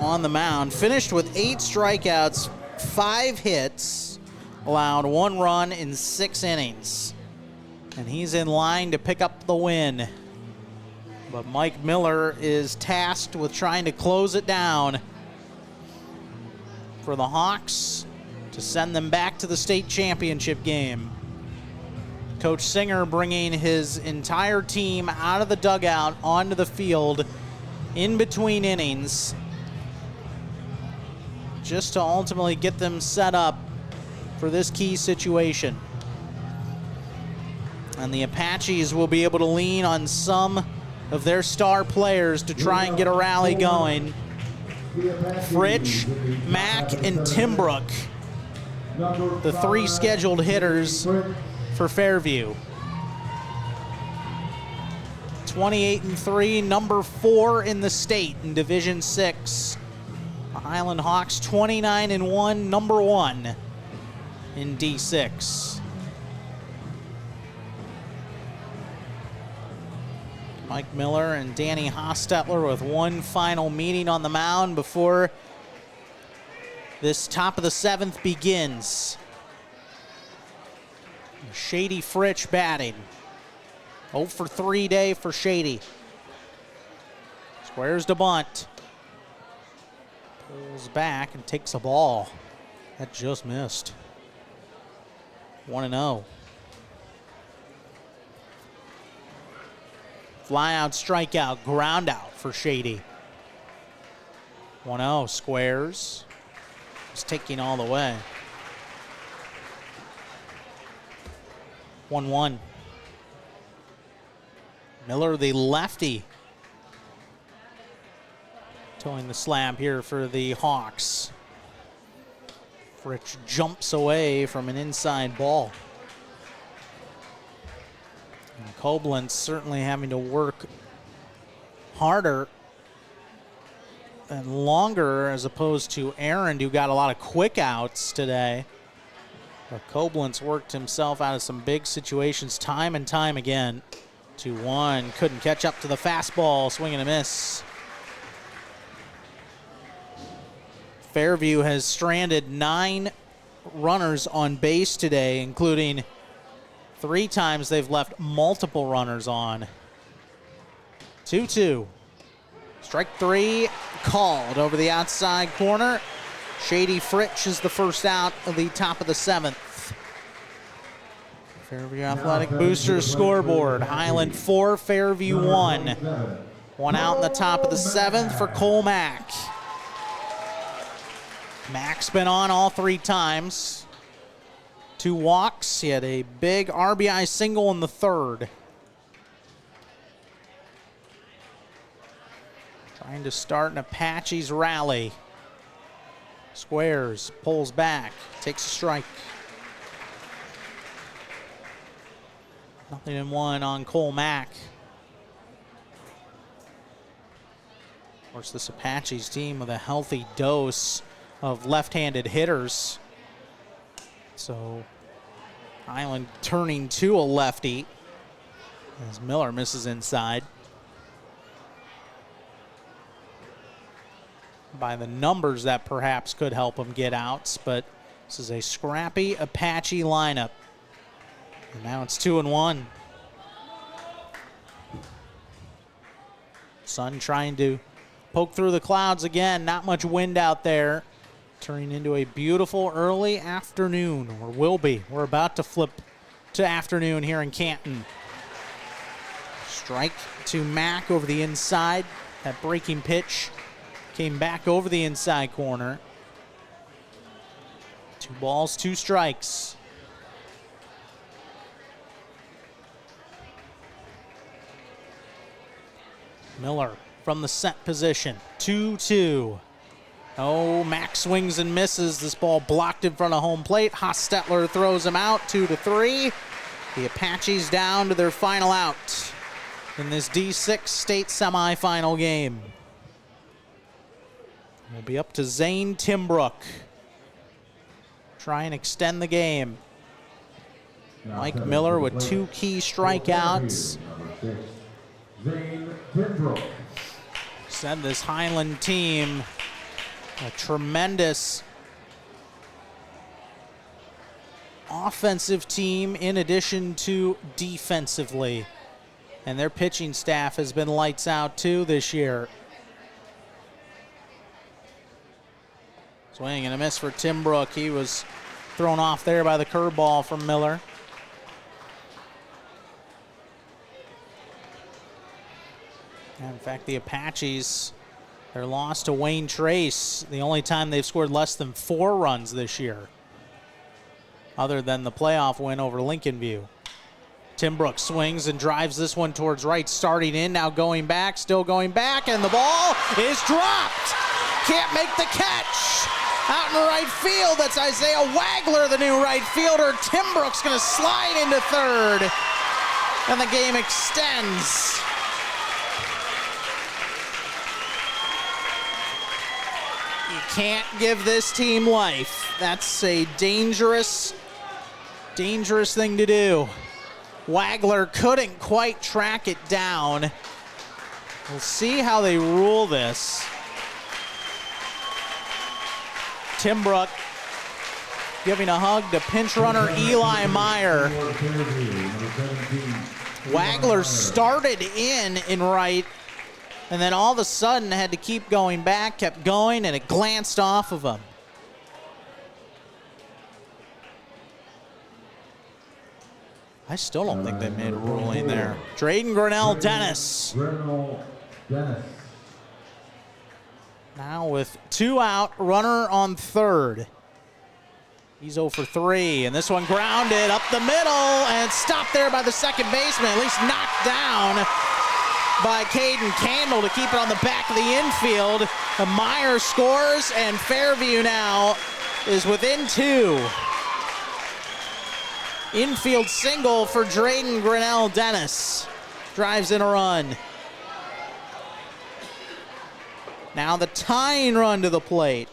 on the mound. Finished with 8 strikeouts, 5 hits, allowed 1 run in 6 innings. And he's in line to pick up the win. But Mike Miller is tasked with trying to close it down for the Hawks to send them back to the state championship game. Coach Singer bringing his entire team out of the dugout onto the field in between innings just to ultimately get them set up for this key situation. And the Apaches will be able to lean on some of their star players to try and get a rally going. Fritsch, Mack, and Timbrook, the 3 scheduled hitters for Fairview. 28-3, number 4 in the state in Division 6. The Hiland Hawks 29-1, number 1 in D6. Mike Miller and Danny Hostetler with one final meeting on the mound before This top of the 7th begins. Shady Fritch batting. 0 for 3 day for Shady. Squares to bunt. Pulls back and takes a ball. That just missed. 1-0. Fly out, strikeout, ground out for Shady. 1-0, squares. It's taking all the way. 1-1. Miller, the lefty, towing the slab here for the Hawks. Fritch jumps away from an inside ball. And Koblenz certainly having to work harder and longer as opposed to Aaron, who got a lot of quick outs today. But Koblenz worked himself out of some big situations time and time again. 2-1, couldn't catch up to the fastball, swing and a miss. Fairview has stranded 9 runners on base today, including 3 times they've left multiple runners on. 2-2. Strike 3 called over the outside corner. Shady Fritch is the first out of the top of the 7th. Fairview Athletic Boosters scoreboard. Hiland 4, Fairview 1. 1 out in the top of the 7th for Cole Mack. Mack's been on all 3 times. 2 walks. He had a big RBI single in the 3rd. Trying to start an Apaches rally. Squares, pulls back, takes a strike. 0-1 on Cole Mack. Of course, this Apaches team with a healthy dose of left-handed hitters. So Hiland turning to a lefty as Miller misses inside. By the numbers, that perhaps could help him get outs, but this is a scrappy Apache lineup. And now it's 2-1. Sun trying to poke through the clouds again. Not much wind out there. Turning into a beautiful early afternoon, or will be. We're about to flip to afternoon here in Canton. Strike to Mack over the inside. That breaking pitch came back over the inside corner. 2 balls, 2 strikes. Miller from the set position. 2-2. Oh, Mack swings and misses. This ball blocked in front of home plate. Hostetler throws him out. 2-3. The Apaches down to their final out in this D6 state semifinal game. We'll be up to Zane Timbrook. Try and extend the game. Mike Miller with 2 key strikeouts. Zane Timbrook. Said this Hiland team, a tremendous offensive team in addition to defensively. And their pitching staff has been lights out too this year. Swing and a miss for Timbrook. He was thrown off there by the curveball from Miller. And in fact, the Apaches, their loss to Wayne Trace, the only time they've scored less than 4 runs this year, other than the playoff win over Lincoln View. Timbrook swings and drives this one towards right, starting in, now going back, still going back, and the ball is dropped. Can't make the catch. Out in right field, that's Isaiah Wagler, the new right fielder. Timbrook's gonna slide into 3rd, and the game extends. You can't give this team life. That's a dangerous, dangerous thing to do. Wagler couldn't quite track it down. We'll see how they rule this. Timbrook giving a hug to pinch runner Eli Meyer. Wagler started in right, and then all of a sudden had to keep going back, kept going, and it glanced off of him. I still don't think they made a ruling there. Drayden Grinnell Dennis. Now with 2 out, runner on third. He's 0 for 3, and this one grounded up the middle and stopped there by the second baseman, at least knocked down by Caden Candle to keep it on the back of the infield. Meyer scores, and Fairview now is within 2. Infield single for Drayden Grinnell Dennis. Drives in a run. Now the tying run to the plate.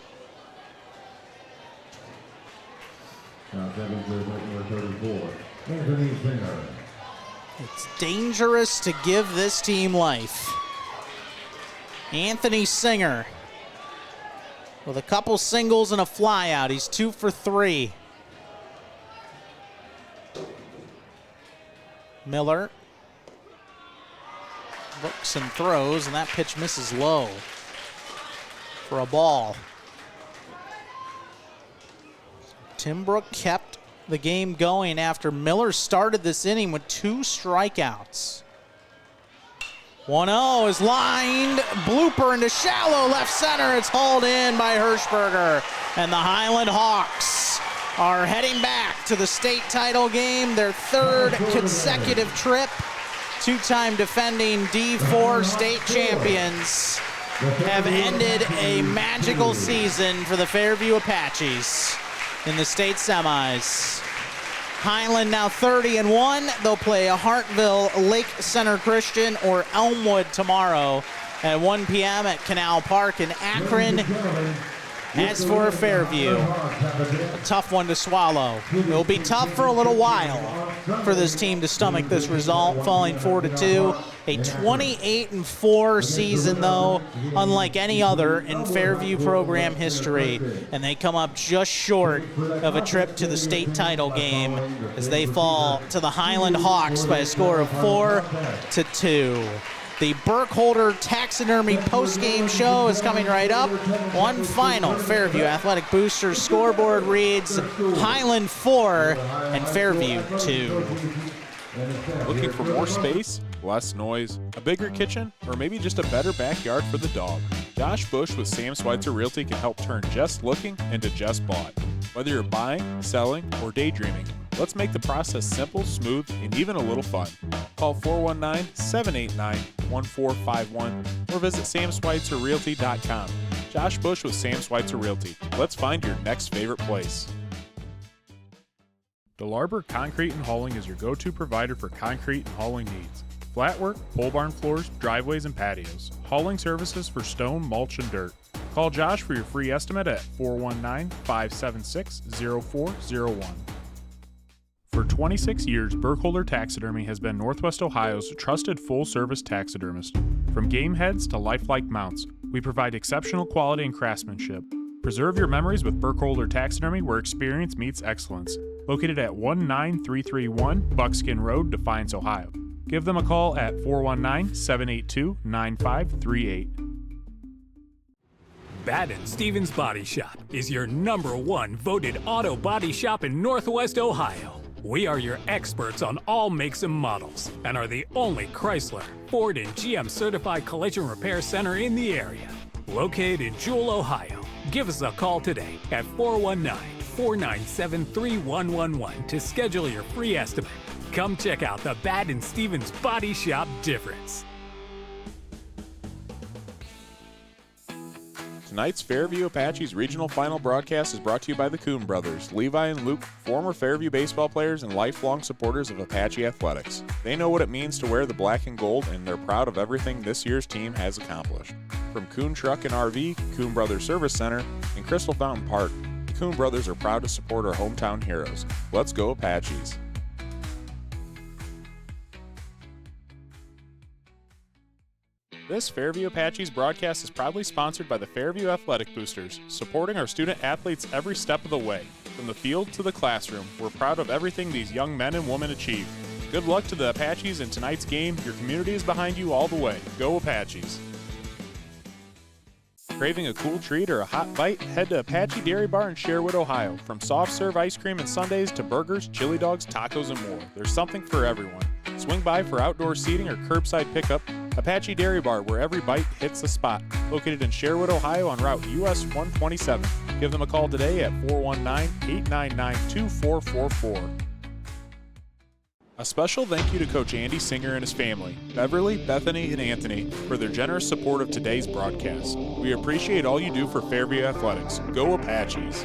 It's dangerous to give this team life. Anthony Singer with a couple singles and a flyout. He's 2 for 3. Miller looks and throws, and that pitch misses low for a ball. Timbrook kept the game going after Miller started this inning with 2 strikeouts. 1-0 is lined, blooper into shallow left center. It's hauled in by Hirschberger, and the Hiland Hawks are heading back to the state title game, their 3rd consecutive trip. 2-time defending D4 state champions have ended a magical season for the Fairview Apaches in the state semis. Highland now 30-1. They'll play Hartville, Lake Center Christian, or Elmwood tomorrow at 1 p.m. at Canal Park in Akron. As for Fairview, a tough one to swallow. It'll be tough for a little while for this team to stomach this result, falling 4-2. A 28-4 season, though, unlike any other in Fairview program history. And they come up just short of a trip to the state title game as they fall to the Hiland Hawks by a score of 4-2. The Burkholder Taxidermy post-game show is coming right up. One final Fairview Athletic Boosters scoreboard reads Highland 4 and Fairview 2. Looking for more space, less noise, a bigger kitchen, or maybe just a better backyard for the dog? Josh Busch with Sam Switzer Realty can help turn just looking into just bought. Whether you're buying, selling, or daydreaming, let's make the process simple, smooth, and even a little fun. Call 419-789-1451 or visit samswitzerrealty.com. Josh Busch with Sam Switzer Realty. Let's find your next favorite place. Delarber Concrete and Hauling is your go-to provider for concrete and hauling needs. Flat work, pole barn floors, driveways, and patios. Hauling services for stone, mulch, and dirt. Call Josh for your free estimate at 419-576-0401. For 26 years, Burkholder Taxidermy has been Northwest Ohio's trusted full-service taxidermist. From game heads to lifelike mounts, we provide exceptional quality and craftsmanship. Preserve your memories with Burkholder Taxidermy, where experience meets excellence. Located at 19331 Buckskin Road, Defiance, Ohio. Give them a call at 419-782-9538. Batt & Stevens Body Shop is your #1 voted auto body shop in Northwest Ohio. We are your experts on all makes and models and are the only Chrysler, Ford, and GM certified collision repair center in the area. Located in Jewel, Ohio. Give us a call today at 419-497-3111 to schedule your free estimate. Come check out the Batt & Stevens Body Shop difference. Tonight's Fairview Apaches regional final broadcast is brought to you by the Kuhn brothers, Levi and Luke, former Fairview baseball players and lifelong supporters of Apache athletics. They know what it means to wear the black and gold, and they're proud of everything this year's team has accomplished. From Kuhn Truck and RV, Kuhn Brothers Service Center, and Crystal Fountain Park, the Kuhn brothers are proud to support our hometown heroes. Let's go Apaches! This Fairview Apaches broadcast is proudly sponsored by the Fairview Athletic Boosters, supporting our student athletes every step of the way. From the field to the classroom, we're proud of everything these young men and women achieve. Good luck to the Apaches in tonight's game. Your community is behind you all the way. Go Apaches! Craving a cool treat or a hot bite? Head to Apache Dairy Bar in Sherwood, Ohio. From soft serve ice cream and sundaes to burgers, chili dogs, tacos, and more. There's something for everyone. Swing by for outdoor seating or curbside pickup. Apache Dairy Bar, where every bite hits the spot. Located in Sherwood, Ohio on Route US 127. Give them a call today at 419-899-2444. A special thank you to Coach Andy Singer and his family, Beverly, Bethany, and Anthony, for their generous support of today's broadcast. We appreciate all you do for Fairview Athletics. Go Apaches!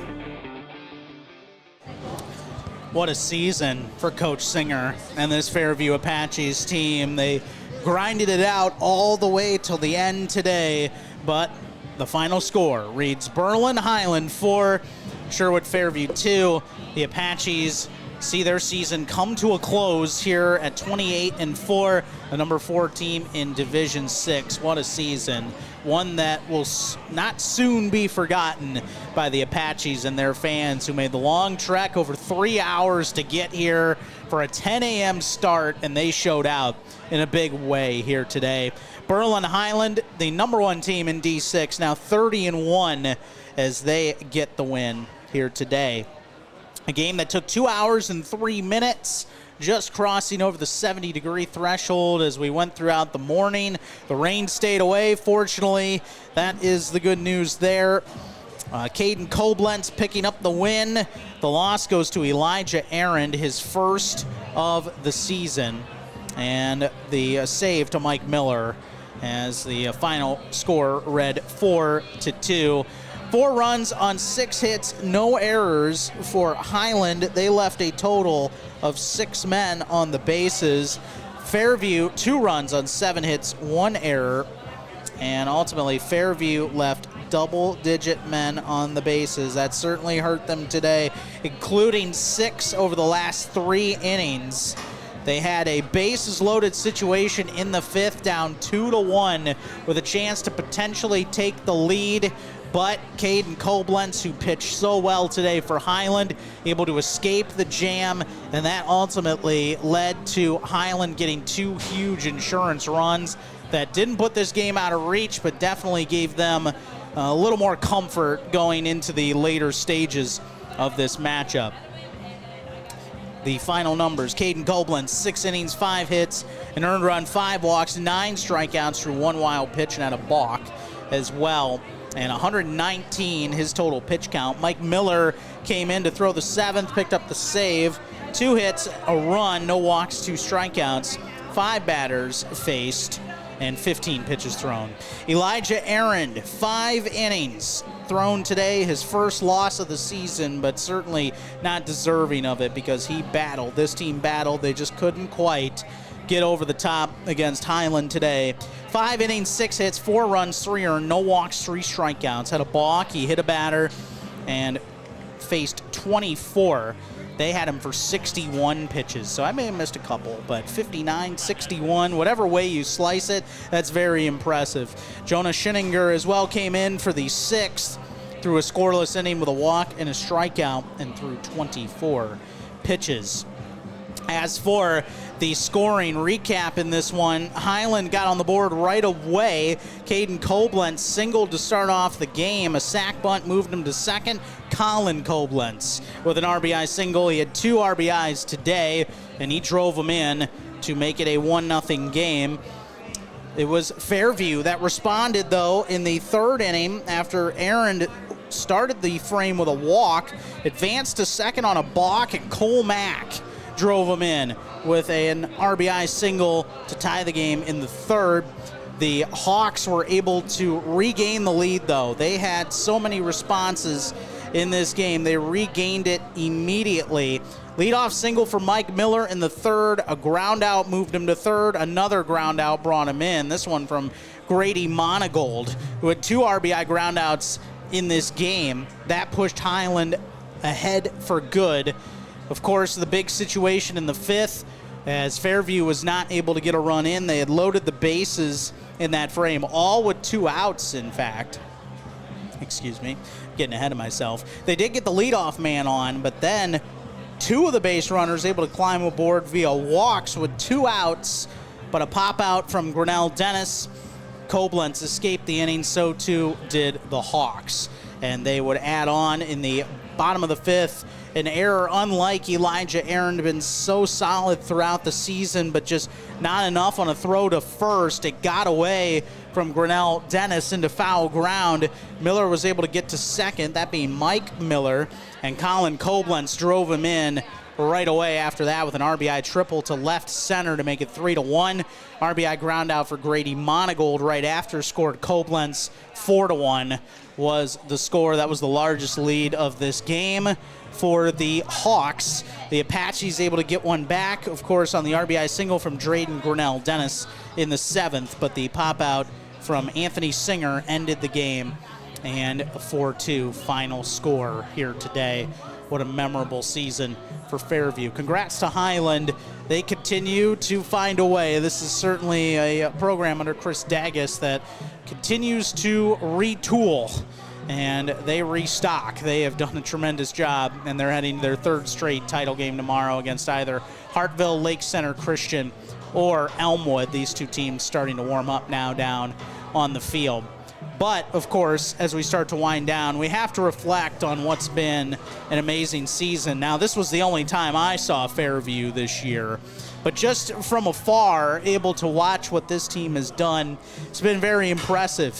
What a season for Coach Singer and this Fairview Apaches team. They grinded it out all the way till the end today, but the final score reads Berlin Hiland 4, Sherwood Fairview 2. The Apaches see their season come to a close here at 28-4, the number 4 team in Division 6. What a season. One that will not soon be forgotten by the Apaches and their fans who made the long trek over 3 hours to get here for a 10 a.m. start, and they showed out in a big way here today. Berlin Hiland, the number 1 team in D6, now 30-1 as they get the win here today. A game that took 2 hours and 3 minutes, just crossing over the 70-degree threshold as we went throughout the morning. The rain stayed away, fortunately. That is the good news there. Caden Koblenz picking up the win. The loss goes to Elijah Arend, his first of the season. And the save to Mike Miller as the final score read 4-2. 4 runs on 6 hits, no errors for Hiland. They left a total of 6 men on the bases. Fairview, 2 runs on 7 hits, 1 error. And ultimately, Fairview left double-digit men on the bases. That certainly hurt them today, including 6 over the last 3 innings. They had a bases-loaded situation in the 5th, down 2-1, with a chance to potentially take the lead. But Caden Koblenz, who pitched so well today for Hiland, able to escape the jam, and that ultimately led to Hiland getting 2 huge insurance runs that didn't put this game out of reach, but definitely gave them a little more comfort going into the later stages of this matchup. The final numbers: Caden Koblenz, 6 innings, 5 hits, an earned run, 5 walks, 9 strikeouts through 1 wild pitch and had a balk as well. And 119 his total pitch count. Mike Miller came in to throw the 7th, picked up the save. 2 hits, a run, no walks, 2 strikeouts. 5 batters faced and 15 pitches thrown. Elijah Arend, 5 innings thrown today, his first loss of the season, but certainly not deserving of it because he battled. This team battled. They just couldn't quite get over the top against Hiland today. 5 innings, 6 hits, 4 runs, 3 earned, no walks, 3 strikeouts. Had a balk, he hit a batter, and faced 24. They had him for 61 pitches, so I may have missed a couple, but 59, 61, whatever way you slice it, that's very impressive. Jonah Schinninger as well came in for the 6th, threw a scoreless inning with a walk and a strikeout, and threw 24 pitches. As for the scoring recap in this one, Hiland got on the board right away. Caden Koblenz singled to start off the game. A sac bunt moved him to second. Colin Koblenz with an RBI single. He had 2 RBIs today, and he drove them in to make it a 1-0 game. It was Fairview that responded, though, in the 3rd inning after Arend started the frame with a walk, advanced to second on a balk, and Cole Mack drove him in with an RBI single to tie the game in the 3rd. The Hawks were able to regain the lead, though. They had so many responses in this game. They regained it immediately. Leadoff single for Mike Miller in the 3rd. A ground out moved him to 3rd. Another ground out brought him in. This one from Grady Monagold, who had 2 RBI ground outs in this game. That pushed Hiland ahead for good. Of course, the big situation in the 5th, as Fairview was not able to get a run in. They had loaded the bases in that frame, all with 2 outs, in fact. Excuse me, getting ahead of myself. They did get the leadoff man on, but then 2 of the base runners able to climb aboard via walks with 2 outs, but a pop out from Grinnell Dennis. Koblenz escaped the inning, so too did the Hawks. And they would add on in the bottom of the 5th. An error unlike Elijah Aaron, been so solid throughout the season, but just not enough on a throw to first. It got away from Grinnell Dennis into foul ground. Miller was able to get to second, that being Mike Miller, and Colin Koblenz drove him in right away after that with an RBI triple to left center to make it 3-1. RBI ground out for Grady Monagold right after scored Koblenz. 4-1 was the score. That was the largest lead of this game for the Hawks. The Apaches able to get one back, of course, on the RBI single from Drayden Grinnell Dennis in the 7th, but the pop out from Anthony Singer ended the game, and a 4-2 final score here today. What a memorable season for Fairview. Congrats to Hiland. They continue to find a way. This is certainly a program under Chris Daggus that continues to retool, and they restock. They have done a tremendous job, and they're heading to their 3rd straight title game tomorrow against either Hartville, Lake Center Christian, or Elmwood. These 2 teams starting to warm up now down on the field. But, of course, as we start to wind down, we have to reflect on what's been an amazing season. Now, this was the only time I saw Fairview this year, but just from afar, able to watch what this team has done, it's been very impressive.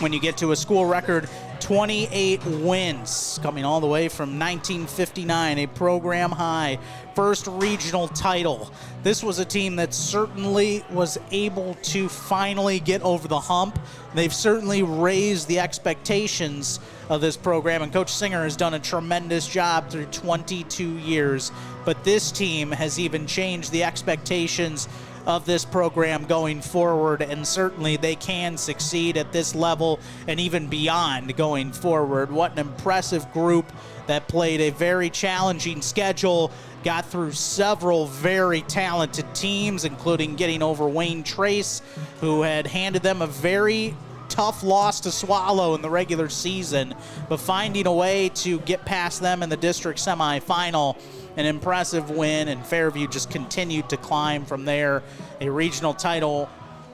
When you get to a school record 28 wins, coming all the way from 1959, a program high, first regional title. This was a team that certainly was able to finally get over the hump. They've certainly raised the expectations of this program, and Coach Singer has done a tremendous job through 22 years. But this team has even changed the expectations of this program going forward, and certainly they can succeed at this level and even beyond going forward. What an impressive group that played a very challenging schedule, got through several very talented teams, including getting over Wayne Trace, who had handed them a very tough loss to swallow in the regular season, but finding a way to get past them in the district semifinal. An impressive win, and Fairview just continued to climb from there. A regional title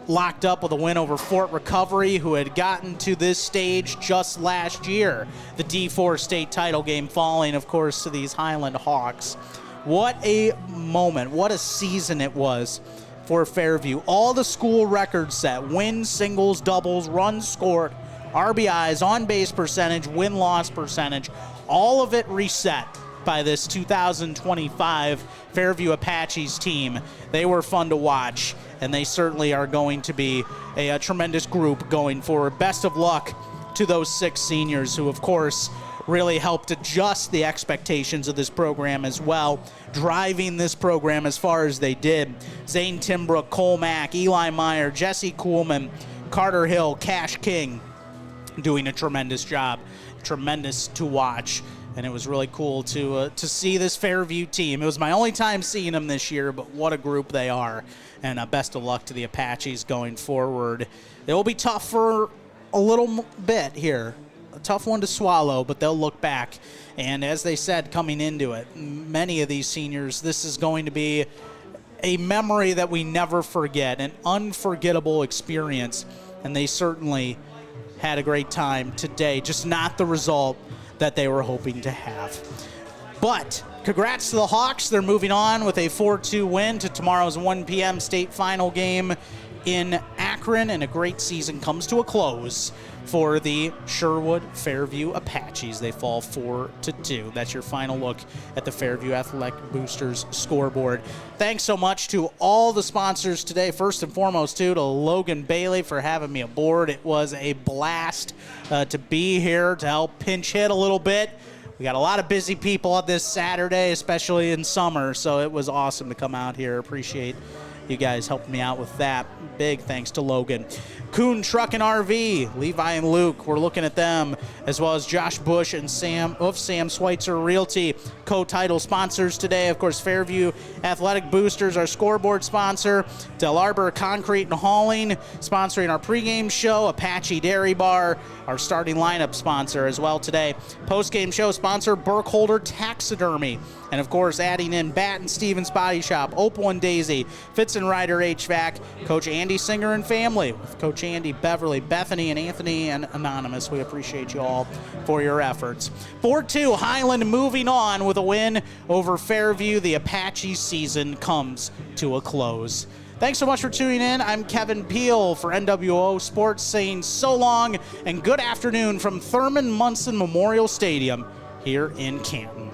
locked up with a win over Fort Recovery, who had gotten to this stage just last year. The D4 state title game falling, of course, to these Hiland Hawks. What a moment, what a season it was for Fairview. All the school records set: wins, singles, doubles, runs scored, RBIs, on-base percentage, win-loss percentage, all of it reset by this 2025 Fairview Apaches team. They were fun to watch, and they certainly are going to be a tremendous group going forward. Best of luck to those 6 seniors who, of course, really helped adjust the expectations of this program as well, driving this program as far as they did. Zane Timbrook, Cole Mack, Eli Meyer, Jesse Kuhlman, Carter Hill, Cash King, doing a tremendous job. Tremendous to watch. And it was really cool to see this Fairview team. It was my only time seeing them this year, but what a group they are. And best of luck to the Apaches going forward. It will be tough for a little bit here. A tough one to swallow, but they'll look back. And as they said coming into it, many of these seniors, this is going to be a memory that we never forget, an unforgettable experience. And they certainly had a great time today, just not the result that they were hoping to have. But congrats to the Hawks. They're moving on with a 4-2 win to tomorrow's 1 p.m. state final game in Akron, and a great season comes to a close for the Sherwood Fairview Apaches. They fall 4-2. That's your final look at the Fairview Athletic Boosters scoreboard. Thanks so much to all the sponsors today. First and foremost, too, to Logan Bailey for having me aboard. It was a blast to be here to help pinch hit a little bit. We got a lot of busy people on this Saturday, especially in summer, so it was awesome to come out here. Appreciate You guys helped me out with that. Big thanks to Logan. Kuhn Truck and RV, Levi and Luke, we're looking at them, as well as Josh Busch and Sam Switzer Realty, co-title sponsors today. Of course, Fairview Athletic Boosters, our scoreboard sponsor. Delarber Concrete and Hauling, sponsoring our pregame show. Apache Dairy Bar, our starting lineup sponsor as well today. Postgame show sponsor, Burkholder Taxidermy. And of course, adding in Batt and Stevens Body Shop, Opal and Daisy, Fitzenrider HVAC, Coach Andy Singer and family, with Coach Andy, Beverly, Bethany, and Anthony, and Anonymous. We appreciate you all for your efforts. 4-2, Hiland moving on with a win over Fairview. The Apache season comes to a close. Thanks so much for tuning in. I'm Kevin Peel for NWO Sports, saying so long and good afternoon from Thurman Munson Memorial Stadium here in Canton.